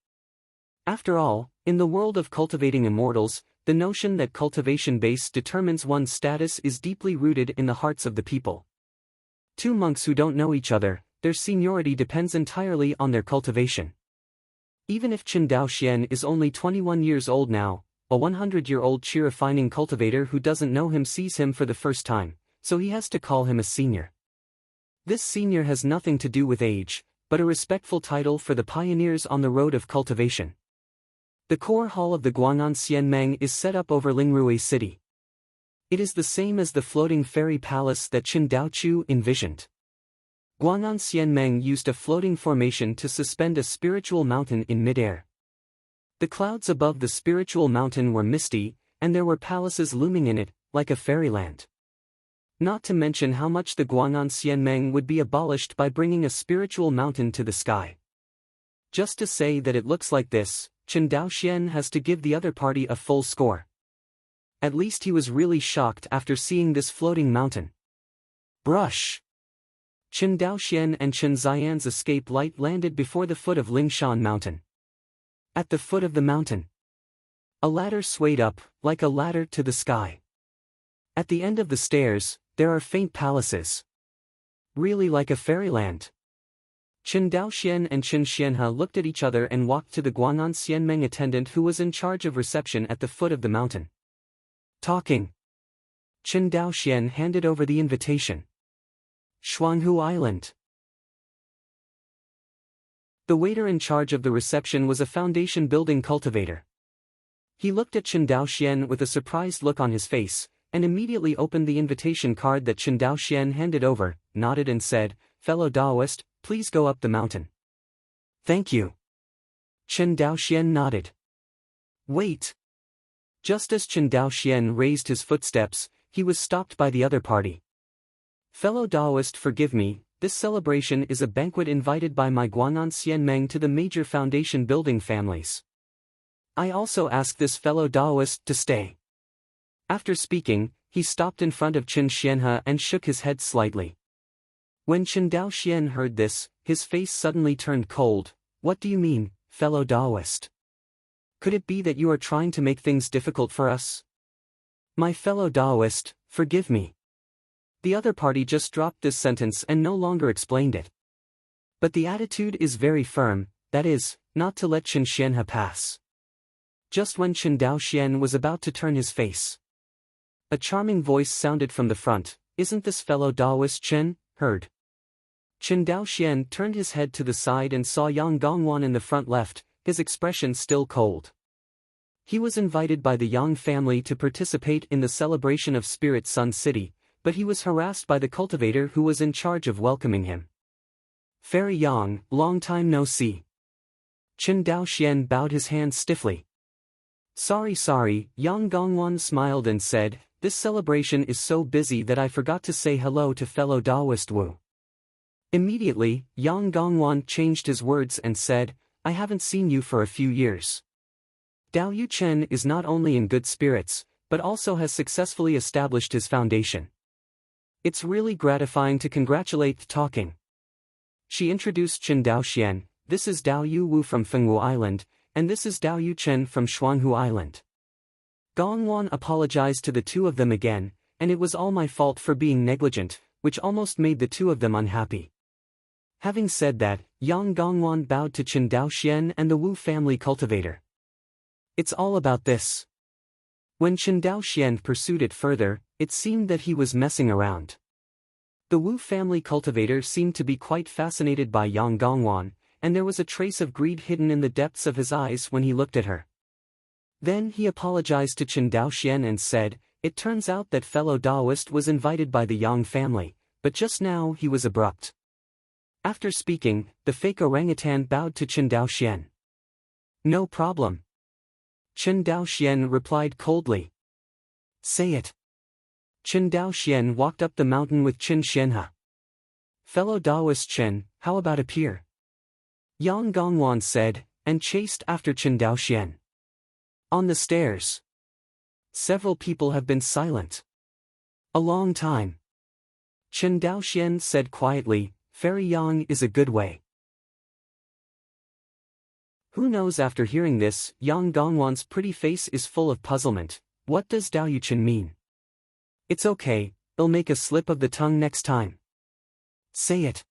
Speaker 1: After all, in the world of cultivating immortals, the notion that cultivation base determines one's status is deeply rooted in the hearts of the people. Two monks who don't know each other, their seniority depends entirely on their cultivation. Even if Chen Daoxian is only 21 years old now, a 100-year-old qi refining cultivator who doesn't know him sees him for the first time, so he has to call him a senior. This senior has nothing to do with age, but a respectful title for the pioneers on the road of cultivation. The core hall of the Guang'an Xianmeng is set up over Lingrui City. It is the same as the floating fairy palace that Qin Daochu envisioned. Guang'an Xianmeng used a floating formation to suspend a spiritual mountain in midair. The clouds above the spiritual mountain were misty, and there were palaces looming in it, like a fairyland. Not to mention how much the Guang'an Xianmeng would be abolished by bringing a spiritual mountain to the sky. Just to say that it looks like this, Chen Daoxian has to give the other party a full score. At least he was really shocked after seeing this floating mountain. Brush! Chen Daoxian and Chen Xian's escape light landed before the foot of Lingshan Mountain. At the foot of the mountain, a ladder swayed up, like a ladder to the sky. At the end of the stairs, there are faint palaces. Really like a fairyland. Chen Daoxian and Chen Xianhe looked at each other and walked to the Guang'an Xianmeng attendant who was in charge of reception at the foot of the mountain. Talking. Chen Daoxian handed over the invitation. Shuanghu Island. The waiter in charge of the reception was a foundation building cultivator. He looked at Chen Daoxian with a surprised look on his face, and immediately opened the invitation card that Chen Daoxian handed over, nodded and said, "Fellow Daoist, please go up the mountain." "Thank you." Chen Daoxian nodded. "Wait." Just as Chen Daoxian raised his footsteps, he was stopped by the other party. "Fellow Daoist, forgive me, this celebration is a banquet invited by my Guang'an Xianmeng to the major foundation building families. I also ask this fellow Daoist to stay." After speaking, he stopped in front of Chen Xianhe and shook his head slightly. When Chen Daoxian heard this, his face suddenly turned cold. "What do you mean, fellow Daoist? Could it be that you are trying to make things difficult for us?" "My fellow Daoist, forgive me." The other party just dropped this sentence and no longer explained it. But the attitude is very firm, that is, not to let Chen Xianhe pass. Just when Chen Daoxian was about to turn his face, a charming voice sounded from the front, "Isn't this fellow Daoist Chen heard?" Chen Daoxian turned his head to the side and saw Yang Gongwan in the front left, his expression still cold. He was invited by the Yang family to participate in the celebration of Spirit Sun City, but he was harassed by the cultivator who was in charge of welcoming him. "Fairy Yang, long time no see." Chen Daoxian bowed his hand stiffly. Sorry, Yang Gongwan smiled and said, This celebration is so busy that I forgot to say hello to fellow Taoist Wu. Immediately, Yang Gongwan changed his words and said, I haven't seen you for a few years. Dao Yu Chen is not only in good spirits, but also has successfully established his foundation. It's really gratifying to congratulate talking. She introduced Chen Daoxian, this is Dao Yu Wu from Fengwu Island, and this is Dao Yu Chen from Shuanghu Island. Gongwan apologized to the two of them again, and it was all my fault for being negligent, which almost made the two of them unhappy. Having said that, Yang Gongwan bowed to Chen Daoxian and the Wu family cultivator. It's all about this. When Chen Daoxian pursued it further, it seemed that he was messing around. The Wu family cultivator seemed to be quite fascinated by Yang Gongwan, and there was a trace of greed hidden in the depths of his eyes when he looked at her. Then he apologized to Chen Daoxian and said, it turns out that fellow Taoist was invited by the Yang family, but just now he was abrupt. After speaking, the fake orangutan bowed to Chen Daoxian. No problem. Chen Daoxian replied coldly. Say it. Chen Daoxian walked up the mountain with Chen Xianhe. Fellow Taoist Chen, how about a pier? Yang Gongwan said, and chased after Chen Daoxian. On the stairs. Several people have been silent. A long time. Chen Daoxian said quietly, Fairy Yang is a good way. Who knows? After hearing this, Yang Gongwan's pretty face is full of puzzlement. What does Dao Yu Chen mean? It's okay, I'll make a slip of the tongue next time. Say it.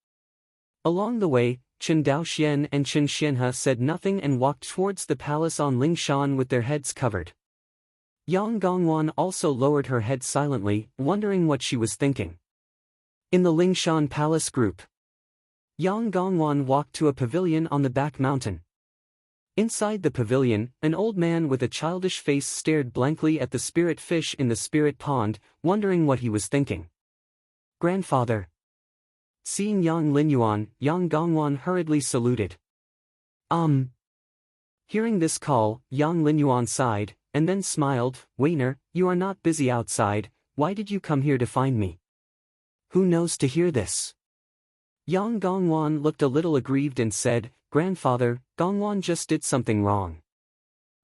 Speaker 1: Along the way, Chen Daoxian and Chen Xianhe said nothing and walked towards the palace on Lingshan with their heads covered. Yang Gongwan also lowered her head silently, wondering what she was thinking. In the Lingshan Palace group, Yang Gongwan walked to a pavilion on the back mountain. Inside the pavilion, an old man with a childish face stared blankly at the spirit fish in the spirit pond, wondering what he was thinking. Grandfather. Seeing Yang Linyuan, Yang Gongwan hurriedly saluted. Hearing this call, Yang Linyuan sighed, and then smiled, Wainer, you are not busy outside, why did you come here to find me? Who knows to hear this? Yang Gongwan looked a little aggrieved and said, Grandfather, Gongwan just did something wrong.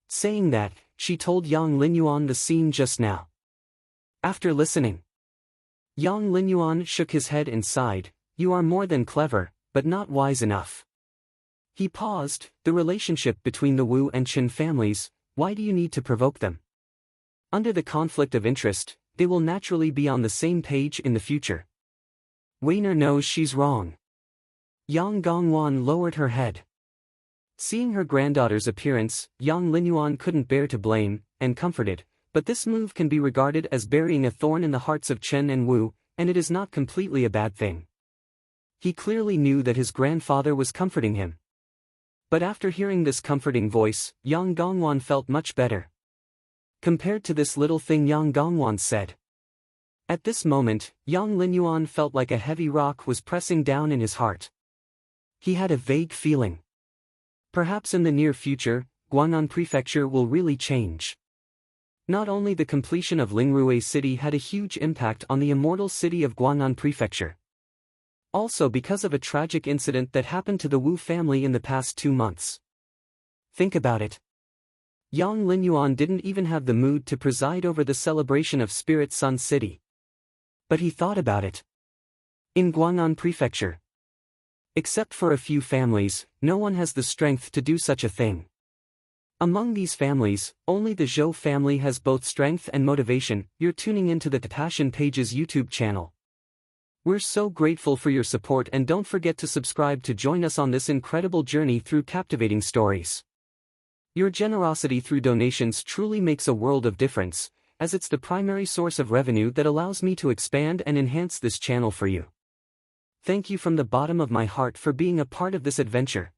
Speaker 1: Saying that, she told Yang Linyuan the scene just now. After listening, Yang Linyuan shook his head and sighed, you are more than clever, but not wise enough. He paused, the relationship between the Wu and Chen families, why do you need to provoke them? Under the conflict of interest, they will naturally be on the same page in the future. Wainer knows she's wrong. Yang Gongwan lowered her head. Seeing her granddaughter's appearance, Yang Linyuan couldn't bear to blame, and comforted, but this move can be regarded as burying a thorn in the hearts of Chen and Wu, and it is not completely a bad thing. He clearly knew that his grandfather was comforting him. But after hearing this comforting voice, Yang Gongwan felt much better. Compared to this little thing Yang Gongwan said. At this moment, Yang Linyuan felt like a heavy rock was pressing down in his heart. He had a vague feeling. Perhaps in the near future, Guangnan Prefecture will really change. Not only the completion of Lingrui City had a huge impact on the immortal city of Guangnan Prefecture. Also because of a tragic incident that happened to the Wu family in the past 2 months. Think about it. Yang Linyuan didn't even have the mood to preside over the celebration of Spirit Sun City. But he thought about it. In Guangnan Prefecture, except for a few families, no one has the strength to do such a thing. Among these families, only the Zhou family has both strength and motivation. You're tuning into the Passion Pages YouTube channel. We're so grateful for your support, and don't forget to subscribe to join us on this incredible journey through captivating stories. Your generosity through donations truly makes a world of difference, as it's the primary source of revenue that allows me to expand and enhance this channel for you. Thank you from the bottom of my heart for being a part of this adventure.